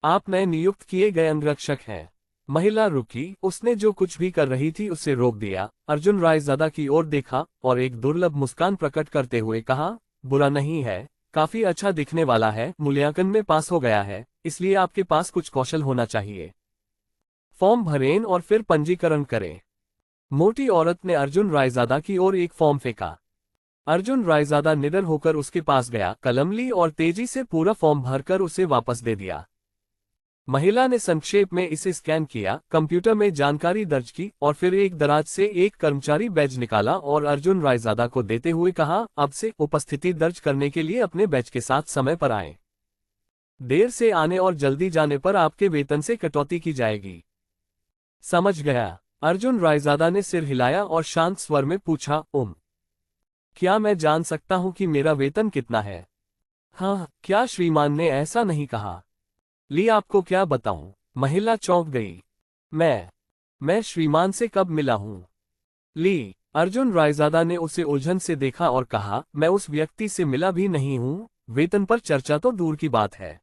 आप नए नियुक्त किए गए अंगरक्षक हैं। महिला रुकी, उसने जो कुछ भी कर रही थी उसे रोक दिया। अर्जुन रायजादा की ओर देखा और एक दुर्लभ मुस्कान प्रकट करते हुए कहा, बुरा नहीं है, काफी अच्छा दिखने वाला है, मूल्यांकन में पास हो गया है, इसलिए आपके पास कुछ कौशल होना चाहिए। फॉर्म भरें और फिर पंजीकरण करें। मोटी औरत ने अर्जुन रायजादा की ओर एक फॉर्म फेंका। अर्जुन रायजादा निडर होकर उसके पास गया, कलम ली और तेजी से पूरा फॉर्म भरकर उसे वापस दे दिया। महिला ने संक्षेप में इसे स्कैन किया, कंप्यूटर में जानकारी दर्ज की और फिर एक दराज से एक कर्मचारी बैज निकाला और अर्जुन रायजादा को देते हुए कहा, अब से उपस्थिति दर्ज करने के लिए अपने बैज के साथ समय पर आएं। देर से आने और जल्दी जाने पर आपके वेतन से कटौती की जाएगी। समझ गया। अर्जुन रायजादा ने सिर हिलाया और शांत स्वर में पूछा, क्या मैं जान सकता हूं कि मेरा वेतन कितना है? हाँ, क्या श्रीमान ने ऐसा नहीं कहा? ली, आपको क्या बताऊं? महिला चौंक गई। मैं श्रीमान से कब मिला हूं? ली, अर्जुन रायजादा ने उसे उलझन से देखा और कहा, मैं उस व्यक्ति से मिला भी नहीं हूं, वेतन पर चर्चा तो दूर की बात है।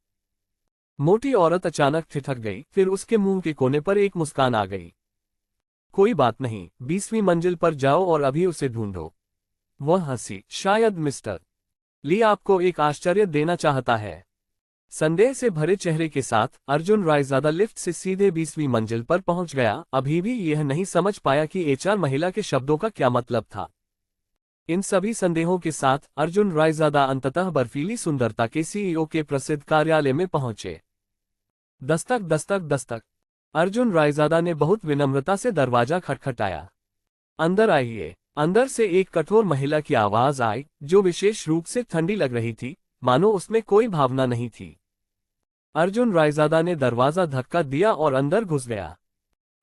मोटी औरत अचानक ठिठक गई, फिर उसके मुंह के कोने पर एक मुस्कान आ गई। कोई बात नहीं, 20वीं मंजिल पर जाओ और अभी उसे ढूंढो। वह हंसी, शायद मिस्टर ली आपको एक आश्चर्य देना चाहता है। संदेह से भरे चेहरे के साथ अर्जुन रायजादा लिफ्ट से सीधे 20वीं मंजिल पर पहुंच गया। अभी भी यह नहीं समझ पाया कि एचआर महिला के शब्दों का क्या मतलब था। इन सभी संदेहों के साथ अर्जुन रायजादा अंततः बर्फीली सुंदरता के सीईओ के प्रसिद्ध कार्यालय में पहुंचे। दस्तक दस्तक दस्तक। अर्जुन रायजादा ने बहुत विनम्रता से दरवाजा खटखटाया। अंदर आइए। अंदर से एक कठोर महिला की आवाज आई, जो विशेष रूप से ठंडी लग रही थी, मानो उसमें कोई भावना नहीं थी। अर्जुन रायजादा ने दरवाजा धक्का दिया और अंदर घुस गया।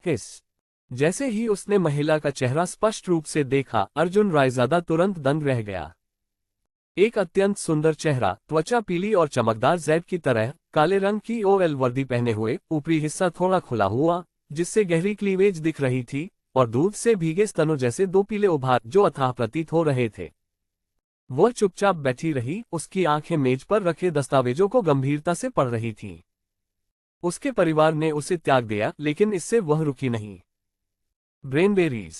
हिस। जैसे ही उसने महिला का चेहरा स्पष्ट रूप से देखा, अर्जुन रायजादा तुरंत दंग रह गया। एक अत्यंत सुंदर चेहरा, त्वचा पीली और चमकदार जैड की तरह, काले रंग की ओएल वर्दी पहने हुए, ऊपरी हिस्सा थोड़ा खुला हुआ, जिससे गहरी क्लीवेज दिख रही थी, और दूध से भीगे स्तनों जैसे दो पीले उभार जो अथाह प्रतीत हो रहे थे। वह चुपचाप बैठी रही, उसकी आंखें मेज पर रखे दस्तावेजों को गंभीरता से पढ़ रही थीं। उसके परिवार ने उसे त्याग दिया, लेकिन इससे वह रुकी नहीं। ब्रेनबेरीज।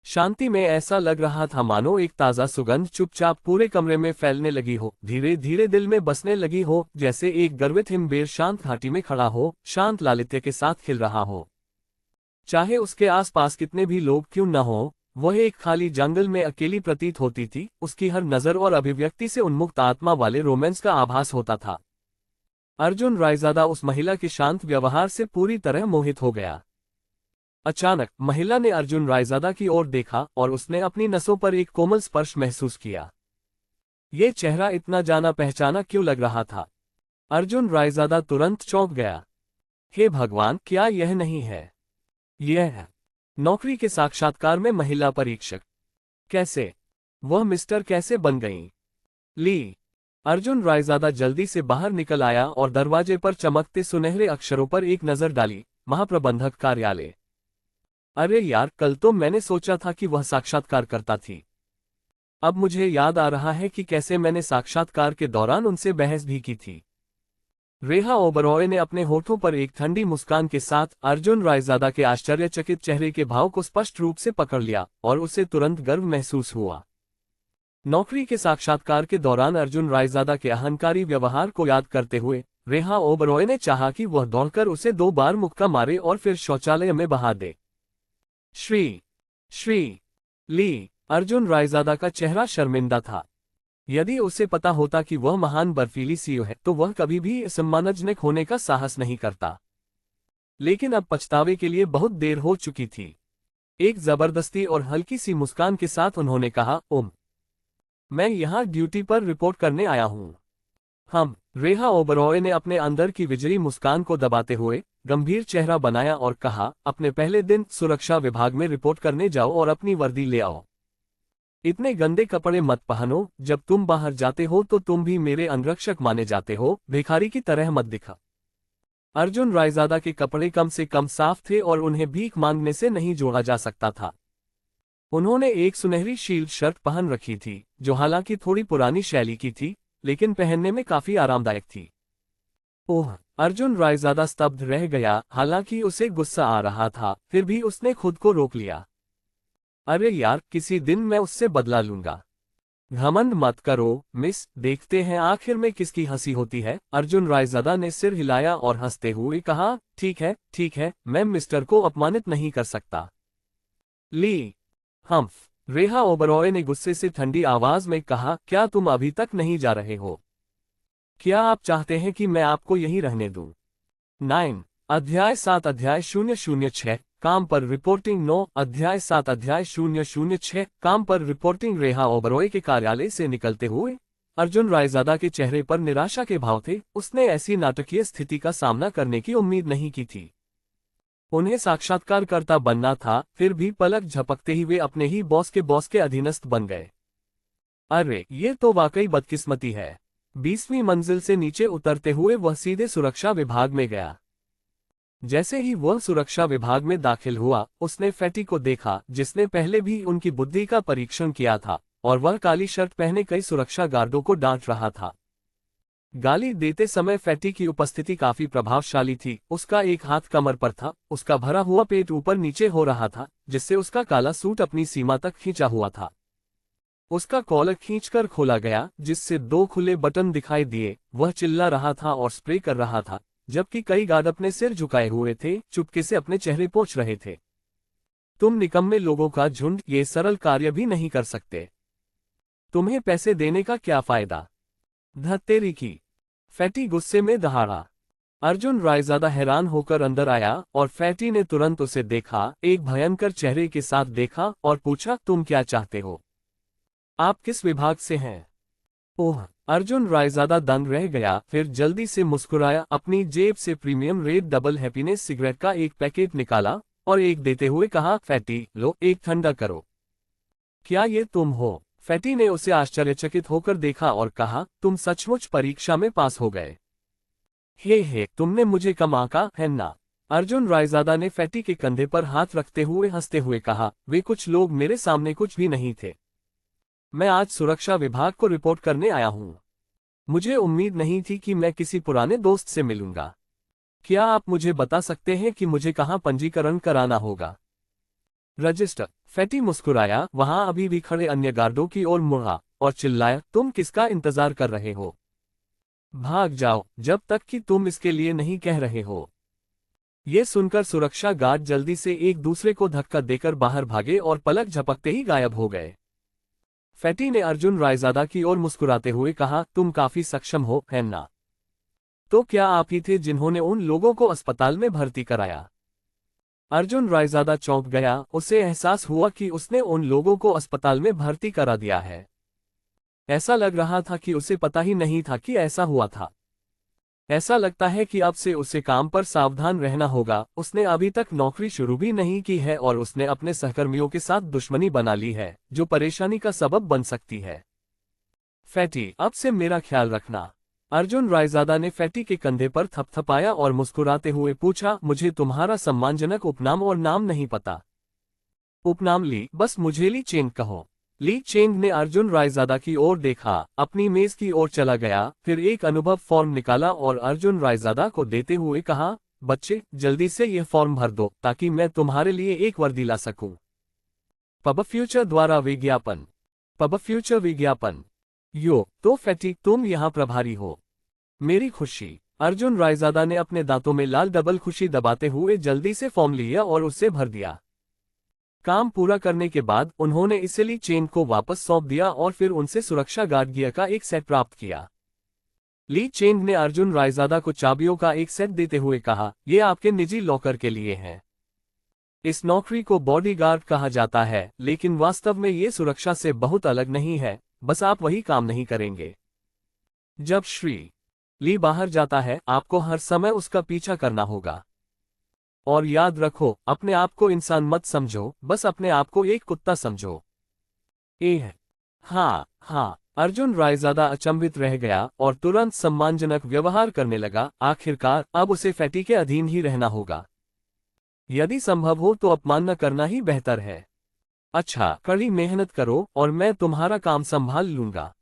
शांति में ऐसा लग रहा था मानो एक ताज़ा सुगंध चुपचाप पूरे कमरे में फैलने लगी हो, धीरे धीरे दिल में बसने लगी हो, जैसे एक गर्वित हिमबेर शांत घाटी में खड़ा हो, शांत लालित्य के साथ खिल रहा हो। चाहे उसके आसपास कितने भी लोग क्यों न हो, वह एक खाली जंगल में अकेली प्रतीत होती थी। उसकी हर नज़र और अभिव्यक्ति से उन्मुक्त आत्मा वाले रोमांस का आभास होता था। अर्जुन रायजादा उस महिला के शांत व्यवहार से पूरी तरह मोहित हो गया। अचानक महिला ने अर्जुन रायजादा की ओर देखा और उसने अपनी नसों पर एक कोमल स्पर्श महसूस किया। ये चेहरा इतना जाना पहचाना क्यों लग रहा था? अर्जुन रायजादा तुरंत चौंक गया। हे भगवान, क्या यह नहीं है? यह है नौकरी के साक्षात्कार में महिला परीक्षक। कैसे? वह मिस्टर कैसे बन गईं? ली। अर्जुन रायजादा जल्दी से बाहर निकल आया और दरवाजे पर चमकते सुनहरे अक्षरों पर एक नजर डाली, महाप्रबंधक कार्यालय। अरे यार, कल तो मैंने सोचा था कि वह साक्षात्कार करता थी। अब मुझे याद आ रहा है कि कैसे मैंने साक्षात्कार के दौरान उनसे बहस भी की थी। रेहा ओबरॉय ने अपने होठों पर एक ठंडी मुस्कान के साथ अर्जुन रायजादा के आश्चर्यचकित चेहरे के भाव को स्पष्ट रूप से पकड़ लिया और उसे तुरंत गर्व महसूस हुआ। नौकरी के साक्षात्कार के दौरान अर्जुन रायजादा के अहंकारी व्यवहार को याद करते हुए रेहा ओबरॉय ने चाहा कि वह दौड़कर उसे 2 बार मुक्का मारे और फिर शौचालय में बहा दे। श्री ली। अर्जुन रायजादा का चेहरा शर्मिंदा था। यदि उसे पता होता कि वह महान बर्फीली सीईओ है, तो वह कभी भी सम्मानजनक होने का साहस नहीं करता। लेकिन अब पछतावे के लिए बहुत देर हो चुकी थी। एक जबरदस्ती और हल्की सी मुस्कान के साथ उन्होंने कहा, मैं यहां ड्यूटी पर रिपोर्ट करने आया हूं। रेहा ओबरॉय ने अपने अंदर की विजयी मुस्कान को दबाते हुए गंभीर चेहरा बनाया और कहा, अपने पहले दिन सुरक्षा विभाग में रिपोर्ट करने जाओ और अपनी वर्दी ले आओ। इतने गंदे कपड़े मत पहनो, जब तुम बाहर जाते हो तो तुम भी मेरे अंगरक्षक माने जाते हो, भिखारी की तरह मत दिखा। अर्जुन रायजादा के कपड़े कम से कम साफ थे और उन्हें भीख मांगने से नहीं जोड़ा जा सकता था। उन्होंने एक सुनहरी शील्ड शर्ट पहन रखी थी, जो हालांकि थोड़ी पुरानी शैली की थी, लेकिन पहनने में काफी आरामदायक थी। ओह! अर्जुन रायजादा स्तब्ध रह गया, हालांकि उसे गुस्सा आ रहा था, फिर भी उसने खुद को रोक लिया। अरे यार, किसी दिन मैं उससे बदला लूंगा। घमंड मत करो मिस, देखते हैं आखिर में किसकी हंसी होती है। अर्जुन रायजादा ने सिर हिलाया और हंसते हुए कहा, ठीक है, मैं मिस्टर को अपमानित नहीं कर सकता। ली हम्फ! रेहा ओबरॉय ने गुस्से से ठंडी आवाज में कहा, क्या तुम अभी तक नहीं जा रहे हो? क्या आप चाहते हैं कि मैं आपको यहीं रहने दूं? 9 अध्याय 7 अध्याय 006 काम पर रिपोर्टिंग 9 अध्याय 7 अध्याय 006 काम पर रिपोर्टिंग। रेहा ओबरॉय के कार्यालय से निकलते हुए अर्जुन रायजादा के चेहरे पर निराशा के भाव थे। उसने ऐसी नाटकीय स्थिति का सामना करने की उम्मीद नहीं की थी। उन्हें साक्षात्कारकर्ता बनना था, फिर भी पलक झपकते ही वे अपने ही बॉस के अधीनस्थ बन गए। अरे, ये तो वाकई बदकिस्मती है। 20वीं मंजिल से नीचे उतरते हुए वह सीधे सुरक्षा विभाग में गया। जैसे ही वह सुरक्षा विभाग में दाखिल हुआ, उसने फैटी को देखा, जिसने पहले भी उनकी बुद्धि का परीक्षण किया था, और वह काली शर्ट पहने कई सुरक्षा गार्डों को डांट रहा था। गाली देते समय फैटी की उपस्थिति काफी प्रभावशाली थी। उसका एक हाथ कमर पर था, उसका भरा हुआ पेट ऊपर नीचे हो रहा था, जिससे उसका काला सूट अपनी सीमा तक खींचा हुआ था। उसका कॉलर खींचकर खोला गया, जिससे 2 खुले बटन दिखाई दिए। वह चिल्ला रहा था और स्प्रे कर रहा था, जबकि कई गार्ड अपने सिर झुकाए हुए थे, चुपके से अपने चेहरे पोंछ रहे थे। तुम निकम्मे लोगों का झुंड ये सरल कार्य भी नहीं कर सकते। तुम्हें पैसे देने का क्या फायदा? धत्तेरी की! फैटी गुस्से में दहाड़ा। अर्जुन रायजादा हैरान होकर अंदर आया और फैटी ने तुरंत उसे देखा, एक भयंकर चेहरे के साथ देखा और पूछा, तुम क्या चाहते हो? आप किस विभाग से हैं? ओह! अर्जुन रायजादा दंग रह गया, फिर जल्दी से मुस्कुराया, अपनी जेब से premium red double happiness cigarette का एक पैकेट निकाला और एक देते हुए कहा, फैटी, लो, एक ठंडा करो। क्या ये तुम हो? फैटी ने उसे आश्चर्यचकित होकर देखा और कहा, तुम सचमुच परीक्षा में पास हो गए। हे, तुमने मुझे कम आंका है ना? अर्जुन रायजादा ने फैटी के कंधे पर हाथ रखते हुए हंसते हुए कहा, वे कुछ लोग मेरे सामने कुछ भी नहीं थे। मैं आज सुरक्षा विभाग को रिपोर्ट करने आया हूं। मुझे उम्मीद नहीं थी कि मैं किसी पुराने दोस्त से मिलूंगा। क्या आप मुझे बता सकते हैं कि मुझे कहां पंजीकरण कराना होगा? रजिस्टर। फैटी मुस्कुराया, वहां अभी भी खड़े अन्य गार्डों की ओर मुड़ा और चिल्लाया, तुम किसका इंतजार कर रहे हो? भाग जाओ, जब तक कि तुम इसके लिए नहीं कह रहे हो। ये सुनकर सुरक्षा गार्ड जल्दी से एक दूसरे को धक्का देकर बाहर भागे और पलक झपकते ही गायब हो गए। फैटी ने अर्जुन रायजादा की ओर मुस्कुराते हुए कहा, तुम काफी सक्षम हो, है ना? तो क्या आप ही थे जिन्होंने उन लोगों को अस्पताल में भर्ती कराया? अर्जुन रायजादा चौंक गया, उसे एहसास हुआ कि उसने उन लोगों को अस्पताल में भर्ती करा दिया है। ऐसा लग रहा था कि उसे पता ही नहीं था कि ऐसा हुआ था। ऐसा लगता है कि अब से उसे काम पर सावधान रहना होगा। उसने अभी तक नौकरी शुरू भी नहीं की है और उसने अपने सहकर्मियों के साथ दुश्मनी बना ली है, जो परेशानी का सबब बन सकती है। फैटी, अब से मेरा ख्याल रखना। अर्जुन रायजादा ने फैटी के कंधे पर थपथपाया और मुस्कुराते हुए पूछा, मुझे तुम्हारा सम्मानजनक उपनाम और नाम नहीं पता। उपनाम ली, बस मुझे ली चेंग कहो। ली चेंग ने अर्जुन रायजादा की ओर देखा, अपनी मेज की ओर चला गया, फिर एक अनुभव फॉर्म निकाला और अर्जुन रायजादा को देते हुए कहा, बच्चे, जल्दी से यह फॉर्म भर दो ताकि मैं तुम्हारे लिए एक वर्दी ला सकूं। पब फ्यूचर द्वारा विज्ञापन। पब फ्यूचर विज्ञापन। तो फैटी, तुम यहाँ प्रभारी हो। मेरी खुशी। अर्जुन रायजादा ने अपने दांतों में लाल डबल खुशी दबाते हुए जल्दी से फॉर्म लिया और उसे भर दिया। काम पूरा करने के बाद उन्होंने इसे ली चेंग को वापस सौंप दिया और फिर उनसे सुरक्षा गार्ड गियर का एक सेट प्राप्त किया। ली चेंग ने अर्जुन रायजादा को चाबियों का एक सेट देते हुए कहा, यह आपके निजी लॉकर के लिए है। इस नौकरी को बॉडीगार्ड कहा जाता है, लेकिन वास्तव में ये सुरक्षा से बहुत अलग नहीं है, बस आप वही काम नहीं करेंगे। जब श्री ली बाहर जाता है, आपको हर समय उसका पीछा करना होगा। और याद रखो, अपने आप को इंसान मत समझो, बस अपने आप को एक कुत्ता समझो। हाँ, अर्जुन रायजादा अचंभित रह गया और तुरंत सम्मानजनक व्यवहार करने लगा। आखिरकार अब उसे फैटी के अधीन ही रहना होगा। यदि संभव हो तो अपमान न करना ही बेहतर है। अच्छा, कड़ी मेहनत करो और मैं तुम्हारा काम संभाल लूंगा।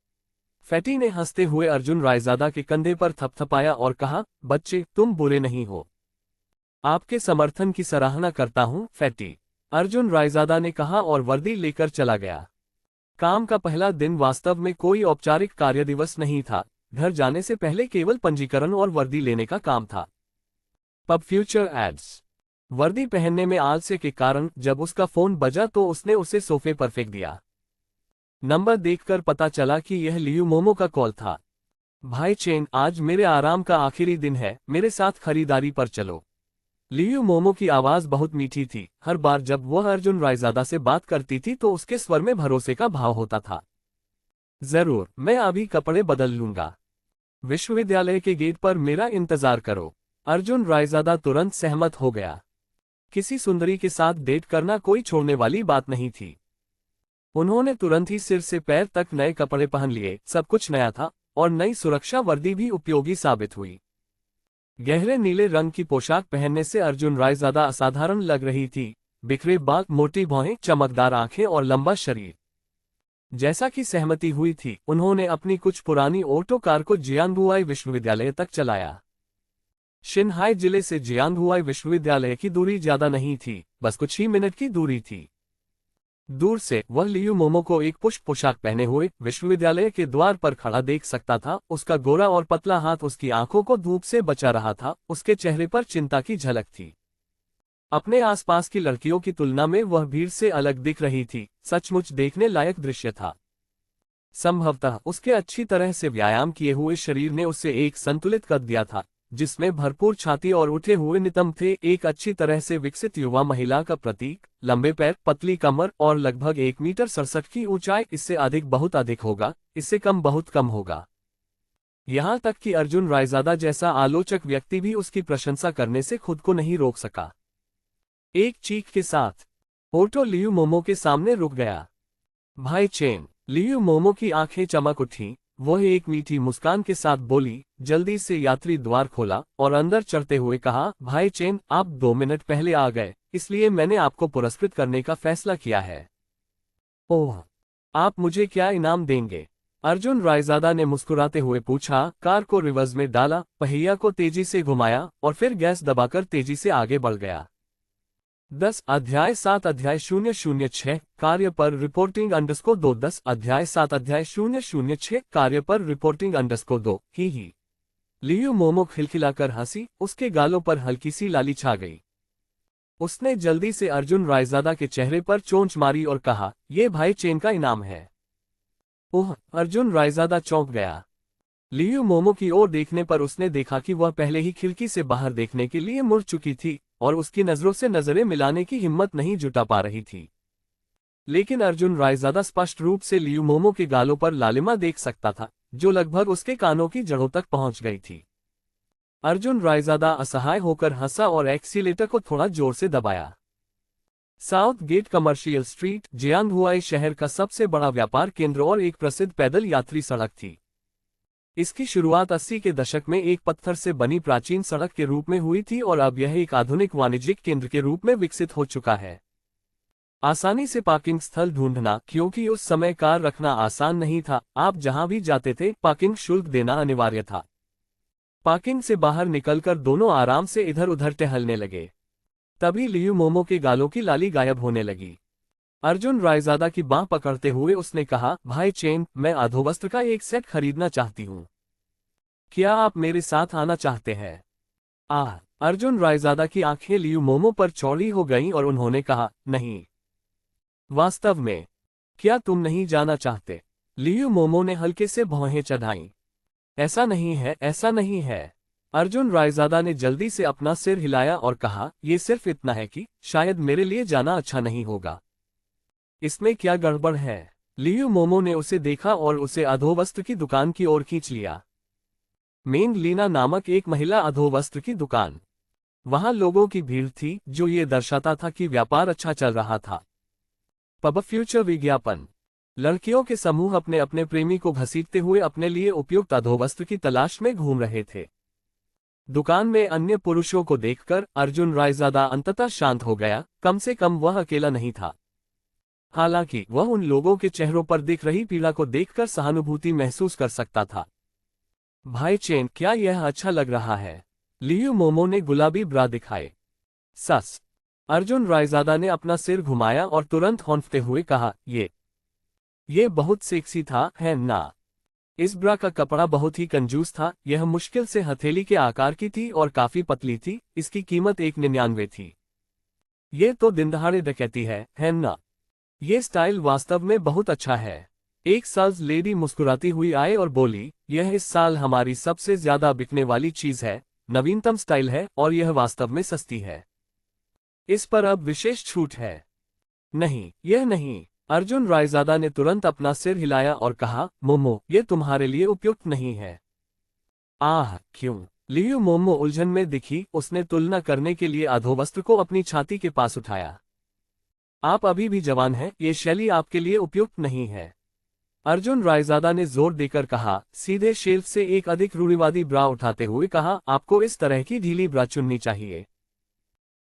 फैटी ने हंसते हुए अर्जुन रायजादा के कंधे पर थपथपाया और कहा, बच्चे तुम बुरे नहीं हो। आपके समर्थन की सराहना करता हूं फैटी, अर्जुन रायजादा ने कहा और वर्दी लेकर चला गया। काम का पहला दिन वास्तव में कोई औपचारिक कार्य दिवस नहीं था। घर जाने से पहले केवल पंजीकरण और वर्दी लेने का काम था। Pub future ads. वर्दी पहनने में आलस्य के कारण जब उसका फोन बजा तो उसने उसे सोफे पर फेंक दिया। नंबर देखकर पता चला कि यह लियू मोमो का कॉल था। भाई चेन, आज मेरे आराम का आखिरी दिन है, मेरे साथ खरीदारी पर चलो। लियू मोमो की आवाज बहुत मीठी थी। हर बार जब वह अर्जुन रायजादा से बात करती थी तो उसके स्वर में भरोसे का भाव होता था। जरूर, मैं अभी कपड़े बदल लूंगा। विश्वविद्यालय के गेट पर मेरा इंतजार करो। अर्जुन रायजादा तुरंत सहमत हो गया। किसी सुंदरी के साथ डेट करना कोई छोड़ने वाली बात नहीं थी। उन्होंने तुरंत ही सिर से पैर तक नए कपड़े पहन लिए। सब कुछ नया था और नई सुरक्षा वर्दी भी उपयोगी साबित हुई। गहरे नीले रंग की पोशाक पहनने से अर्जुन रायजादा असाधारण लग रही थी। बिखरे बाल, मोटी भौहें, चमकदार आंखें और लंबा शरीर। जैसा कि सहमति हुई थी, उन्होंने अपनी कुछ पुरानी ऑटो कार को जियांगहुआई विश्वविद्यालय तक चलाया। शिनहाई जिले से जियांगहुआई विश्वविद्यालय की दूरी ज्यादा नहीं थी, बस कुछ ही मिनट की दूरी थी। दूर से वह लियू मोमो को एक पुष्प पोशाक पहने हुए विश्वविद्यालय के द्वार पर खड़ा देख सकता था। उसका गोरा और पतला हाथ उसकी आंखों को धूप से बचा रहा था। उसके चेहरे पर चिंता की झलक थी। अपने आसपास की लड़कियों की तुलना में वह भीड़ से अलग दिख रही थी। सचमुच देखने लायक दृश्य था। संभवतः उसके अच्छी तरह से व्यायाम किए हुए शरीर ने उसे एक संतुलित कद दिया था, जिसमें भरपूर छाती और उठे हुए नितंब थे। एक अच्छी तरह से विकसित युवा महिला का प्रतीक। लंबे पैर, पतली कमर और लगभग 1 मीटर 67 की ऊंचाई। इससे अधिक बहुत अधिक होगा, इससे कम बहुत कम होगा। यहां तक कि अर्जुन रायजादा जैसा आलोचक व्यक्ति भी उसकी प्रशंसा करने से खुद को नहीं रोक सका। एक चीख के साथ ऑटो लियू मोमो के सामने रुक गया। भाई चेन, लियू मोमो की आंखें चमक उठी। वह एक मीठी मुस्कान के साथ बोली। जल्दी से यात्री द्वार खोला और अंदर चढ़ते हुए कहा, भाई चेन, आप 2 मिनट पहले आ गए, इसलिए मैंने आपको पुरस्कृत करने का फैसला किया है। ओह, आप मुझे क्या इनाम देंगे? अर्जुन रायजादा ने मुस्कुराते हुए पूछा। कार को रिवर्स में डाला, पहिया को तेजी से घुमाया और फिर गैस दबाकर तेजी से आगे बढ़ गया। 10 अध्याय 7 अध्याय 006 कार्य पर रिपोर्टिंग _2 10 अध्याय 7 अध्याय 006 कार्य पर रिपोर्टिंग _2 ही। लियू मोमो खिलखिलाकर हंसी। उसके गालों पर हल्की सी लाली छा गई। उसने जल्दी से अर्जुन रायजादा के चेहरे पर चोंच मारी और कहा, यह भाई चेन का इनाम है। ओह, अर्जुन रायजादा चौंक गया। लियू मोमो की ओर देखने पर उसने देखा कि वह पहले ही खिड़की से बाहर देखने के लिए मुड़ चुकी थी और उसकी नजरों से नजरें मिलाने की हिम्मत नहीं जुटा पा रही थी। लेकिन अर्जुन रायजादा स्पष्ट रूप से लियू मोमो के गालों पर लालिमा देख सकता था, जो लगभग उसके कानों की जड़ों तक पहुंच गई थी। अर्जुन रायजादा असहाय होकर हंसा और एक्सीलेटर को थोड़ा जोर से दबाया। साउथ गेट कमर्शियल स्ट्रीट जियांगहुआई शहर का सबसे बड़ा व्यापार केंद्र और एक प्रसिद्ध पैदल यात्री सड़क थी। इसकी शुरुआत 80 के दशक में एक पत्थर से बनी प्राचीन सड़क के रूप में हुई थी और अब यह एक आधुनिक वाणिज्यिक केंद्र के रूप में विकसित हो चुका है। आसानी से पार्किंग स्थल ढूंढना, क्योंकि उस समय कार रखना आसान नहीं था। आप जहां भी जाते थे, पार्किंग शुल्क देना अनिवार्य था। पार्किंग से बाहर निकलकर दोनों आराम से इधर उधर टहलने लगे। तभी लियू मोमो के गालों की लाली गायब होने लगी। अर्जुन रायजादा की बांह पकड़ते हुए उसने कहा, भाई चेन, मैं अधोवस्त्र का एक सेट खरीदना चाहती हूँ। क्या आप मेरे साथ आना चाहते हैं? अर्जुन रायजादा की आंखें लियू मोमो पर चौड़ी हो गईं और उन्होंने कहा, नहीं। वास्तव में? क्या तुम नहीं जाना चाहते? लियू मोमो ने हल्के से भौहें चढ़ाईं। ऐसा नहीं है, ऐसा नहीं है। अर्जुन रायजादा ने जल्दी से अपना सिर हिलाया और कहा, यह सिर्फ इतना है कि शायद मेरे लिए जाना अच्छा नहीं होगा। इसमें क्या गड़बड़ है? लियू मोमो ने उसे देखा और उसे अधोवस्त्र की दुकान की ओर खींच लिया। मेंग लीना नामक एक महिला अधोवस्त्र की दुकान। वहां लोगों की भीड़ थी, जो ये दर्शाता था कि व्यापार अच्छा चल रहा था। पब फ्यूचर विज्ञापन। लड़कियों के समूह अपने अपने प्रेमी को घसीटते हुए अपने लिए उपयुक्त अधोवस्त्र की तलाश में घूम रहे थे। दुकान में अन्य पुरुषों को देखकर अर्जुन रायजादा अंततः शांत हो गया, कम से कम वह अकेला नहीं था। हालांकि वह उन लोगों के चेहरों पर दिख रही पीड़ा को देखकर सहानुभूति महसूस कर सकता था। भाई चेन, क्या यह अच्छा लग रहा है? लियू मोमो ने गुलाबी ब्रा दिखाए। सस। अर्जुन रायजादा ने अपना सिर घुमाया और तुरंत हौंफते हुए कहा, ये बहुत सेक्सी था, है ना? इस ब्रा का कपड़ा बहुत ही कंजूस था, यह मुश्किल से हथेली के आकार की थी और काफी पतली थी, इसकी कीमत 199 थी। ये तो दिनदहाड़े डकैती है ना? ये स्टाइल वास्तव में बहुत अच्छा है। एक सेल्स लेडी मुस्कुराती हुई आई और बोली, यह इस साल हमारी सबसे ज्यादा बिकने वाली चीज है, नवीनतम स्टाइल है और यह वास्तव में सस्ती है। इस पर अब विशेष छूट है। नहीं, यह नहीं। अर्जुन रायजादा ने तुरंत अपना सिर हिलाया और कहा, मोमो, ये तुम्हारे लिए उपयुक्त नहीं है। आह, क्यों? लियू मोमो उलझन में दिखी, उसने तुलना करने के लिए अधोवस्त्र को अपनी छाती के पास उठाया। आप अभी भी जवान हैं, ये शैली आपके लिए उपयुक्त नहीं है। अर्जुन रायजादा ने जोर देकर कहा, सीधे शेल्फ से एक अधिक रूढ़िवादी ब्रा उठाते हुए कहा, आपको इस तरह की ढीली ब्रा चुननी चाहिए।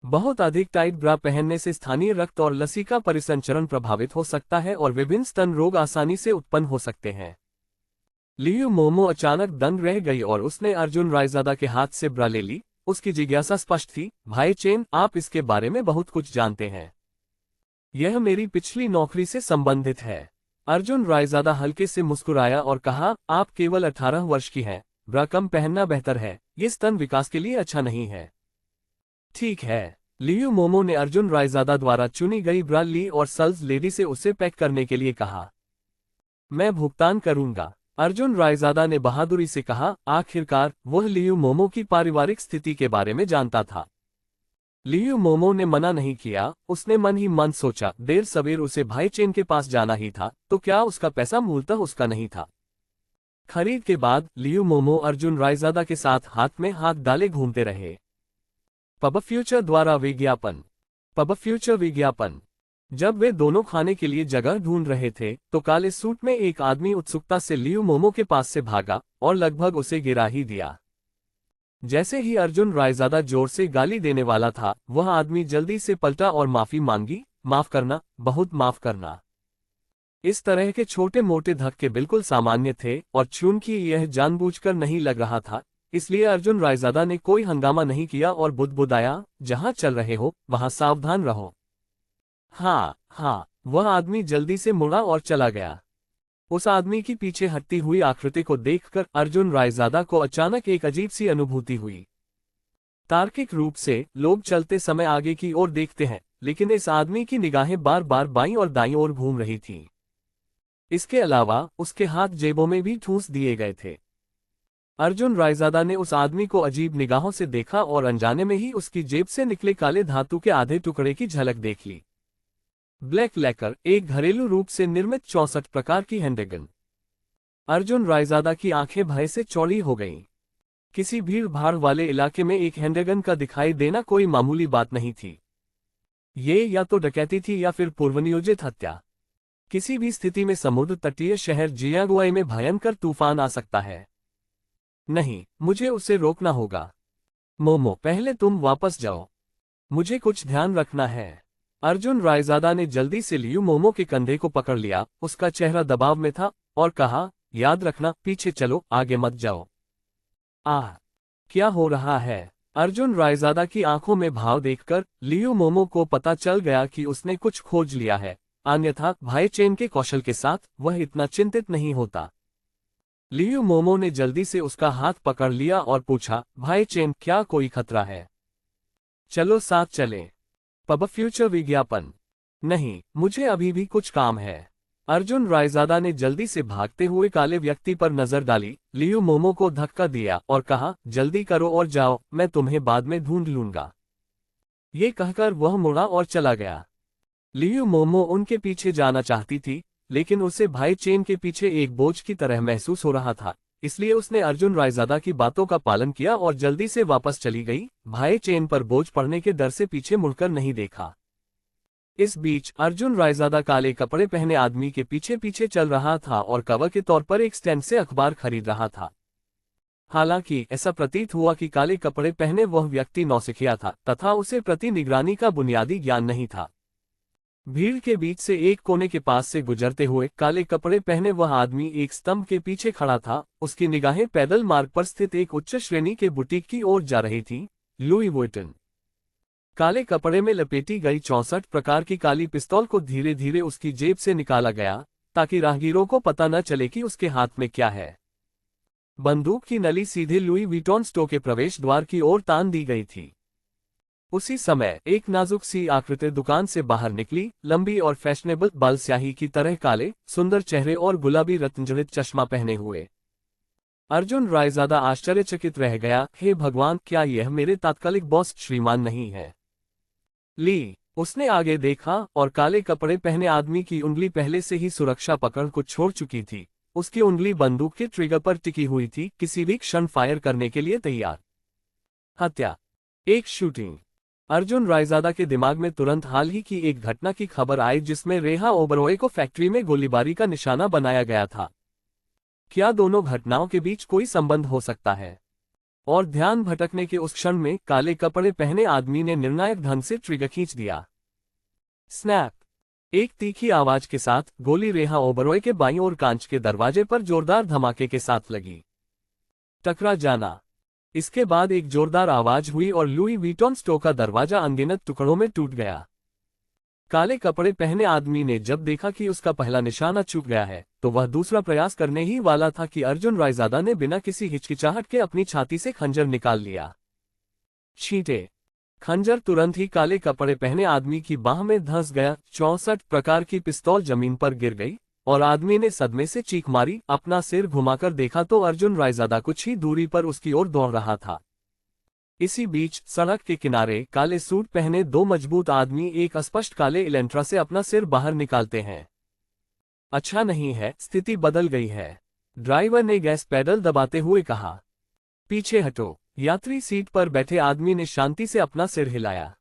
बहुत अधिक टाइट ब्रा पहनने से स्थानीय रक्त और लसीका परिसंचरण प्रभावित हो सकता है और विभिन्न स्तन रोग आसानी से उत्पन्न हो सकते हैं। लियू मोमो अचानक दंग रह गई और उसने अर्जुन रायजादा के हाथ से ब्रा ले ली। उसकी जिज्ञासा स्पष्ट थी, भाई चेन, आप इसके बारे में बहुत कुछ जानते हैं। यह मेरी पिछली नौकरी से संबंधित है। अर्जुन रायजादा हल्के से मुस्कुराया और कहा, आप केवल 18 वर्ष की हैं, ब्रा कम पहनना बेहतर है, ये स्तन विकास के लिए अच्छा नहीं है। ठीक है। लियू मोमो ने अर्जुन रायजादा द्वारा चुनी गई ब्रा ली और सेल्स लेडी से उसे पैक करने के लिए कहा। मैं भुगतान करूंगा, अर्जुन रायजादा ने बहादुरी से कहा। आखिरकार वह लियू मोमो की पारिवारिक स्थिति के बारे में जानता था। लियू मोमो ने मना नहीं किया, उसने मन ही मन सोचा, देर सवेर उसे भाई चेन के पास जाना ही था, तो क्या उसका पैसा मूलतः उसका नहीं था? खरीद के बाद लियू मोमो अर्जुन रायजादा के साथ हाथ में हाथ डाले घूमते रहे। पब फ्यूचर द्वारा विज्ञापन। पब फ्यूचर विज्ञापन। जब वे दोनों खाने के लिए जगह ढूंढ रहे थे तो काले सूट में एक आदमी उत्सुकता से लियू मोमो के पास से भागा और लगभग उसे गिरा ही दिया। जैसे ही अर्जुन रायजादा जोर से गाली देने वाला था, वह आदमी जल्दी से पलटा और माफी मांगी। माफ करना, बहुत माफ करना। इस तरह के छोटे मोटे धक्के बिल्कुल सामान्य थे और चूंकि यह जानबूझकर नहीं लग रहा था, इसलिए अर्जुन रायजादा ने कोई हंगामा नहीं किया और बुदबुदाया, जहां चल रहे हो वहां सावधान रहो। हाँ, वह आदमी जल्दी से मुड़ा और चला गया। उस आदमी की पीछे हटती हुई आकृति को देखकर अर्जुन रायजादा को अचानक एक अजीब सी अनुभूति हुई। तार्किक रूप से लोग चलते समय आगे की ओर देखते हैं, लेकिन इस आदमी की निगाहें बार बार बाईं और दाईं ओर घूम रही थीं। इसके अलावा उसके हाथ जेबों में भी ठूंस दिए गए थे। अर्जुन रायजादा ने उस आदमी को अजीब निगाहों से देखा और अनजाने में ही उसकी जेब से निकले काले धातु के आधे टुकड़े की झलक देख ली। ब्लैक लैकर, एक घरेलू रूप से निर्मित 64 प्रकार की हैंडगन। अर्जुन रायजादा की आंखें भय से चौड़ी हो गईं। किसी भीड़ भाड़ वाले इलाके में एक हैंडगन का दिखाई देना कोई मामूली बात नहीं थी। ये या तो डकैती थी या फिर पूर्वनियोजित हत्या। किसी भी स्थिति में समुद्र तटीय शहर जियागुआई में भयंकर तूफान आ सकता है। नहीं, मुझे उसे रोकना होगा। मोमो, पहले तुम वापस जाओ, मुझे कुछ ध्यान रखना है। अर्जुन रायजादा ने जल्दी से लियू मोमो के कंधे को पकड़ लिया, उसका चेहरा दबाव में था, और कहा, याद रखना, पीछे चलो, आगे मत जाओ। आह, क्या हो रहा है? अर्जुन रायजादा की आंखों में भाव देखकर लियू मोमो को पता चल गया कि उसने कुछ खोज लिया है, अन्यथा भाई चेन के कौशल के साथ वह इतना चिंतित नहीं होता। लियू मोमो ने जल्दी से उसका हाथ पकड़ लिया और पूछा, भाई चेन, क्या कोई खतरा है? चलो साथ चलें। पब फ्यूचर विज्ञापन। नहीं, मुझे अभी भी कुछ काम है। अर्जुन रायजादा ने जल्दी से भागते हुए काले व्यक्ति पर नजर डाली, लियू मोमो को धक्का दिया और कहा, जल्दी करो और जाओ, मैं तुम्हें बाद में ढूंढ लूंगा। ये कहकर वह मुड़ा और चला गया। लियू मोमो उनके पीछे जाना चाहती थी, लेकिन उसे भाई चेन के पीछे एक बोझ की तरह महसूस हो रहा था, इसलिए उसने अर्जुन रायजादा की बातों का पालन किया और जल्दी से वापस चली गई। भाई चेन पर बोझ पड़ने के डर से पीछे मुड़कर नहीं देखा। इस बीच अर्जुन रायजादा काले कपड़े पहने आदमी के पीछे पीछे चल रहा था और कवर के तौर पर एक स्टैंड से अखबार खरीद रहा था। हालांकि ऐसा प्रतीत हुआ कि काले कपड़े पहने वह व्यक्ति नौसिखिया था तथा उसे प्रति निगरानी का बुनियादी ज्ञान नहीं था। भीड़ के बीच से एक कोने के पास से गुजरते हुए काले कपड़े पहने वह आदमी एक स्तंभ के पीछे खड़ा था। उसकी निगाहें पैदल मार्ग पर स्थित एक उच्च श्रेणी के बुटीक की ओर जा रही थी, लुई वुइटन। काले कपड़े में लपेटी गई 64 प्रकार की काली पिस्तौल को धीरे धीरे उसकी जेब से निकाला गया ताकि राहगीरों को पता न चले कि उसके हाथ में क्या है। बंदूक की नली सीधे लुई विटॉन स्टोर के प्रवेश द्वार की ओर तान दी गई थी। उसी समय एक नाजुक सी आकृति दुकान से बाहर निकली, लंबी और फैशनेबल बाल स्याही की तरह काले सुंदर चेहरे और गुलाबी रत्नजड़ित चश्मा पहने हुए। अर्जुन रायजादा आश्चर्यचकित रह गया। हे भगवान, क्या यह मेरे तात्कालिक बॉस श्रीमान नहीं है? ली, उसने आगे देखा और काले कपड़े पहने आदमी की उंगली पहले से ही सुरक्षा पकड़ को छोड़ चुकी थी। उसकी उंगली बंदूक के ट्रिगर पर टिकी हुई थी, किसी भी क्षण फायर करने के लिए तैयार। हत्या, एक शूटिंग। अर्जुन रायजादा के दिमाग में तुरंत हाल ही की एक घटना की खबर आई जिसमें रेहा ओबरॉय को फैक्ट्री में गोलीबारी का निशाना बनाया गया था। क्या दोनों घटनाओं के बीच कोई संबंध हो सकता है? और ध्यान भटकने के उस क्षण में काले कपड़े पहने आदमी ने निर्णायक ढंग से ट्रिगर खींच दिया। स्नैप! एक तीखी आवाज के साथ गोली रेहा ओबरॉय के बाईं ओर कांच के दरवाजे पर जोरदार धमाके के साथ लगी। टकरा जाना। इसके बाद एक जोरदार आवाज हुई और लुई विटॉन स्टोर का दरवाजा अनगिनत टुकड़ों में टूट गया। काले कपड़े पहने आदमी ने जब देखा कि उसका पहला निशाना चूक गया है तो वह दूसरा प्रयास करने ही वाला था कि अर्जुन रायजादा ने बिना किसी हिचकिचाहट के अपनी छाती से खंजर निकाल लिया। छींटे! खंजर तुरंत ही काले कपड़े पहने आदमी की बाह में धंस गया। 64 प्रकार की पिस्तौल जमीन पर गिर गई और आदमी ने सदमे से चीख मारी। अपना सिर घुमाकर देखा तो अर्जुन रायजादा कुछ ही दूरी पर उसकी ओर दौड़ रहा था। इसी बीच सड़क के किनारे काले सूट पहने दो मजबूत आदमी एक अस्पष्ट काले इलेंट्रा से अपना सिर बाहर निकालते हैं। अच्छा नहीं है, स्थिति बदल गई है, ड्राइवर ने गैस पेडल दबाते हुए कहा। पीछे हटो। यात्री सीट पर बैठे आदमी ने शांति से अपना सिर हिलाया।